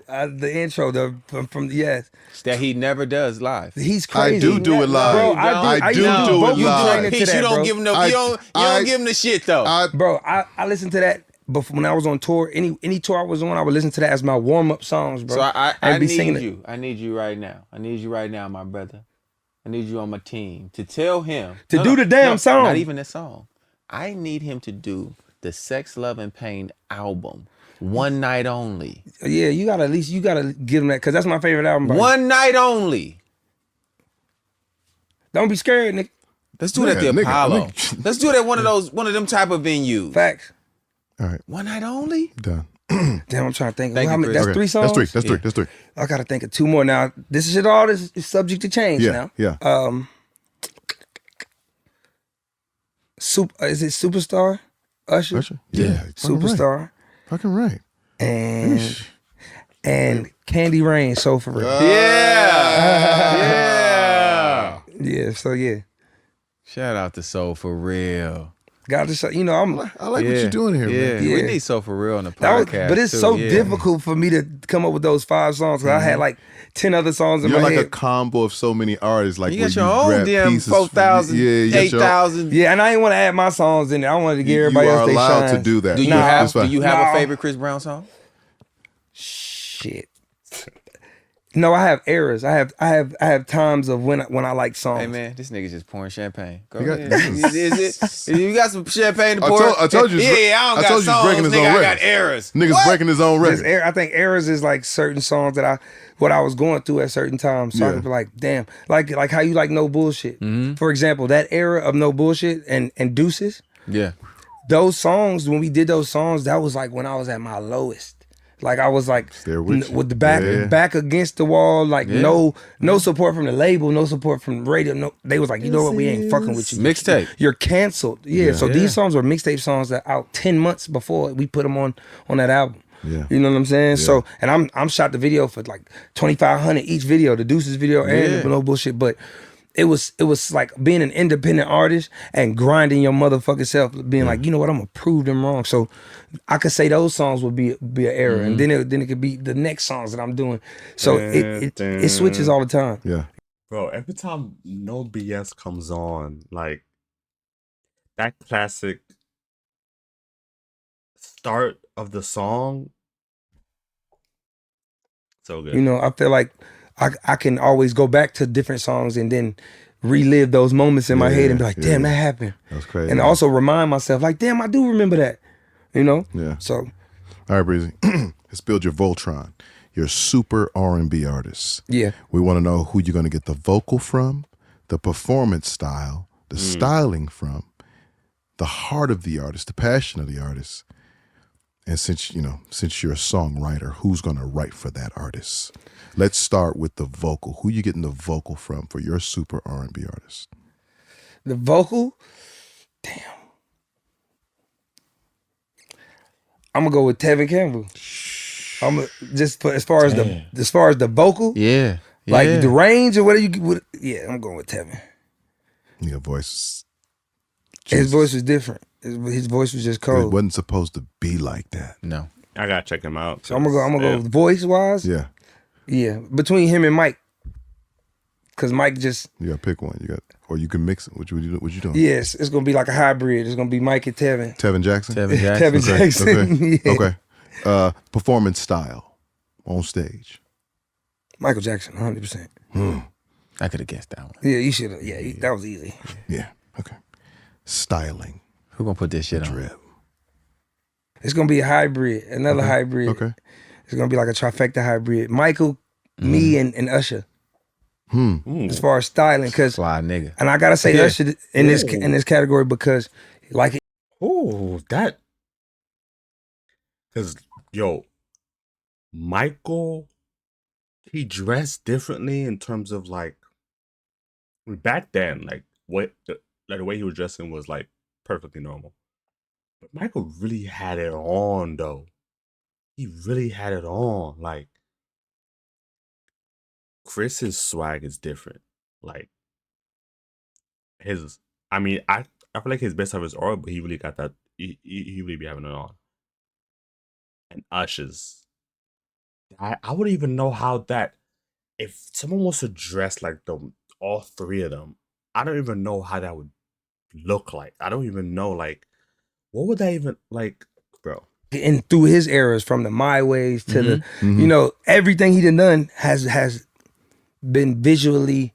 S5: from yes.
S4: That he never does live.
S5: He's
S3: I
S5: crazy.
S3: do it live.
S5: Bro.
S3: I
S5: used
S3: do
S5: to
S3: do it
S5: vocal
S3: live.
S5: training to that,
S4: You don't
S5: bro.
S4: give him no.
S3: I-
S4: You don't give him the shit though.
S5: Bro, I listened to that before when I was on tour. Any tour I was on, I would listen to that as my warm up songs, bro.
S4: So I
S5: And be
S4: need
S5: singing it.
S4: you. I need you right now. I need you right now, my brother. I need you on my team to tell him
S5: To do the damn song.
S4: Not even the song. I need him to do the Sex, Love, and Pain album, one night only.
S5: Yeah, you gotta give him that because that's my favorite album. Bro.
S4: One night only.
S5: Don't be scared, Nick.
S4: Let's do it at the
S3: Nigga,
S4: Apollo.
S3: nigga.
S4: Let's do it at one of them type of venues.
S5: Facts.
S3: All right,
S4: One night only.
S3: done.
S5: Damn, I'm trying to think.
S4: Thank
S5: How
S4: you,
S5: many,
S4: Chris.
S5: that's 3 songs.
S3: That's three.
S5: I gotta think of 2 more now. This is subject to change
S3: Yeah,
S5: now.
S3: yeah.
S5: Is it Superstar? Usher?
S3: Usher? Yeah,
S5: Superstar.
S3: Fucking right.
S5: And Candy Rain, So For Real.
S4: Yeah.
S5: Yeah, so yeah.
S4: Shout out to Soul for Real.
S5: Got to say, you know, I'm
S3: I like what you're doing here, man.
S4: We
S5: Yeah.
S4: need Soul for Real on the
S5: that was,
S4: podcast.
S5: but it's
S4: too,
S5: so
S4: yeah.
S5: difficult for me to come up with those 5 songs because I had like 10 other songs in
S3: You're
S5: my
S3: like
S5: head.
S3: a combo of so many artists. Like
S4: You
S3: where
S4: got your own
S3: grab
S4: damn
S3: pieces
S4: 4,000,
S3: Yeah, you got your own-
S4: 8,000.
S5: Yeah, and I didn't want to add my songs in there. I wanted to give
S3: You
S5: everybody else
S3: are
S5: they
S3: allowed
S5: shine.
S3: to do that.
S4: Do you
S5: Nah.
S4: have
S3: That's fine.
S5: Nah.
S4: a favorite Chris Brown song?
S5: Shit. No, I have errors. I have times of when I like songs.
S4: Hey man, this nigga's just pouring champagne. Go
S3: You got-
S4: ahead. Is it? You got some champagne to
S3: I
S4: pour?
S3: told you.
S4: Yeah, I don't
S3: I
S4: got
S3: told you
S4: songs.
S3: breaking his
S4: Nigga,
S3: own
S4: I got
S3: record.
S4: errors.
S3: Niggas
S4: What?
S3: breaking his own
S5: Just
S3: record.
S5: I think errors is like certain songs that I was going through at certain times. So I
S3: Yeah.
S5: could be like, damn, like how you like No Bullshit. For example, that era of No Bullshit and Deuces,
S4: Yeah.
S5: those songs, when we did those songs, that was like when I was at my lowest. Like I was like
S3: There with you.
S5: with the
S3: Yeah.
S5: back against the wall, like
S4: Yeah.
S5: no support from the label, no support from the radio. No, they was like, you know what, we ain't fucking with you.
S4: Mixtape.
S5: You're canceled. Yeah. So
S4: Yeah.
S5: these songs were mixtape songs that out 10 months before we put them on that album.
S3: Yeah.
S5: You know what I'm saying? So, and I'm shot the video for like 2,500 each video, the Deuces video and
S4: Yeah.
S5: the No Bullshit. But it was like being an independent artist and grinding your motherfucking self, being like, you know what, I'm gonna prove them wrong. So I could say those songs would be an error, and then it could be the next songs that I'm doing. So it switches all the time.
S3: Yeah.
S1: Bro, every time No BS comes on, like that classic start of the song, so good.
S5: You know, I feel like I can always go back to different songs and then relive those moments in my head and be like, damn, that happened.
S3: That's crazy.
S5: And also remind myself, like, damn, I do remember that. You know?
S3: Yeah.
S5: So
S3: All right, Breezy. Let's build your Voltron. You're a super R&B artist.
S5: yeah.
S3: We want to know who you're going to get the vocal from, the performance style, the styling from, the heart of the artist, the passion of the artist. And since you're a songwriter, who's going to write for that artist? Let's start with the vocal. Who you getting the vocal from for your super R&B artist?
S5: The vocal, damn. I'm gonna go with Tevin Campbell. Just as far as the vocal,
S4: Yeah.
S5: like the range or whatever yeah, I'm going with Tevin.
S3: Your voice.
S5: His voice was different. His voice was just
S3: It
S5: cold.
S3: wasn't supposed to be like that.
S4: No.
S1: I gotta check him out.
S5: So I'm gonna go voice wise.
S3: Yeah.
S5: Yeah, between him and Mike. Cause Mike just
S3: You gotta pick one. Or you can mix it. What you doing?
S5: yes, it's gonna be like a hybrid. It's gonna be Mike and Tevin.
S3: Tevin Jackson.
S4: Tevin Jackson.
S5: Tevin Jackson.
S3: Okay.
S5: Yeah.
S3: Okay. Performance style on stage.
S5: Michael Jackson, 100%.
S4: I could have guessed that one.
S5: Yeah, you should have. Yeah, that was easy.
S3: Yeah. Okay. Styling.
S4: Who gonna put this shit on?
S3: Drip.
S5: It's gonna be a hybrid, another hybrid.
S3: Okay.
S5: It's gonna be like a trifecta hybrid. Michael, me, and Usher. As far as styling, cause
S4: Fly nigga.
S5: and I gotta say
S4: Yeah.
S5: Usher in this category because like
S1: Oh, that. Because, yo, Michael, he dressed differently in terms of like, back then, like, the way he was dressing was like perfectly normal. But Michael really had it on, though. He really had it on. Like, Chris's swag is different. Like, I mean, I feel like his best of his aura, but he really got that. He really be having it on. And Usher's, I wouldn't even know how that. If someone wants to dress like them, all three of them, I don't even know how that would look like. I don't even know, like, what would that even like, bro?
S5: and through his eras from the My Ways to the you know everything he done has been visually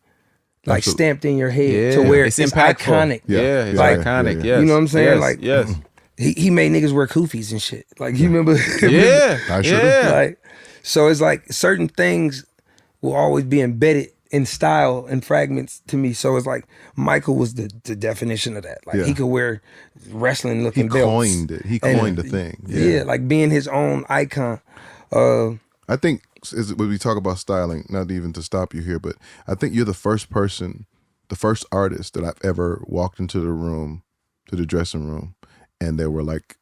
S5: like
S3: Absolutely.
S5: stamped in your head to
S4: Yeah.
S5: where
S4: It's
S5: it's
S4: impactful.
S5: iconic.
S4: Yeah, it's
S5: Like,
S4: iconic.
S3: yeah.
S4: Yes.
S5: You know what I'm saying?
S4: Yes,
S5: Like-
S4: yes.
S5: He made niggas wear koofies and shit. Like you remember?
S4: Yeah.
S3: I sure do.
S4: yeah.
S5: Like so it's like certain things will always be embedded in style and fragments to me. So it's like Michael was the definition of that. Like
S3: Yeah.
S5: he could wear wrestling
S3: He
S5: looking belts.
S3: coined it. He coined the thing.
S5: Yeah, like being his own icon.
S3: I think when we talk about styling, not even to stop you here, but I think you're the first artist that I've ever walked into the dressing room, and there were like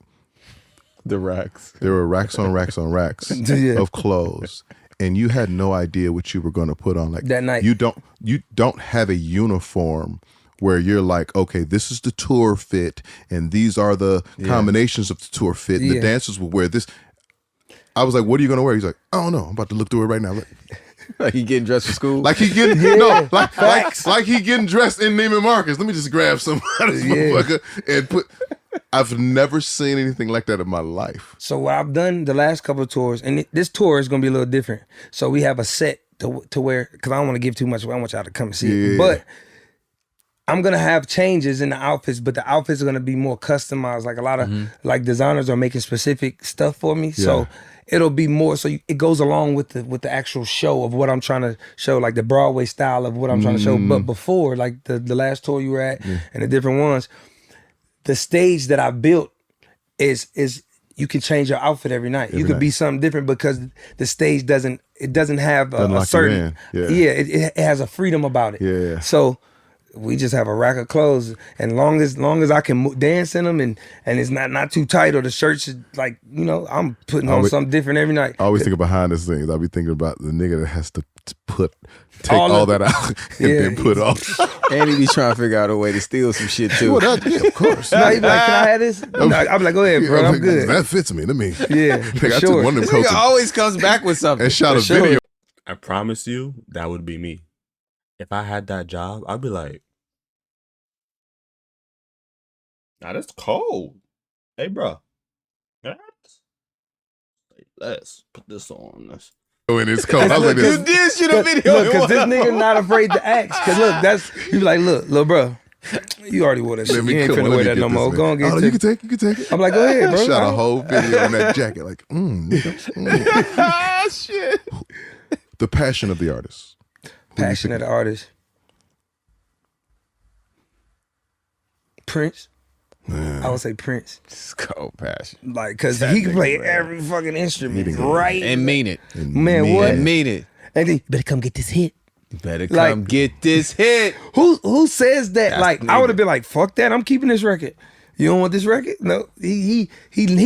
S4: The racks.
S3: there were racks on racks on racks
S5: Yeah.
S3: of clothes, and you had no idea what you were going to put on. Like
S5: That night.
S3: you don't have a uniform where you're like, okay, this is the tour fit, and these are the combinations of the tour fit, and the
S5: Yeah.
S3: dancers will wear this. I was like, what are you going to wear? He's like, I don't know. I'm about to look through it right now.
S4: Like he getting dressed for school.
S3: Like he getting like he getting dressed in Neiman Marcus. Let me just grab some out of this motherfucker and put. I've never seen anything like that in my life.
S5: So what I've done the last couple of tours, and this tour is gonna be a little different. So we have a set to wear because I don't want to give too much away. I want y'all to come and see
S3: Yeah.
S5: it. But I'm gonna have changes in the outfits, but the outfits are gonna be more customized. Like a lot of like designers are making specific stuff for me. So it'll be more so it goes along with the actual show of what I'm trying to show, like the Broadway style of what I'm trying to show. But before, like the last tour you were at and the different ones, the stage that I built is you can change your outfit every night. You could be something different because the stage doesn't have
S3: Doesn't
S5: a
S3: lock you
S5: certain
S3: in. Yeah.
S5: it has a freedom about it.
S3: Yeah.
S5: So we just have a rack of clothes, and long as I can dance in them, and it's not too tight, or the shirts is like, you know, I'm putting on something different every night.
S3: I always think of behind the scenes. I'll be thinking about the nigga that has to take
S5: All
S3: all
S5: of-
S3: that out and then put on.
S4: And he be trying to figure out a way to steal some shit too.
S3: Well, yeah, of course.
S5: No, he be like, can I have this? No, I'll be like, go ahead, bro, I'm good.
S3: That fits me. Let me.
S5: Yeah,
S3: I
S5: for
S3: took
S5: sure.
S3: one of them
S4: Nigga
S3: coats
S4: always comes back with something.
S3: and shot a
S5: For sure.
S3: video.
S1: I promise you, that would be me. If I had that job, I'd be like, nah, that's cold. Hey, bro. Let's put this on. Let's.
S3: In his coat. I was like,
S4: You
S3: this.
S4: did shoot a video.
S5: Look, because this nigga not afraid to ask. Because look, you be like, look, little bro, you already wore that shit.
S3: Let me
S5: You ain't
S3: come on,
S5: finna
S3: let
S5: wear
S3: me
S5: that
S3: get
S5: no
S3: this,
S5: more.
S3: man.
S5: Go on, get
S3: Oh,
S5: it.
S3: you can take it.
S5: I'm like, go ahead, bro.
S3: Shot a whole video on that jacket. Like,
S4: Ah, shit.
S3: The passion of the artist.
S5: Passionate artist. Prince. I would say Prince.
S4: It's cold passion.
S5: Like, because he can play every fucking instrument, right?
S4: And mean it.
S5: Man, what?
S4: And mean it.
S5: And then, you better come get this hit.
S4: You better
S5: Like-
S4: come get this hit.
S5: Who says that?
S4: That's
S5: Like, I would have been like, fuck that. I'm keeping this record. You don't want this record? No. He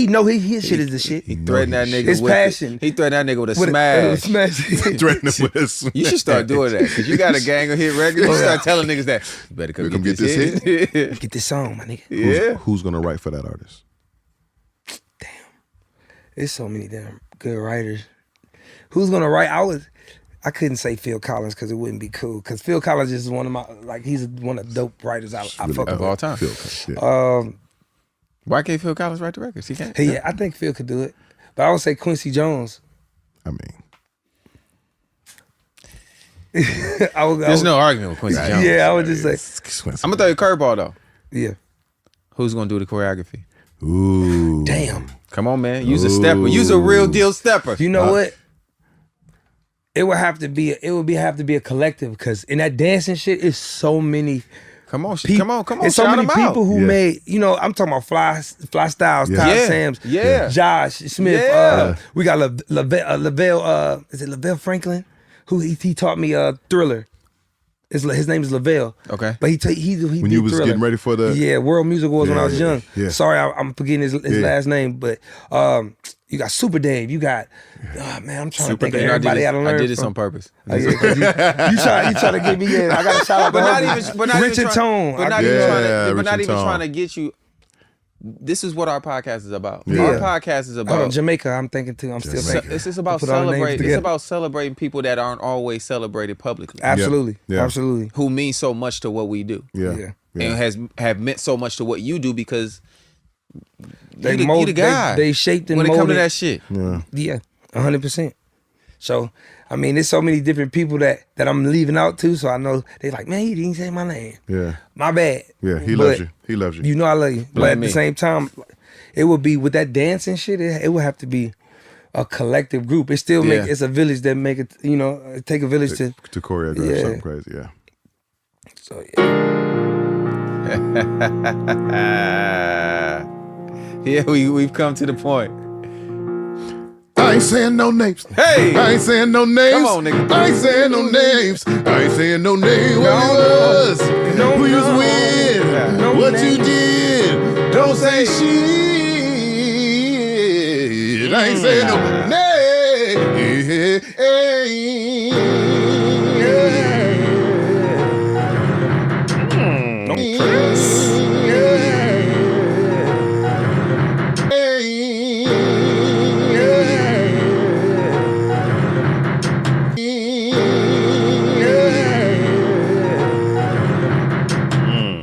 S5: know his shit is the shit.
S4: He threatened that nigga
S5: It's
S4: with
S5: passion.
S4: He threatened that nugga with a
S5: With a
S4: smash.
S5: smash.
S3: Threatening with this.
S4: You should start doing that because you got a gang of hit records. You start telling niggas that you better come get this hit.
S5: Get this song, my nigga.
S4: Yeah.
S3: Who's gonna write for that artist?
S5: There's so many damn good writers. Who's gonna write? I couldn't say Phil Collins because it wouldn't be cool. Because Phil Collins is one of my he's one of the dope writers I fuck
S4: Of
S5: with.
S4: all time.
S3: Yeah.
S4: Why can't Phil Collins write the records? He can't.
S5: Hey, yeah, I think Phil could do it, but I would say Quincy Jones.
S3: I mean,
S4: There's no argument with Quincy Jones.
S5: Yeah, I would just say
S4: I'm gonna throw you a curveball though.
S5: yeah.
S4: Who's gonna do the choreography?
S3: ooh,
S5: Damn.
S4: Come on, man. Use a stepper. Use a real deal stepper.
S5: You know what? It would have to be a collective because in that dancing shit, it's so many.
S4: Come on,
S5: People,
S4: come on.
S5: It's so
S4: shout
S5: many
S4: them out.
S5: people who
S3: Yeah.
S5: made, I'm talking about Fly Styles,
S3: Yeah.
S5: Ty
S4: Yeah.
S5: Sams,
S4: Yeah.
S5: Josh Smith.
S4: Yeah.
S5: We got Lavelle, is it Lavelle Franklin? Who he taught me Thriller. His name is Lavelle.
S4: Okay.
S5: But he
S3: when
S5: did
S3: you was
S5: Thriller.
S3: getting ready for the
S5: Yeah, World Music Awards when I was
S3: Yeah,
S5: young.
S3: yeah.
S5: Sorry, I'm forgetting his last name, but you got Super Dave. You got man, I'm trying to think of everybody I don't learn
S4: I did this
S5: from.
S4: on purpose.
S5: Oh, yeah, 'cause you try to get me in. I got to shout out
S4: But
S5: the
S4: not
S5: whole-
S4: even, but not
S5: Richard
S4: even trying,
S5: Tone.
S4: but not
S5: I-
S4: even
S3: Yeah,
S4: trying to, but not
S3: Richard
S4: even
S3: Tone.
S4: trying to get you. This is what our podcast is about.
S3: Yeah.
S4: Our podcast is
S5: Hold on,
S4: about.
S5: Jamaica. I'm thinking too. I'm still
S3: Jamaica.
S5: thinking.
S4: It's just about
S5: Put all the names
S4: celebrating. It's
S5: together.
S4: about celebrating people that aren't always celebrated publicly,
S5: Absolutely,
S3: Yeah.
S5: absolutely.
S4: who mean so much to what we do,
S3: yeah,
S5: Yeah.
S4: and have meant so much to what you do because
S5: They
S4: you the
S5: mold-
S4: guy.
S5: they shaped and
S4: when it comes to
S5: molded-
S4: that shit.
S3: yeah.
S5: Yeah, 100%. So, I mean, there's so many different people that I'm leaving out too. So I know they like, man, he didn't say my name.
S3: Yeah.
S5: My bad.
S3: Yeah, he
S5: But
S3: loves you. He loves you.
S5: You know I love you. But
S4: Love
S5: at
S4: me.
S5: the same time, it would be with that dancing shit. It would have to be a collective group. It still make
S4: Yeah.
S5: it's a village that make it. It take a village to.
S3: to choreograph
S5: Yeah.
S3: something crazy. Yeah.
S5: So yeah.
S4: Yeah, we've come to the point.
S3: I ain't saying no names.
S4: Hey!
S3: I ain't saying no names.
S4: Come on, nigga.
S3: I ain't saying no names. I ain't saying no name. What
S5: No,
S3: you was,
S5: no,
S3: who you was
S5: no.
S3: with,
S5: No
S3: what
S5: name.
S3: you did. Don't say shit. I ain't saying no name.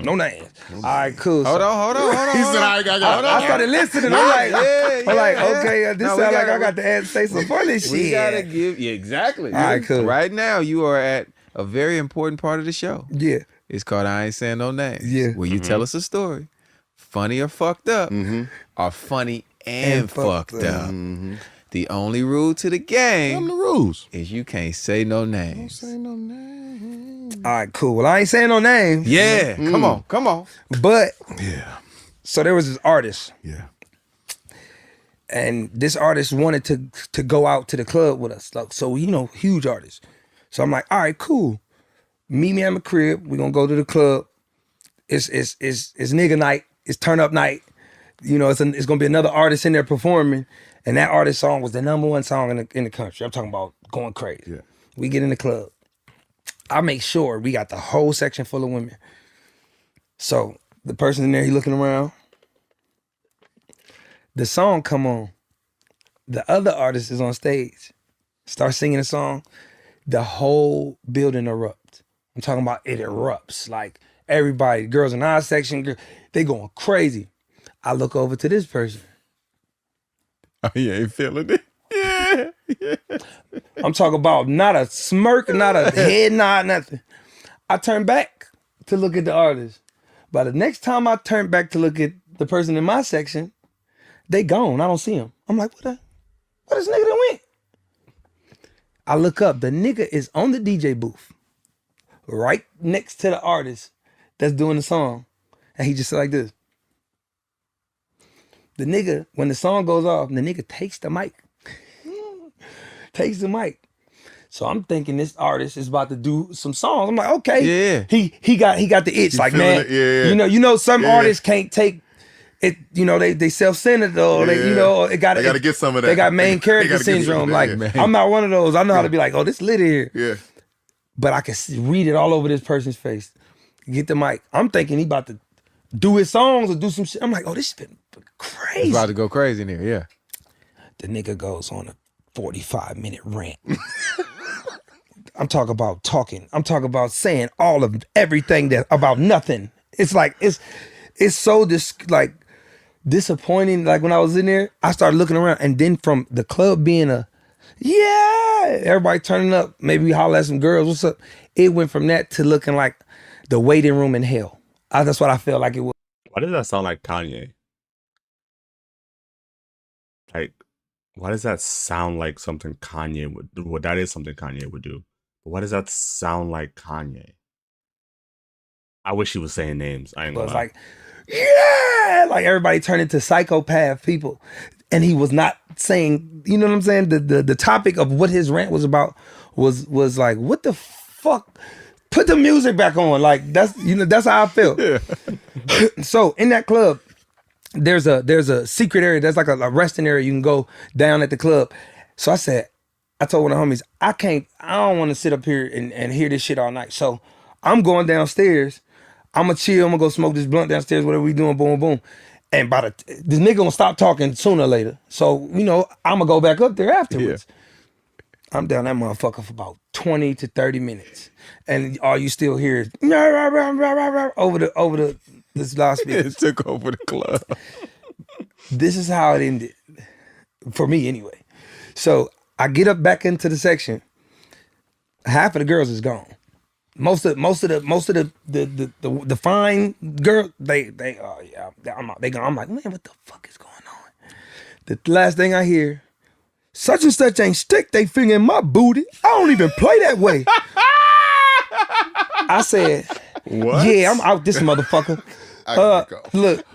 S5: No names. All right, cool.
S4: Hold on.
S3: He said, I got
S5: I started listening. I'm like,
S4: yeah.
S5: okay, this
S4: No, we
S5: sound like
S4: gotta-
S5: I got to say some funny shit.
S4: We gotta give exactly.
S5: All right, cool.
S4: Right now, you are at a very important part of the show.
S5: Yeah.
S4: It's called I Ain't Saying No Names.
S5: Yeah.
S4: Where you tell us a story, funny or fucked up, or funny and fucked up. The only rule to the
S3: Them
S4: game
S3: the rules.
S4: is you can't say no names.
S3: Say no name.
S5: All right, cool. Well, I ain't saying no names.
S4: Yeah, come on.
S5: But
S3: Yeah.
S5: so there was this artist,
S3: Yeah.
S5: and this artist wanted to go out to the club with us. Like, so huge artist. So I'm like, all right, cool. Meet me at my crib. We're gonna go to the club. It's nigga night. It's turn up night. It's gonna be another artist in there performing, and that artist song was the #1 song in the country. I'm talking about going crazy.
S3: Yeah.
S5: We get in the club. I make sure we got the whole section full of women. So the person in there, he looking around. The song come on. The other artist is on stage. Start singing a song. The whole building erupts. I'm talking about it erupts. Like everybody, girls in our section, they going crazy. I look over to this person.
S4: Oh, you ain't feeling it.
S5: I'm talking about not a smirk, not a head nod, nothing. I turn back to look at the artist. By the next time I turn back to look at the person in my section, they gone. I don't see him. I'm like, what this nigga done went? I look up. The nigga is on the DJ booth, right next to the artist that's doing the song. And he just said like this. The nigga, when the song goes off, the nigga takes the mic. Takes the mic. So I'm thinking this artist is about to do some songs. I'm like, okay.
S4: Yeah.
S5: He got the itch. Like,
S3: feeling
S5: man,
S3: it, yeah.
S5: you know, some
S3: Yeah.
S5: artists can't take it, they self-centered though. They,
S3: Yeah.
S5: it got
S3: They gotta get some of that.
S5: They got main
S3: They
S5: character
S3: gotta get some
S5: syndrome.
S3: of that,
S5: Like,
S3: yeah.
S4: Man.
S5: I'm not one of those. I know how to be like, oh, this lit here.
S3: Yeah.
S5: But I can read it all over this person's face. Get the mic. I'm thinking he about to do his songs or do some shit. I'm like, oh, this shit been
S4: It's
S5: crazy.
S4: about to go crazy in here, yeah.
S5: The nigga goes on a 45-minute rant. I'm talking about talking. I'm talking about saying all of everything that about nothing. It's like it's so like disappointing. Like when I was in there, I started looking around, and then from the club being everybody turning up, maybe we holler at some girls, what's up? It went from that to looking like the waiting room in hell. That's what I felt like it was.
S1: Why does that sound like Kanye? Like, why does that sound like something Kanye would do? Well, that is something Kanye would do. But why does that sound like Kanye? I wish he was saying names. I ain't
S5: It
S1: gonna
S5: was
S1: lie.
S5: like, like everybody turned into psychopath people. And he was not saying, you know what I'm saying? The topic of what his rant was about was like, what the fuck? Put the music back on. Like that's how I felt. So in that club, there's a secret area. There's like a resting area you can go down at the club. So I told one of the homies, I don't want to sit up here and hear this shit all night. So I'm going downstairs. I'm gonna chill. I'm gonna go smoke this blunt downstairs. Whatever we doing, boom, boom. And this nigga gonna stop talking sooner or later. So I'm gonna go back up there afterwards. Yeah. I'm down that motherfucker for about 20 to 30 minutes, and all you still hear is over this loudspeaker.
S4: It took over the club.
S5: This is how it ended for me, anyway. So I get up back into the section. Half of the girls is gone. Most of the fine girl, they oh yeah, I'm out. They gone. I'm like, man, what the fuck is going on? The last thing I hear, such and such ain't stick they finger in my booty. I don't even play that way. I said,
S1: What?
S5: Yeah, I'm out this motherfucker.
S3: I gotta go.
S5: Look,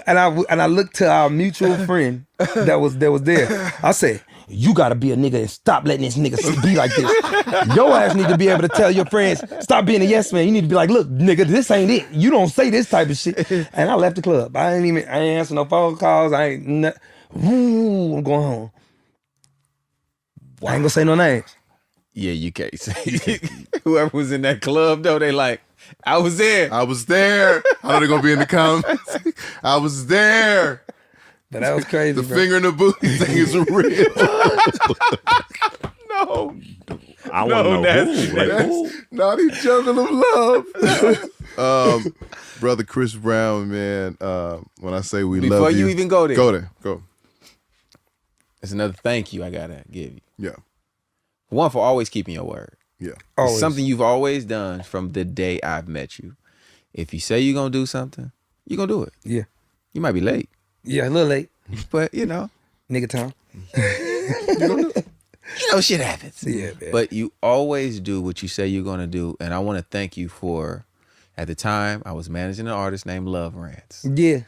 S5: and I looked to our mutual friend that was there. I said, you gotta be a nigga and stop letting this nigga be like this. Your ass need to be able to tell your friends, stop being a yes man. You need to be like, look, nigga, this ain't it. You don't say this type of shit. And I left the club. I ain't answer no phone calls. I'm going home. I ain't gonna say no names.
S4: Yeah, you can't say. Whoever was in that club though, they like, I was there.
S3: I was there. I know they're gonna be in the comments. I was there.
S5: But that was crazy.
S3: The
S5: bro.
S3: finger in the booty thing is real.
S4: No.
S1: I want to know
S4: that's-
S1: who. Like, who?
S3: Naughty jungle of love. Brother Chris Brown, man. When I say we
S4: Before
S3: love you,
S4: you even go there.
S3: go there. Go.
S4: It's another thank you I gotta give you.
S3: Yeah.
S4: One, for always keeping your word.
S3: Yeah.
S4: It's
S5: Always.
S4: something you've always done from the day I've met you. If you say you're gonna do something, you're gonna do it.
S5: Yeah.
S4: You might be late,
S5: Yeah, a little late.
S4: but
S5: Nigga time.
S4: shit happens.
S5: Yeah, man.
S4: But you always do what you say you're gonna do, and I want to thank you for. At the time, I was managing an artist named Love Rants,
S5: Yeah.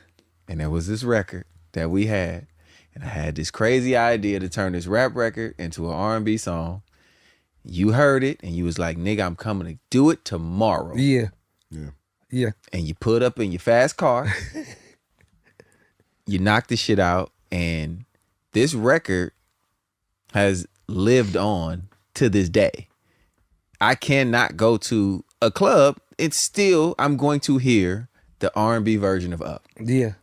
S4: and there was this record that we had, and I had this crazy idea to turn this rap record into an R&B song. You heard it, and you was like, "Nigga, I'm coming to do it tomorrow."
S5: Yeah.
S3: Yeah.
S5: Yeah.
S4: And you put up in your fast car. You knocked the shit out, and this record has lived on to this day. I cannot go to a club. It's still, I'm going to hear the R&B version of Up
S5: Yeah.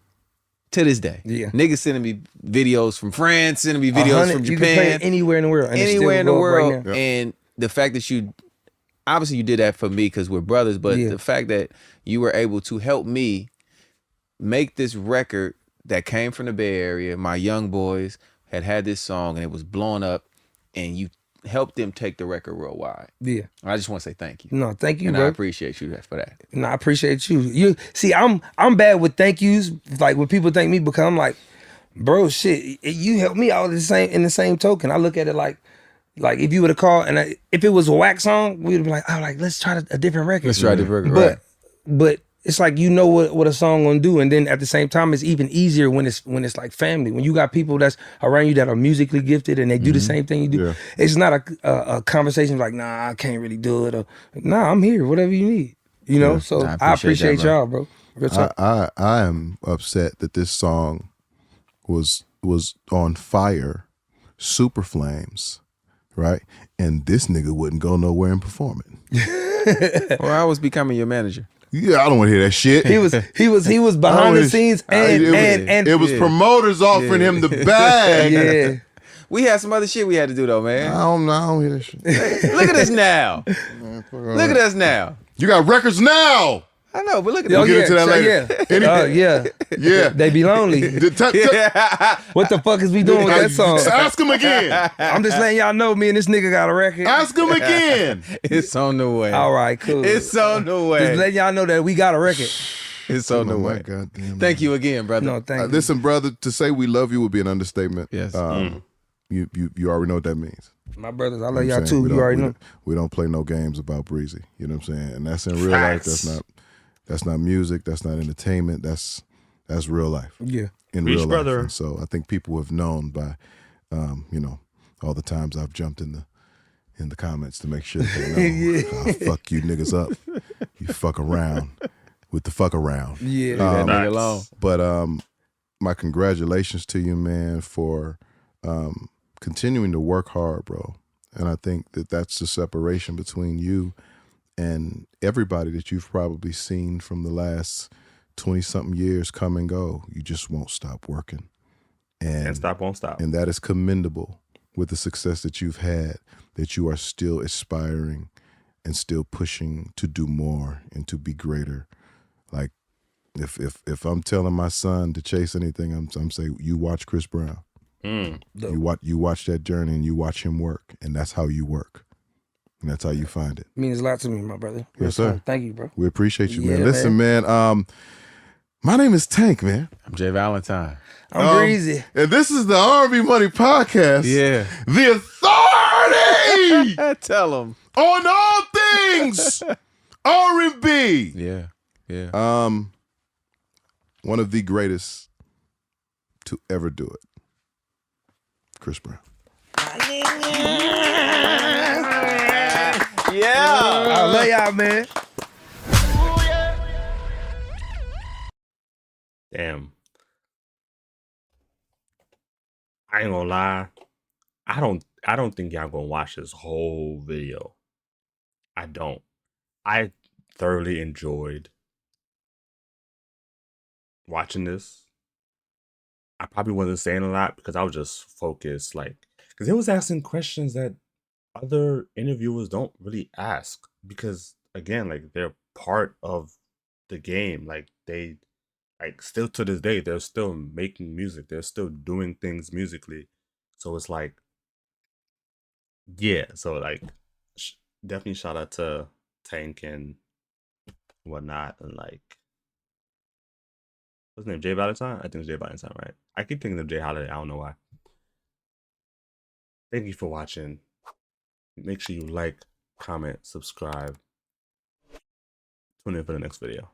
S4: to this day.
S5: Yeah.
S4: Niggas sending me videos from France, sending me videos from
S5: You can play
S4: Japan,
S5: it anywhere in the world. And it
S4: anywhere
S5: still
S4: in the
S5: go up
S4: world.
S5: right now.
S4: And the fact that you, obviously you did that for me because we're brothers, but
S5: Yeah.
S4: the fact that you were able to help me make this record that came from the Bay Area, my young boys had this song and it was blown up, and you helped them take the record worldwide.
S5: Yeah.
S4: I just want to say thank you.
S5: No, thank you,
S4: And I
S5: bro.
S4: appreciate you for that.
S5: No, I appreciate you. You see, I'm bad with thank yous. Like when people thank me, because I'm like, bro, shit, you helped me out in the same token. I look at it like if you would have called and if it was a wax song, we'd be like, oh, like let's try a different record.
S4: Let's try the record, right.
S5: But it's like you know what a song gonna do, and then at the same time, it's even easier when it's like family. When you got people that's around you that are musically gifted and they do the same thing you do.
S3: Yeah.
S5: It's not a conversation like, nah, I can't really do it, or nah, I'm here, whatever you need. You know, so
S4: Nah,
S5: I
S4: I
S5: appreciate
S4: appreciate that,
S5: y'all, bro. Real talk.
S3: I am upset that this song was on fire, super flames, right? And this nigga wouldn't go nowhere and perform it.
S4: Or I was becoming your manager.
S3: Yeah, I don't want to hear that shit.
S5: He was behind the scenes and
S3: it was promoters offering him the bag.
S5: yeah.
S4: We had some other shit we had to do though,
S3: I
S4: man.
S3: don't hear that shit.
S4: Look at us now.
S3: Man, fuck all
S4: Look at
S3: that.
S4: us now.
S3: You got records now.
S4: I know, but look at
S5: Oh,
S3: We'll
S4: us.
S3: get into that later.
S5: Yeah.
S3: Yeah.
S5: They be lonely. What the fuck is we doing with that song?
S3: Ask him again.
S5: I'm just letting y'all know me and this nigga got a record.
S3: Ask him again.
S4: It's on the way.
S5: All right, cool.
S4: It's on the way.
S5: Just letting y'all know that we got a record.
S4: It's on the
S3: Oh, my
S4: way.
S3: goddamn.
S4: Thank you again, brother.
S5: No, thank you.
S3: Listen, brother, to say we love you would be an understatement.
S4: Yes.
S3: You already know what that means.
S5: My brothers, I
S3: You know
S5: love
S3: what I'm
S5: y'all
S3: saying?
S5: too. You already know.
S3: We don't play no games about Breezy. You know what I'm saying? And that's in real life. That's not music. That's not entertainment. That's real life.
S5: Yeah.
S3: In
S1: Preach,
S3: real life.
S1: brother.
S3: And so I think people have known by, all the times I've jumped in the comments to make sure that they know I'll fuck you niggas up. You fuck around with the fuck around.
S5: Yeah.
S4: Leave that nigga
S1: Facts.
S4: alone.
S3: But my congratulations to you, man, for continuing to work hard, bro. And I think that that's the separation between you and everybody that you've probably seen from the last 20-something years come and go. You just won't stop working.
S1: Can't stop, won't stop.
S3: And that is commendable with the success that you've had, that you are still aspiring and still pushing to do more and to be greater. Like, if I'm telling my son to chase anything, I'm saying, you watch Chris Brown. You watch that journey and you watch him work, and that's how you work. And that's how you find it.
S5: Means a lot to me, my brother.
S3: Yes, sir.
S5: Thank you, bro.
S3: We appreciate you, man.
S5: Yeah,
S3: Listen, man. My name is Tank, man.
S4: I'm Jay Valentine.
S5: I'm Breezy.
S3: And this is the R&B Money Podcast.
S4: Yeah.
S3: The authority
S4: Tell him.
S3: on all things R&B.
S4: Yeah. Yeah.
S3: One of the greatest to ever do it. Chris Brown.
S4: Yeah.
S5: I love y'all, man.
S1: Damn. I ain't gonna lie. I don't think y'all gonna watch this whole video. I don't. I thoroughly enjoyed watching this. I probably wasn't saying a lot because I was just focused, because it was asking questions that other interviewers don't really ask. Because again, they're part of the game. They still to this day, they're still making music. They're still doing things musically. So it's yeah. So definitely shout out to Tank and whatnot, and what's his name? Jay Valentine? I think it's Jay Valentine, right? I keep thinking of Jay Holiday. I don't know why. Thank you for watching. Make sure you like, comment, subscribe. Tune in for the next video.